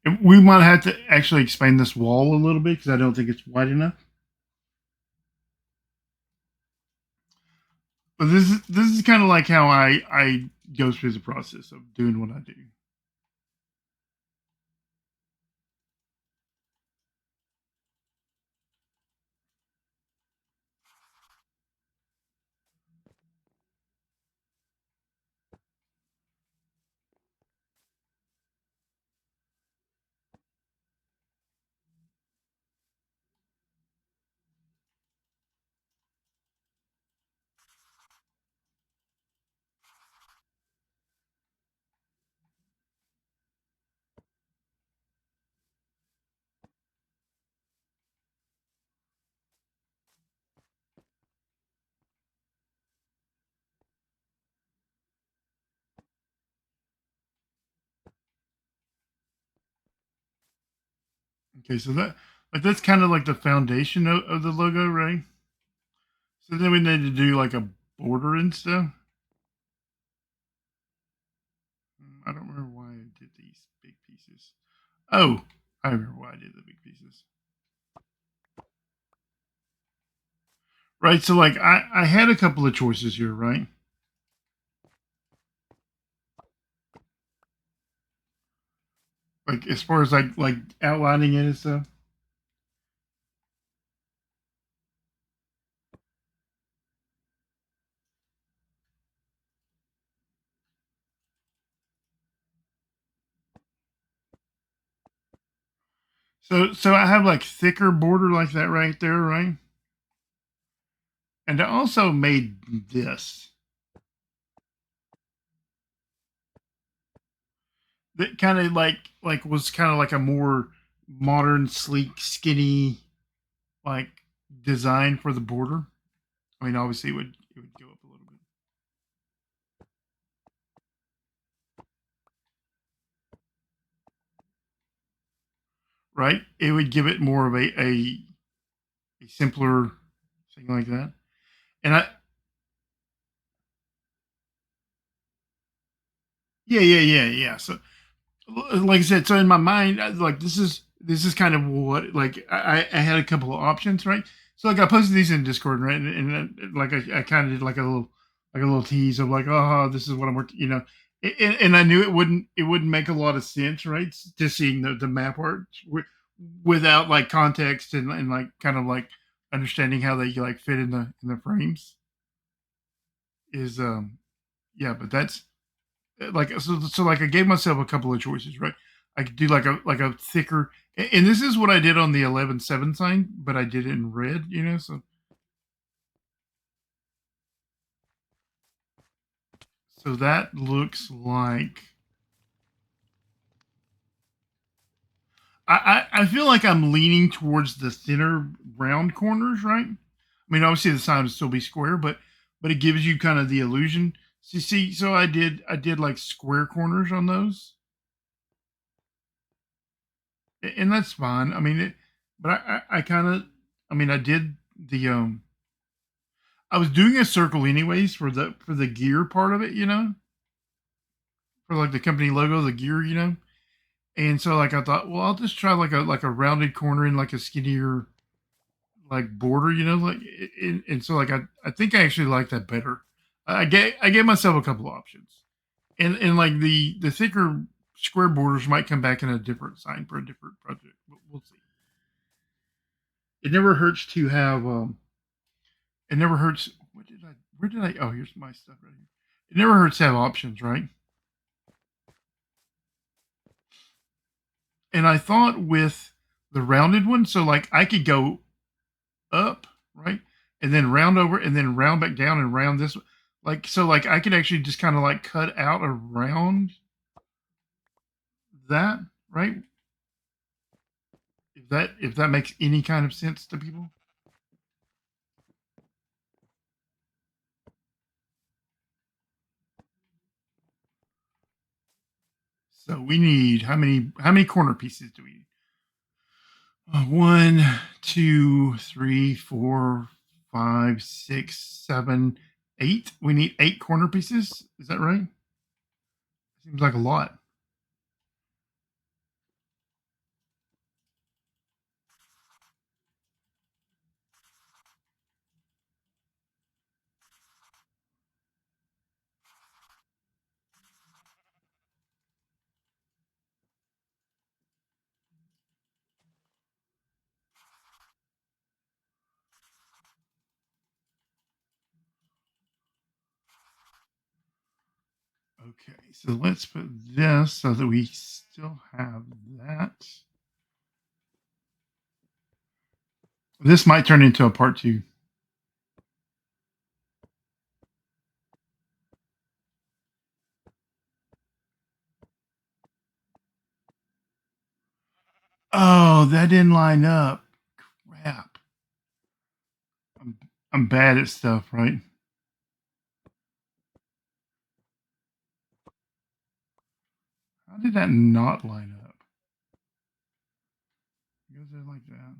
And we might have to actually expand this wall a little bit because I don't think it's wide enough. But this is kind of like how I go through the process of doing what I do. Okay, so that's kind of like the foundation of the logo, right? So then we need to do like a border and stuff. I don't remember why I did these big pieces. Oh, I remember why I did the big pieces. Right, so like I had a couple of choices here, right? Like as far as like outlining it and stuff. So I have like thicker border like that right there, right? And I also made this. That kind of like was kind of like a more modern, sleek, skinny like design for the border. I mean, obviously it would go up a little bit. Right? It would give it more of a simpler thing like that. And yeah. So like I said, so in my mind, like this is kind of what like I had a couple of options, right? So like I posted these in Discord, right? And like I kind of did like a little tease of like, oh, this is what I'm working, you know. And I knew it wouldn't make a lot of sense, right? Just seeing the map art without like context and like kind of like understanding how they like fit in the frames is yeah, but that's like so like I gave myself a couple of choices, right? I could do like a thicker, and this is what I did on the 11.7 sign, but I did it in red, you know. So, So that looks like I feel like I'm leaning towards the thinner round corners, right? I mean, obviously the side would still be square, but it gives you kind of the illusion. See, so I did like square corners on those, and that's fine. I mean, but I kind of, I mean, I did the I was doing a circle anyways for the gear part of it, for like the company logo, the gear, and so like I thought, well, I'll just try like a rounded corner and like a skinnier like border, like and so like I think I actually like that better. I gave myself a couple of options, and like the thicker square borders might come back in a different sign for a different project. We'll see. It never hurts to have. It never hurts. What did I? Where did I? Oh, here's my stuff right here. It never hurts to have options, right? And I thought with the rounded one, so like I could go up, right? And then round over and then round back down and round this like so like I could actually just kind of like cut out around that, right? If that makes any kind of sense to people. So we need how many corner pieces do we need? One, two, three, four, five, six, 7, 8. We need 8 corner pieces. Is that right? Seems like a lot. Okay, so let's put this so that we still have that. This might turn into a part 2. Oh, that didn't line up. Crap. I'm, I'm bad at stuff, right? How did that not line up? It goes there like that.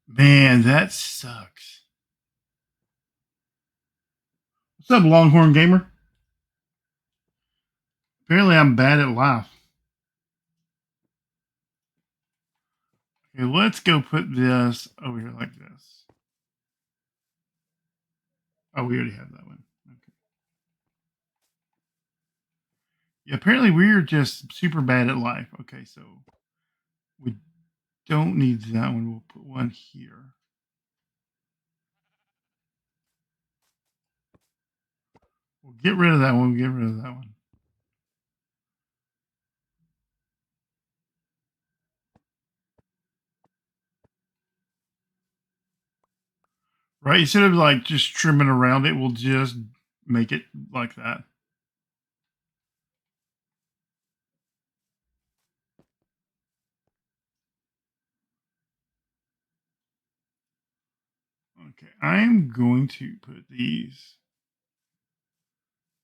Man, that sucks. What's up, Longhorn Gamer? Apparently, I'm bad at life. Okay, let's go put this over here like this. Oh, we already have that one. Okay. Yeah, apparently we're just super bad at life. Okay, so we don't need that one. We'll put one here. We'll get rid of that one. We'll get rid of that one. Right? Instead of like just trimming around it, we'll just make it like that. Okay, I'm going to put these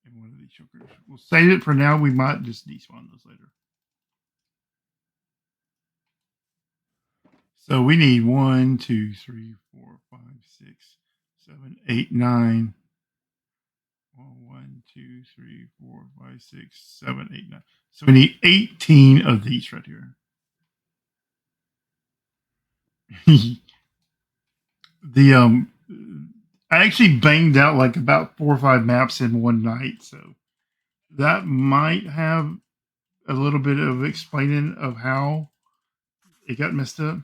in one of these chokers. We'll save it for now. We might just despawn those later. So we need 1, 2, 3, 4, 5, 6, 7, 8, 9. 1, 2, 3, 4, 5, 6, 7, 8, 9. So we need 18 of these right here. the I actually banged out like about 4 or 5 maps in one night, so that might have a little bit of explaining of how it got messed up.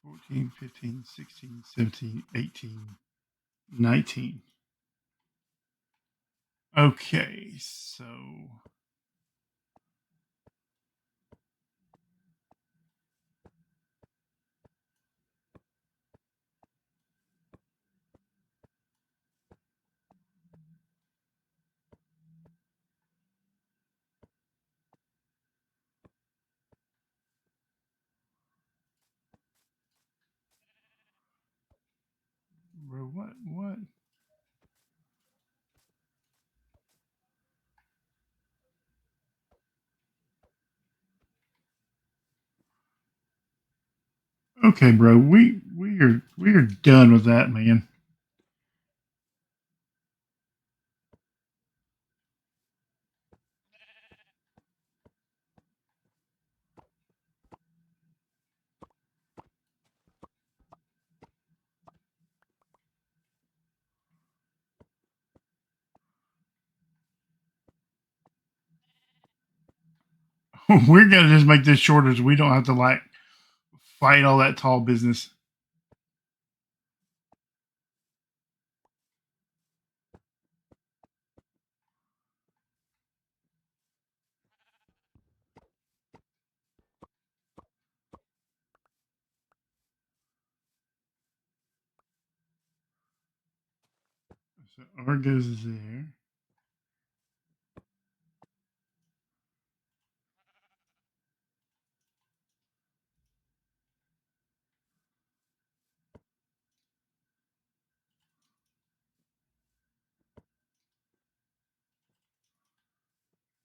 14, 15, 16, 17, 18, 19. Okay, so bro, what? Okay, bro, we are done with that, man. We're gonna just make this shorter so we don't have to like fight all that tall business. So Argos is there.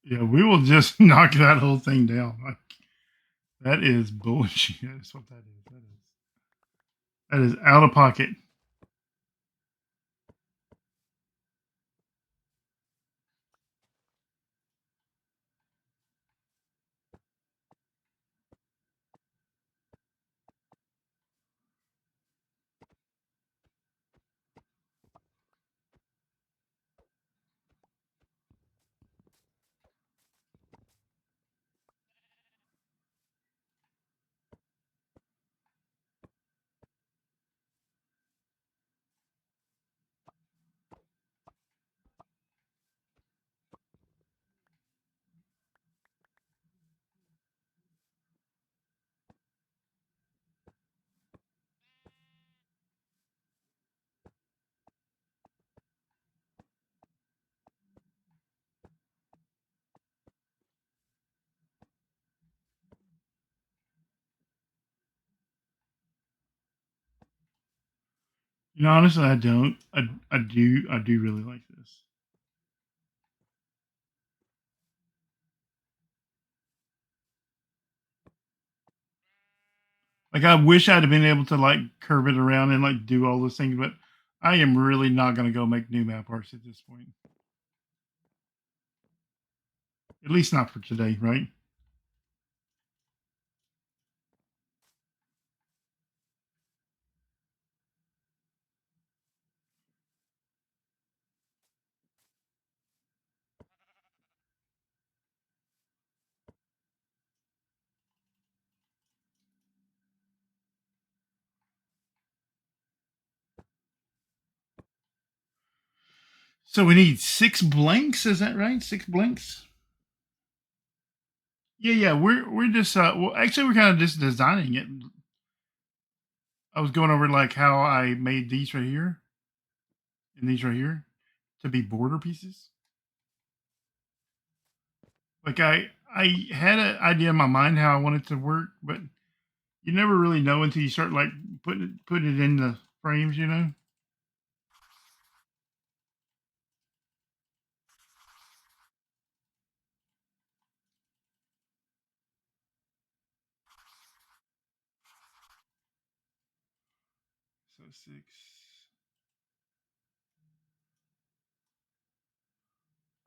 Yeah, we will just knock that whole thing down. Like, that is bullshit. That's what that is. That is out of pocket. You know, honestly, I don't. I do really like this. Like, I wish I'd have been able to like curve it around and like do all those things, but I am really not going to go make new map arts at this point. At least not for today, right? So we need 6 blanks. Is that right? 6 blanks. Yeah. We're just well, actually, we're kind of just designing it. I was going over like how I made these right here and these right here to be border pieces. Like, I had an idea in my mind how I want it to work, but you never really know until you start like putting it in the frames, you know. So 6.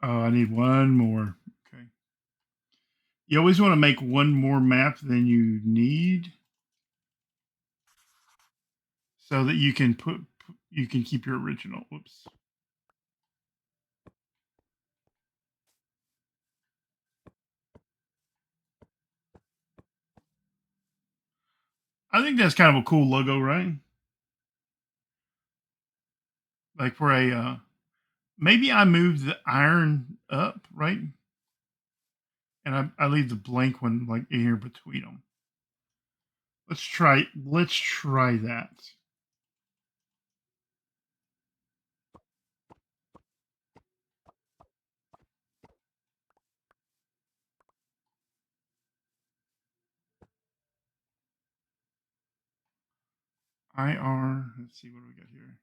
Oh, I need one more. Okay. You always want to make one more map than you need, so that you can you can keep your original. Whoops. I think that's kind of a cool logo, right? Like for a maybe I move the iron up, right? And I leave the blank one like in here between them. Let's try that. IR. Let's see what we got here.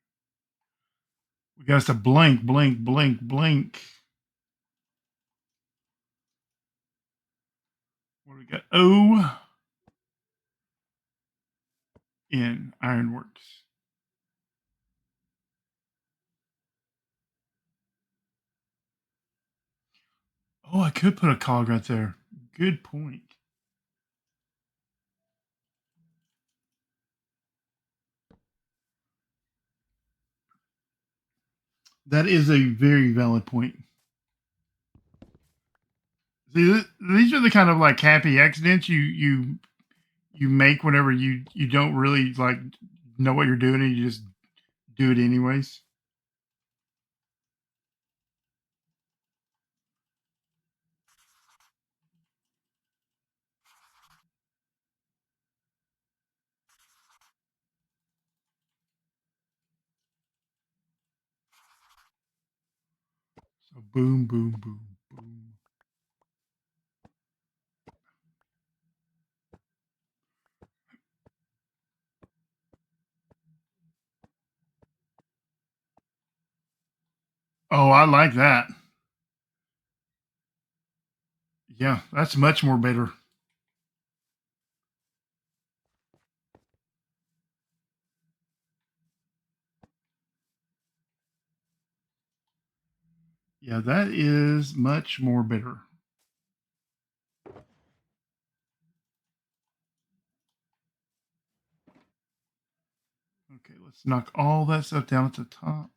We got us a blank. What do we got? O in Ironworks. Oh, I could put a cog right there. Good point. That is a very valid point. See, these are the kind of like happy accidents you make whenever you don't really like know what you're doing and you just do it anyways. So boom, boom, boom, boom. Oh, I like that. Yeah, that's much more better. Yeah, that is much more better. Okay, let's knock all that stuff down at the top.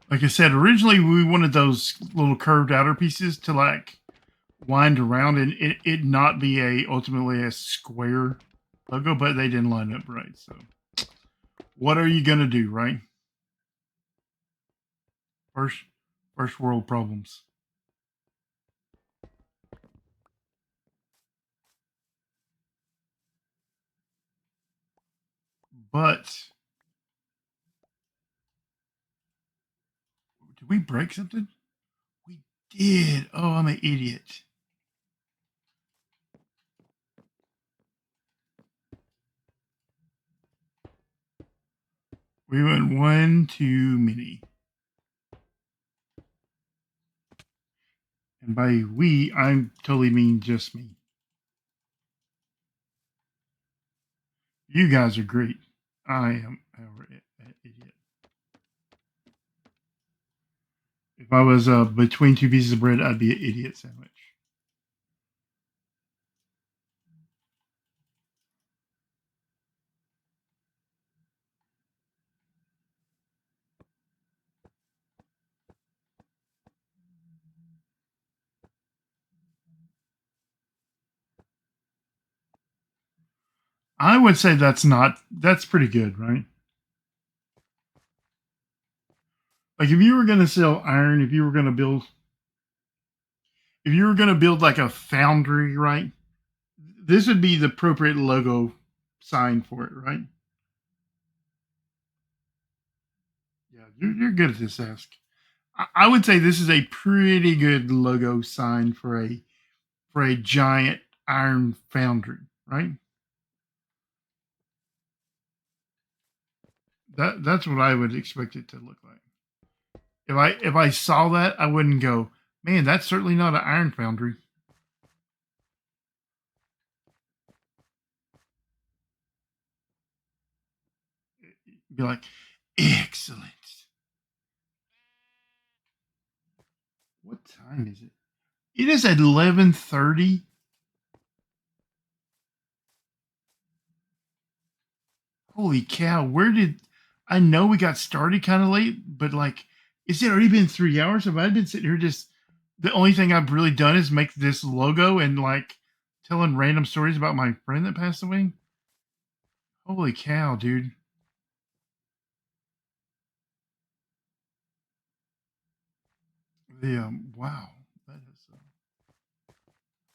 Like I said, originally we wanted those little curved outer pieces to like wind around and it not be ultimately a square logo, but they didn't line up right. So what are you gonna do, right? First world problems. But did we break something? We did. Oh, I'm an idiot. We went one too many. And by we, I totally mean just me. You guys are great. I am an idiot. If I was between two pieces of bread, I'd be an idiot sandwich. I would say that's pretty good, right? Like if you were going to sell iron, if you were going to build like a foundry, right? This would be the appropriate logo sign for it, right? Yeah, you're good at this, Ask. I would say this is a pretty good logo sign for a giant iron foundry, right? That's what I would expect it to look like. If I saw that, I wouldn't go, man, that's certainly not an iron foundry. Be like, excellent. What time is it? It is at 11:30. Holy cow! Where did I know we got started kind of late? But like, is it already been 3 hours? Have I been sitting here just? The only thing I've really done is make this logo and like telling random stories about my friend that passed away. Holy cow, dude! The wow, that is.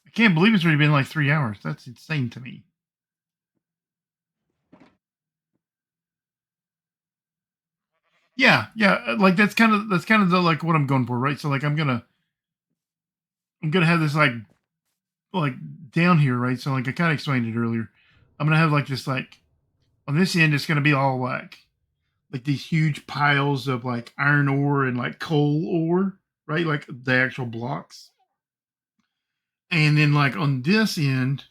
I can't believe it's already been like 3 hours. That's insane to me. Yeah, yeah. Like that's kind of the like what I'm going for, right? So like I'm gonna have this like down here, right? So like I kind of explained it earlier. I'm gonna have like this like on this end, it's gonna be all like these huge piles of like iron ore and like coal ore, right? Like the actual blocks. And then like on this end,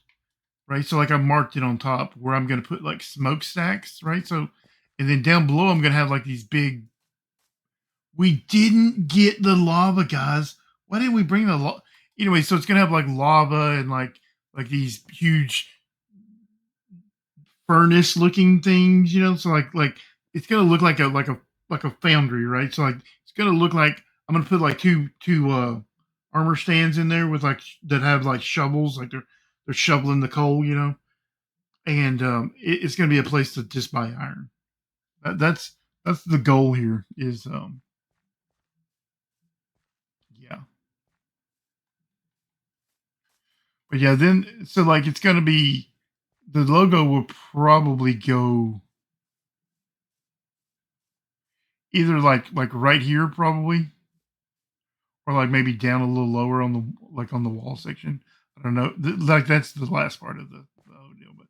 right? So like I marked it on top where I'm gonna put like smokestacks, right? So and then down below I'm gonna have like these big. We didn't get the lava, guys. Why didn't we bring the lava? Anyway, so it's gonna have like lava and like these huge furnace looking things, you know. So like it's gonna look like a foundry, right? So like it's gonna look like I'm gonna put like two armor stands in there with like that have like shovels, like they're shoveling the coal, you know. And it's gonna be a place to just buy iron. That's the goal here. Is yeah. But yeah, then so like it's gonna be the logo will probably go either like right here probably, or like maybe down a little lower on the like on the wall section. I don't know. Like that's the last part of the whole deal. But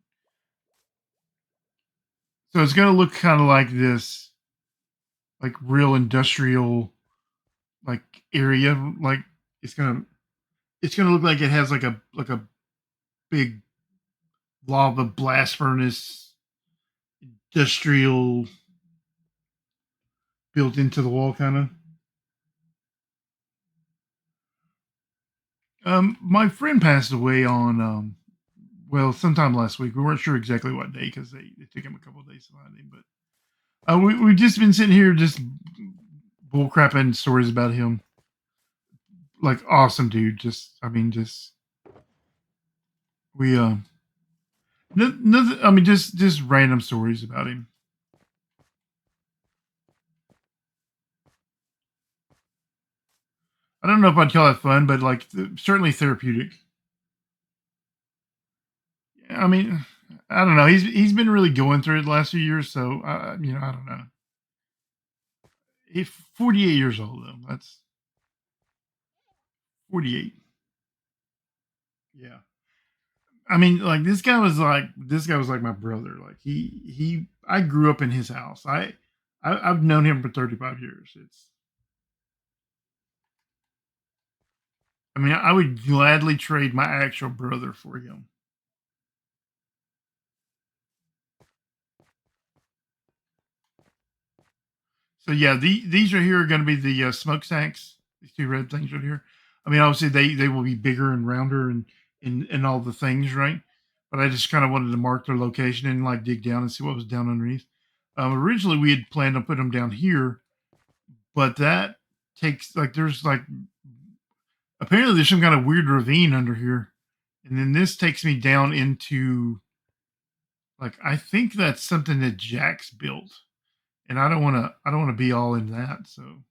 so it's gonna look kind of like this, like real industrial like area. Like it's gonna it's gonna look like it has like a big lava blast furnace industrial built into the wall kind of. My friend passed away on well, sometime last week. We weren't sure exactly what day because it took him a couple of days to find him. But we've just been sitting here just bullcrapping stories about him. Like awesome dude. Just I mean, just we nothing. I mean, just random stories about him. I don't know if I'd call that fun, but like certainly therapeutic. I mean, I don't know. He's been really going through it the last few years, so I don't know. He's 48 years old though. That's 48. Yeah. I mean, like this guy was like my brother. Like I grew up in his house. I've known him for 35 years. It's I mean, I would gladly trade my actual brother for him. So yeah, these right here are going to be the smokestacks. These two red things right here. I mean, obviously they will be bigger and rounder and all the things, right? But I just kind of wanted to mark their location and like dig down and see what was down underneath. Originally, we had planned on putting them down here, but that takes like there's like apparently there's some kind of weird ravine under here, and then this takes me down into like I think that's something that Jack's built, and I don't want to be all in that. So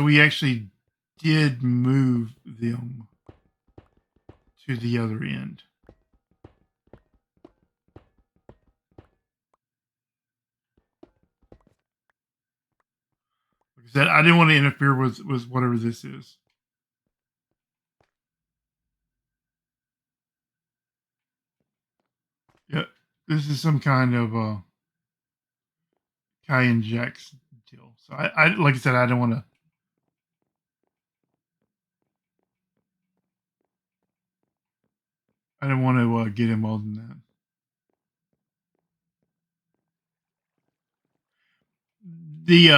we actually did move them to the other end. Like I said, I didn't want to interfere with whatever this is. Yeah, this is some kind of Kai and Jack's deal. So I like I said, I don't want to. I didn't want to get involved in that. The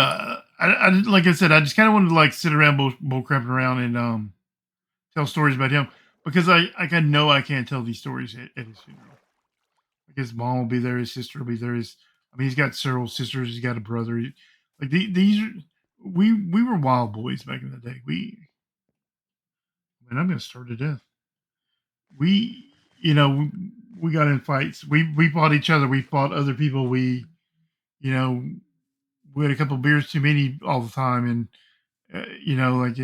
like I said, I just kind of wanted to like sit around bull crapping around and tell stories about him because I know I can't tell these stories at his funeral. Like his mom will be there, his sister will be there. He's got several sisters. He's got a brother. Like these are we were wild boys back in the day. I'm gonna start to death. We you know we got in fights. We fought each other. We fought other people. You know we had a couple beers too many all the time, and like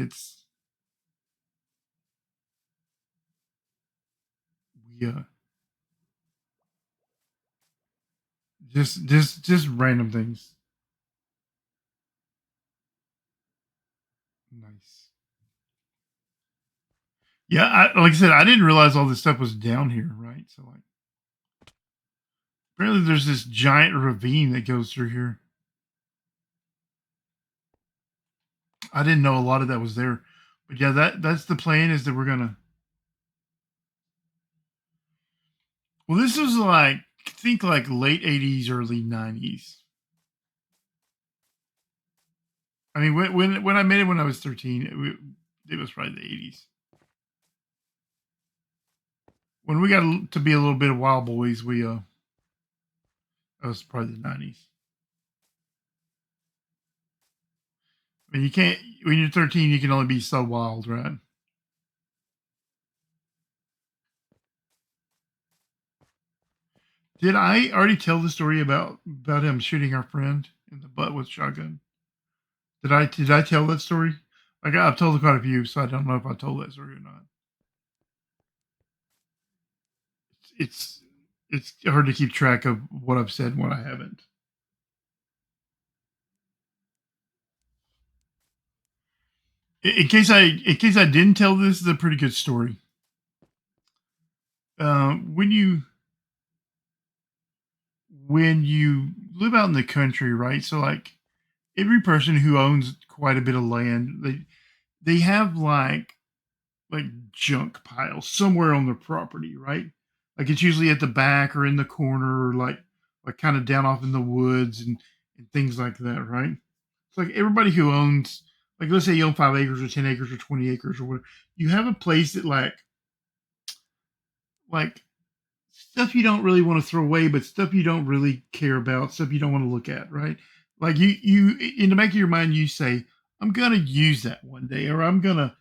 we just random things. Nice. Yeah, like I said, I didn't realize all this stuff was down here, right? So like, apparently there's this giant ravine that goes through here. I didn't know a lot of that was there, but yeah, that's the plan is that we're gonna. Well, this was like I think like late '80s, early '90s. I mean, when I made it when I was 13, it was probably the '80s. When we got to be a little bit of wild boys, that was probably the '90s. I mean, you can't when you're 13, you can only be so wild, right? Did I already tell the story about him shooting our friend in the butt with shotgun? Did I tell that story? Like I've told quite a few, so I don't know if I told that story or not. It's it's hard to keep track of what I've said and what I haven't. In case I didn't tell this, is a pretty good story. When you live out in the country, right? So like every person who owns quite a bit of land, they have like junk piles somewhere on their property, right? Like it's usually at the back or in the corner or like kind of down off in the woods and things like that, right? It's like everybody who owns like let's say you own 5 acres or 10 acres or 20 acres or whatever, you have a place that like stuff you don't really want to throw away, but stuff you don't really care about, stuff you don't want to look at, right? Like you in the back of your mind, you say, "I'm gonna use that one day," or I'm gonna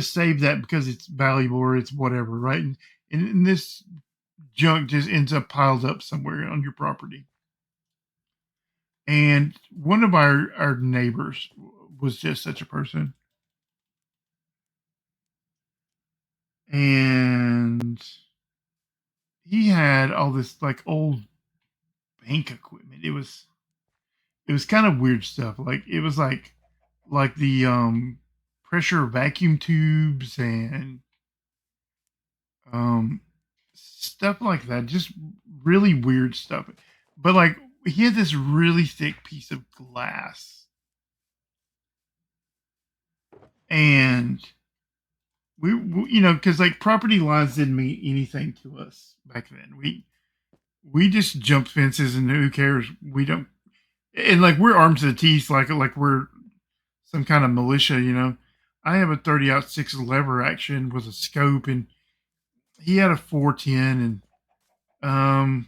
save that because it's valuable or it's whatever, right? And this junk just ends up piled up somewhere on your property. And one of our neighbors was just such a person, and he had all this like old bank equipment. It was kind of weird stuff. Like it was like the pressure vacuum tubes and um stuff like that. Just really weird stuff. But like he had this really thick piece of glass, and because like property lines didn't mean anything to us back then. We just jumped fences and who cares? We don't. And like we're armed to the teeth, like we're some kind of militia. I have a 30-06 lever action with a scope, and he had a 410, and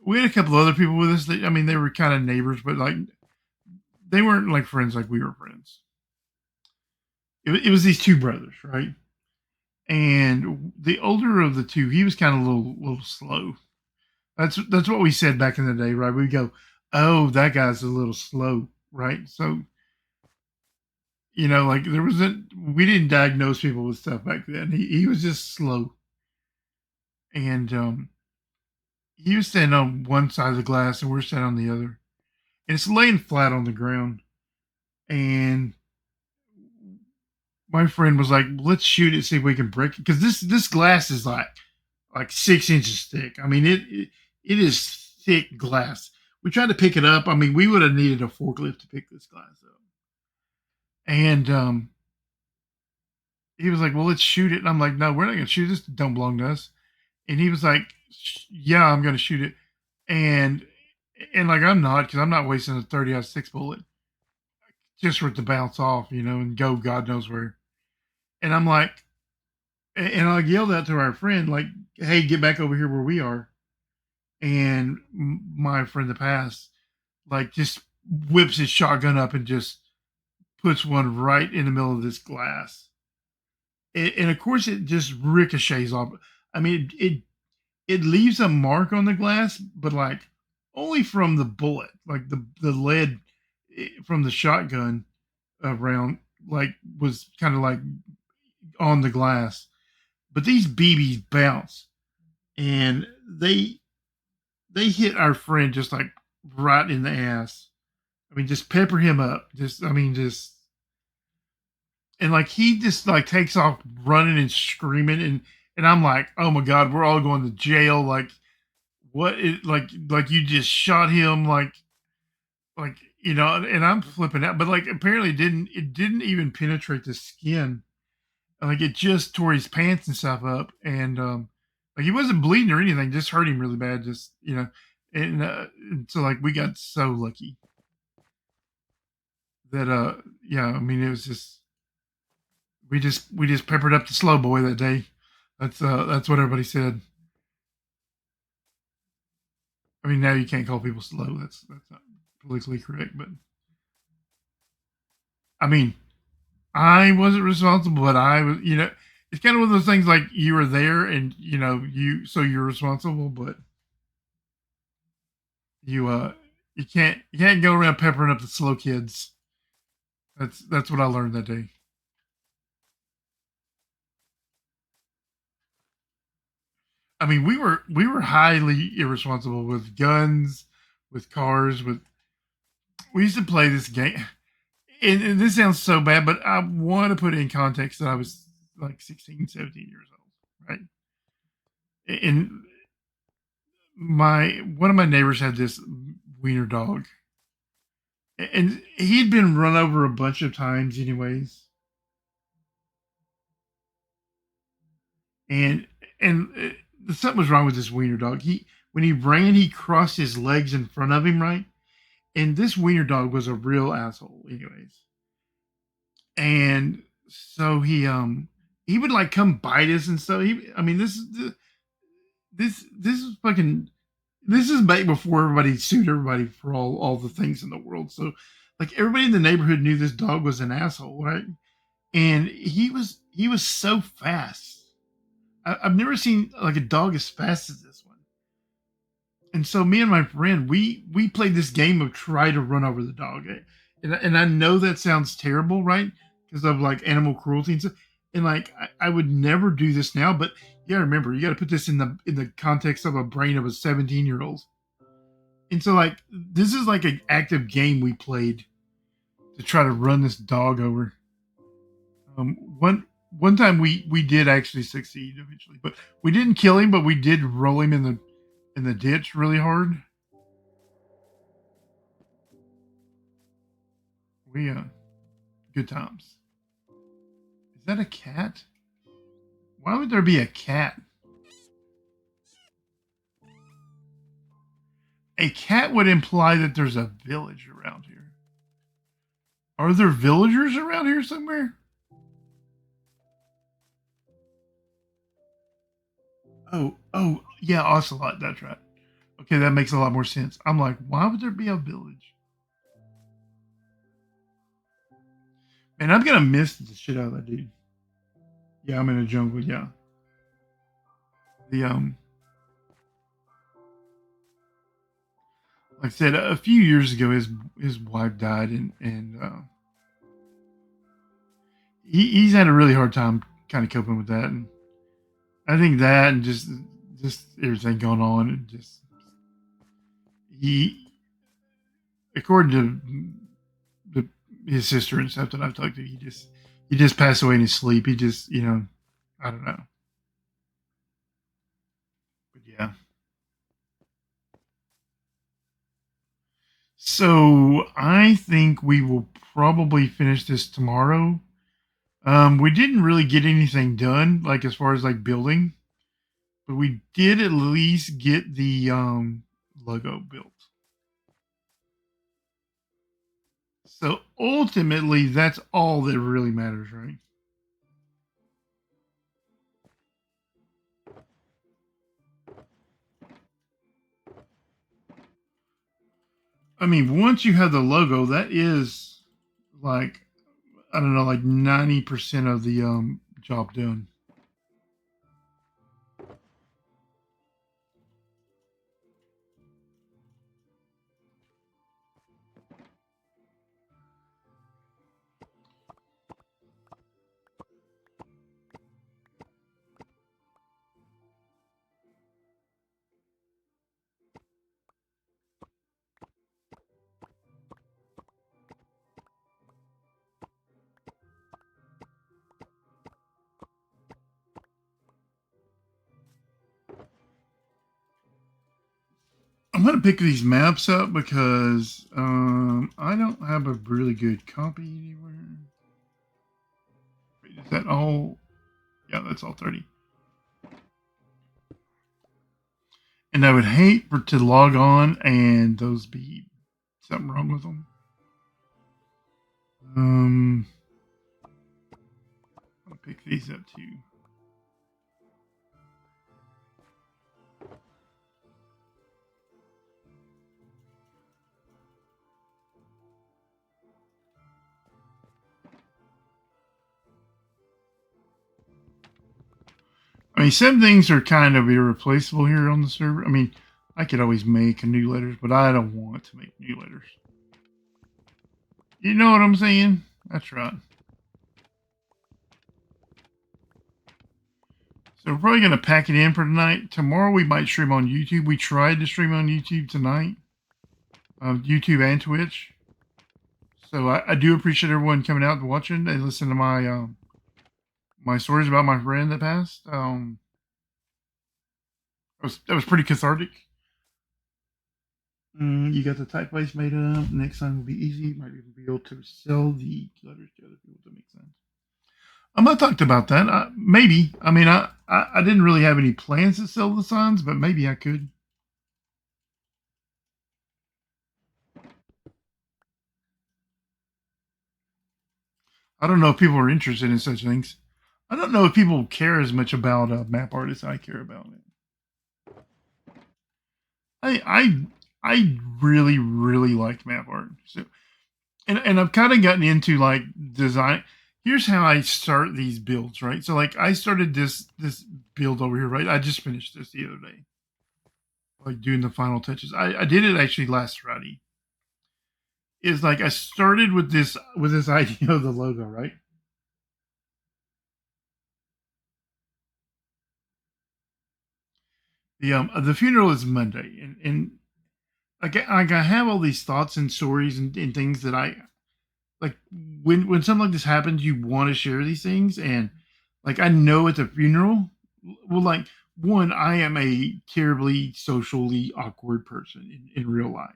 we had a couple other people with us. I mean, they were kind of neighbors, but like they weren't like friends like we were friends. It was these two brothers, right? And the older of the two, he was kind of a little slow. That's what we said back in the day, right? We go, oh, that guy's a little slow, right? So like there wasn't we didn't diagnose people with stuff back then. He was just slow, and he was standing on one side of the glass, and we're standing on the other, and it's laying flat on the ground. And my friend was like, "Let's shoot it, see if we can break it," because this glass is like 6 inches thick. I mean, it is thick glass. We tried to pick it up. I mean, we would have needed a forklift to pick this glass up. And he was like, "Well, let's shoot it." And I'm like, "No, we're not gonna shoot this. Don't belong to us." And he was like, "Yeah, I'm gonna shoot it." And like I'm not because I'm not wasting a 30-06 bullet. just for it to bounce off, and go God knows where. And I'm like, and I yelled out to our friend, like, "Hey, get back over here where we are." And my friend, the pass, like, just whips his shotgun up and just puts one right in the middle of this glass. And of course, it just ricochets off. I mean, it leaves a mark on the glass, but like only from the bullet, like the lead from the shotgun round, like was kind of like on the glass. But these BBs bounce, and they hit our friend just like right in the ass. I mean, just pepper him up. Just and like he just like takes off running and screaming, and I'm like, oh my god, we're all going to jail. Like, what? Like you just shot him. Like and I'm flipping out. But like apparently it didn't even penetrate the skin. Like it just tore his pants and stuff up, and like he wasn't bleeding or anything, just hurt him really bad. Just and so like we got so lucky that yeah, I mean it was just we just peppered up the slow boy that day. That's what everybody said. I mean now you can't call people slow. That's not politically correct, but I mean I wasn't responsible, but I was, it's kind of one of those things like you were there and so you're responsible, but you you can't go around peppering up the slow kids. That's what I learned that day. I mean, we were highly irresponsible with guns, with cars, with we used to play this game. And this sounds so bad, but I want to put it in context that I was like 16, 17 years old, right? And my one of my neighbors had this wiener dog, and he'd been run over a bunch of times, anyways. And something was wrong with this wiener dog. He when he ran, he crossed his legs in front of him, right? And this wiener dog was a real asshole, anyways. And so he would like come bite us and stuff. I mean, this is fucking this is back before everybody sued everybody for all the things in the world. So like everybody in the neighborhood knew this dog was an asshole, right? And he was so fast. I've never seen like a dog as fast as this one. And so me and my friend, we played this game of try to run over the dog. And I know that sounds terrible, right? Because of like animal cruelty and stuff. And like I would never do this now, but you gotta remember, you gotta put this in the context of a brain of a 17-year-old. And so like this is like an active game we played to try to run this dog over. One time we did actually succeed eventually, but we didn't kill him, but we did roll him in the ditch really hard. We good times. Is that a cat? Why would there be a cat? A cat would imply that there's a village around here. Are there villagers around here somewhere? Oh, yeah, Ocelot. That's right. Okay, that makes a lot more sense. I'm like, why would there be a village? Man, I'm gonna miss the shit out of that dude. Yeah, I'm in a jungle. Yeah, the like I said, a few years ago, his wife died, and he's had a really hard time kind of coping with that, and I think that and just everything going on, and just he, according to his sister and stuff that I've talked to, he just passed away in his sleep. He just I don't know, but yeah. So I think we will probably finish this tomorrow. We didn't really get anything done, like as far as like building, but we did at least get the logo built. So ultimately, that's all that really matters, right? I mean, once you have the logo, that is like, I don't know, like 90% of the job done. I'm gonna pick these maps up because I don't have a really good copy anywhere. Wait, is that all? Yeah, that's all 30. And I would hate for to log on and those be something wrong with them. I'll pick these up too. I mean, some things are kind of irreplaceable here on the server. I mean, I could always make new letters, but I don't want to make new letters. You know what I'm saying? That's right. So we're probably going to pack it in for tonight. Tomorrow we might stream on YouTube. We tried to stream on YouTube tonight. YouTube and Twitch. So I do appreciate everyone coming out and watching and listening to my my stories about my friend that passed. That was pretty cathartic. You got the typeface made up. Next time will be easy. Might even be able to sell the letters to other people. That makes sense. I talked about that. Maybe. I mean, I didn't really have any plans to sell the signs, but maybe I could. I don't know if people are interested in such things. I don't know if people care as much about map art as I care about it. I really really like map art. So, and I've kind of gotten into like design. Here's how I start these builds, right? So like I started this build over here, right? I just finished this the other day, like doing the final touches. I did it actually last Friday. Is like I started with this idea of the logo, right? The funeral is Monday, and like I have all these thoughts and stories and things that I like when something like this happens, you want to share these things, and like I know at the funeral, well, like one, I am a terribly socially awkward person in real life.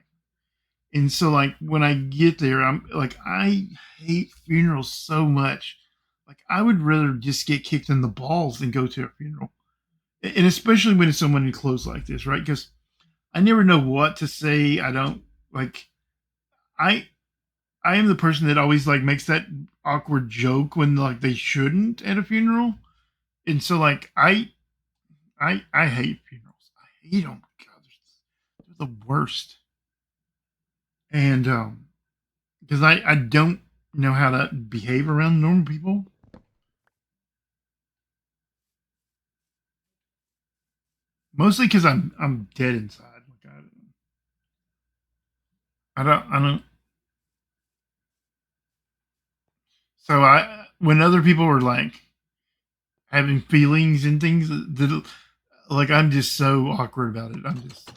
And so like when I get there, I'm like I hate funerals so much. Like I would rather just get kicked in the balls than go to a funeral. And especially when it's someone close like this, right? Because I never know what to say. I don't like I I am the person that always like makes that awkward joke when like they shouldn't at a funeral. And so like I hate funerals. I hate them. God, they're the worst. And because I don't know how to behave around normal people. Mostly because I'm dead inside. Like I don't. So I when other people are like having feelings and things that like I'm just so awkward about it. I'm just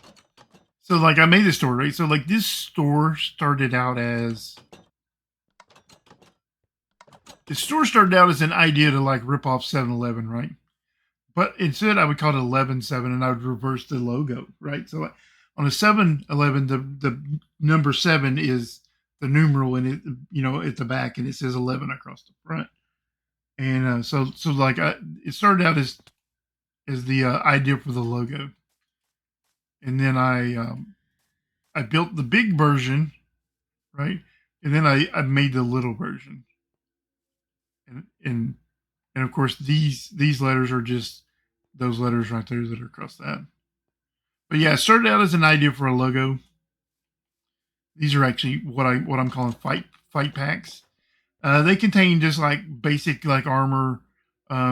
so like I made this store, right? So like this store started out as an idea to like rip off 7-Eleven, right? But instead, I would call it 11-7, and I would reverse the logo, right? So on a 7-Eleven, the number 7 is the numeral, and it at the back, and it says 11 across the front. And so like it started out as the idea for the logo, and then I built the big version, right? and then I made the little version, and and of course these letters are just those letters right there that are across that. But yeah, it started out as an idea for a logo. These are actually what I'm calling fight packs. They contain just like basic like armor,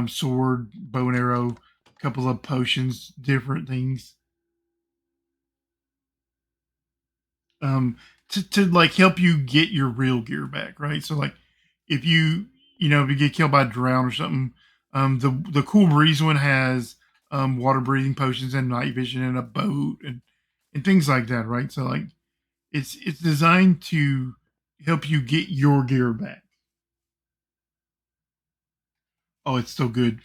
sword, bow and arrow, a couple of potions, different things. To like help you get your real gear back, right? So like if if you get killed by a drown or something, the Cool Breeze one has water breathing potions and night vision and a boat and things like that, right? So like it's designed to help you get your gear back. Oh, it's so good.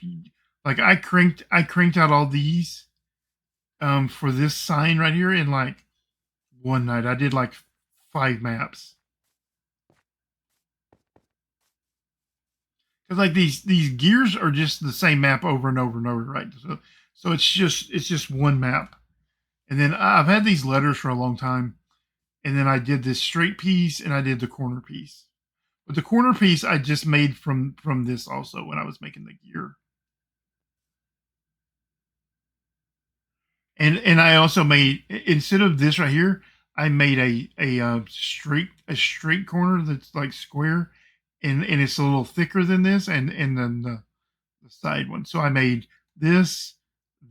Like I cranked out all these for this sign right here in like one night. I did like 5 maps. Because like these gears are just the same map over and over and over, right? So it's just one map. And then I've had these letters for a long time, and then I did this straight piece and I did the corner piece. But the corner piece I just made from this also when I was making the gear. And I also made, instead of this right here, I made a straight corner that's like square, and it's a little thicker than this, and then the side one. So I made this,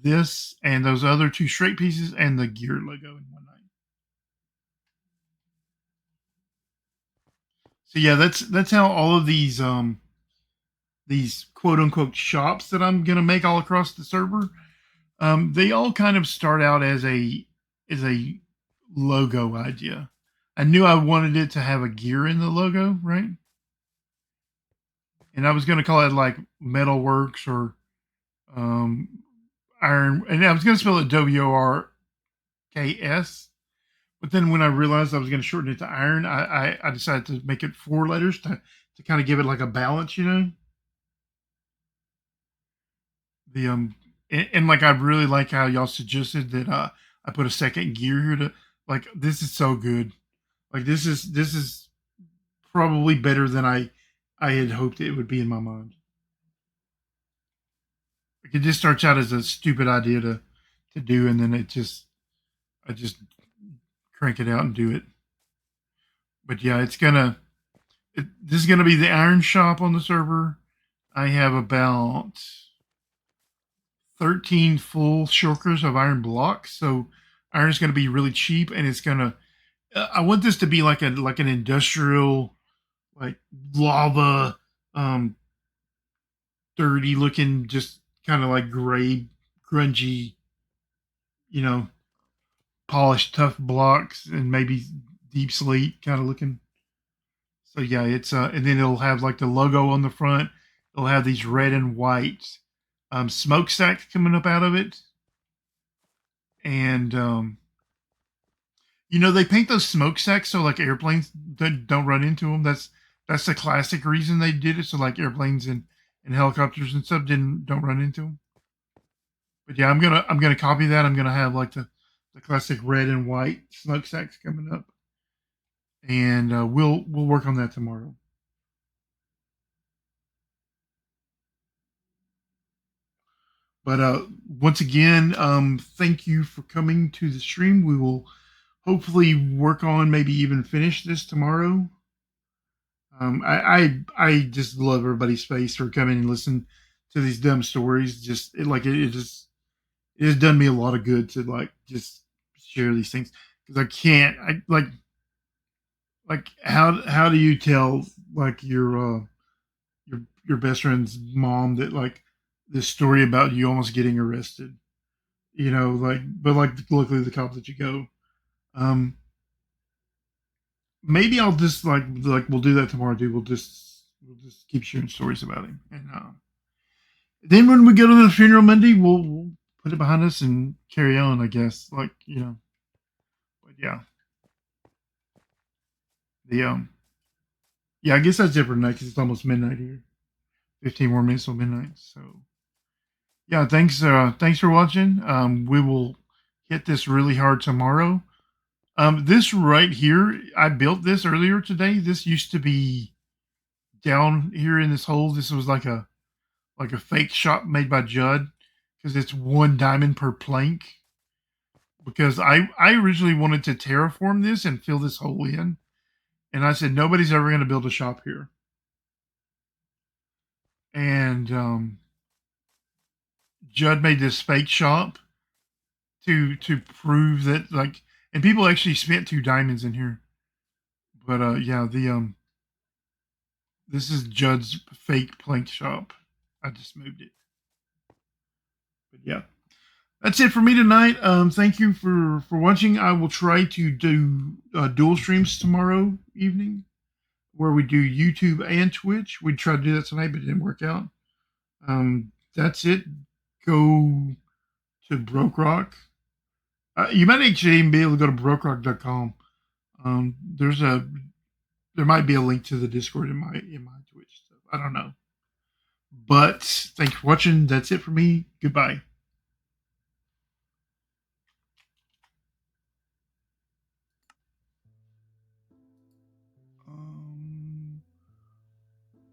this, and those other 2 straight pieces, and the gear logo in one night. So yeah, that's how all of these quote unquote shops that I'm gonna make all across the server, they all kind of start out as a logo idea. I knew I wanted it to have a gear in the logo, right? And I was going to call it like Metalworks or um, Iron, and I was going to spell it WORKS. But then when I realized I was going to shorten it to Iron, I decided to make it 4 letters to kind of give it like a balance, you know. The and like I really like how y'all suggested that I put a second gear here to, like, this is so good. Like this is probably better than I had hoped it would be in my mind. Like it just starts out as a stupid idea to do, and then I just crank it out and do it. But yeah, this is gonna be the iron shop on the server. I have about 13 full shulkers of iron blocks, so iron is gonna be really cheap, and it's gonna. I want this to be like an industrial, like lava, um, dirty looking, just kind of like gray, grungy, you know, polished, tough blocks, and maybe deep slate kind of looking. So yeah, it's and then it'll have like the logo on the front. It'll have these red and white smokestacks coming up out of it, and they paint those smokestacks so like airplanes don't run into them. That's the classic reason they did it, so like airplanes and helicopters and stuff don't run into them. But yeah, I'm gonna copy that. I'm gonna have like the classic red and white smokestacks coming up, and we'll work on that tomorrow. But once again, thank you for coming to the stream. We will hopefully work on, maybe even finish this tomorrow. I just love everybody's face for coming and listen to these dumb stories. Just it has done me a lot of good to like just share these things, because I can't. I like how do you tell like your best friend's mom that like this story about you almost getting arrested, like, but like luckily the cops let you go. Maybe I'll just like we'll do that tomorrow, dude. We'll just keep sharing stories about him, and then when we go to the funeral Monday, we'll put it behind us and carry on, I guess. Like, but yeah, the yeah, I guess that's it for tonight because it's almost midnight here. 15 more minutes till midnight. So yeah, thanks for watching. We will hit this really hard tomorrow. This right here, I built this earlier today. This used to be down here in this hole. This was like a fake shop made by Judd because it's 1 diamond per plank. Because I originally wanted to terraform this and fill this hole in, and I said nobody's ever going to build a shop here. And Judd made this fake shop to prove that, like, and people actually spent 2 diamonds in here. But yeah, this is Judd's fake plank shop. I just moved it. But yeah, that's it for me tonight. Thank you for watching. I will try to do dual streams tomorrow evening, where we do YouTube and Twitch. We tried to do that tonight, but it didn't work out. That's it. Go to BrokeRock. You might actually even be able to go to BrokeRock.com. There might be a link to the Discord in my Twitch stuff. I don't know. But thanks for watching. That's it for me. Goodbye.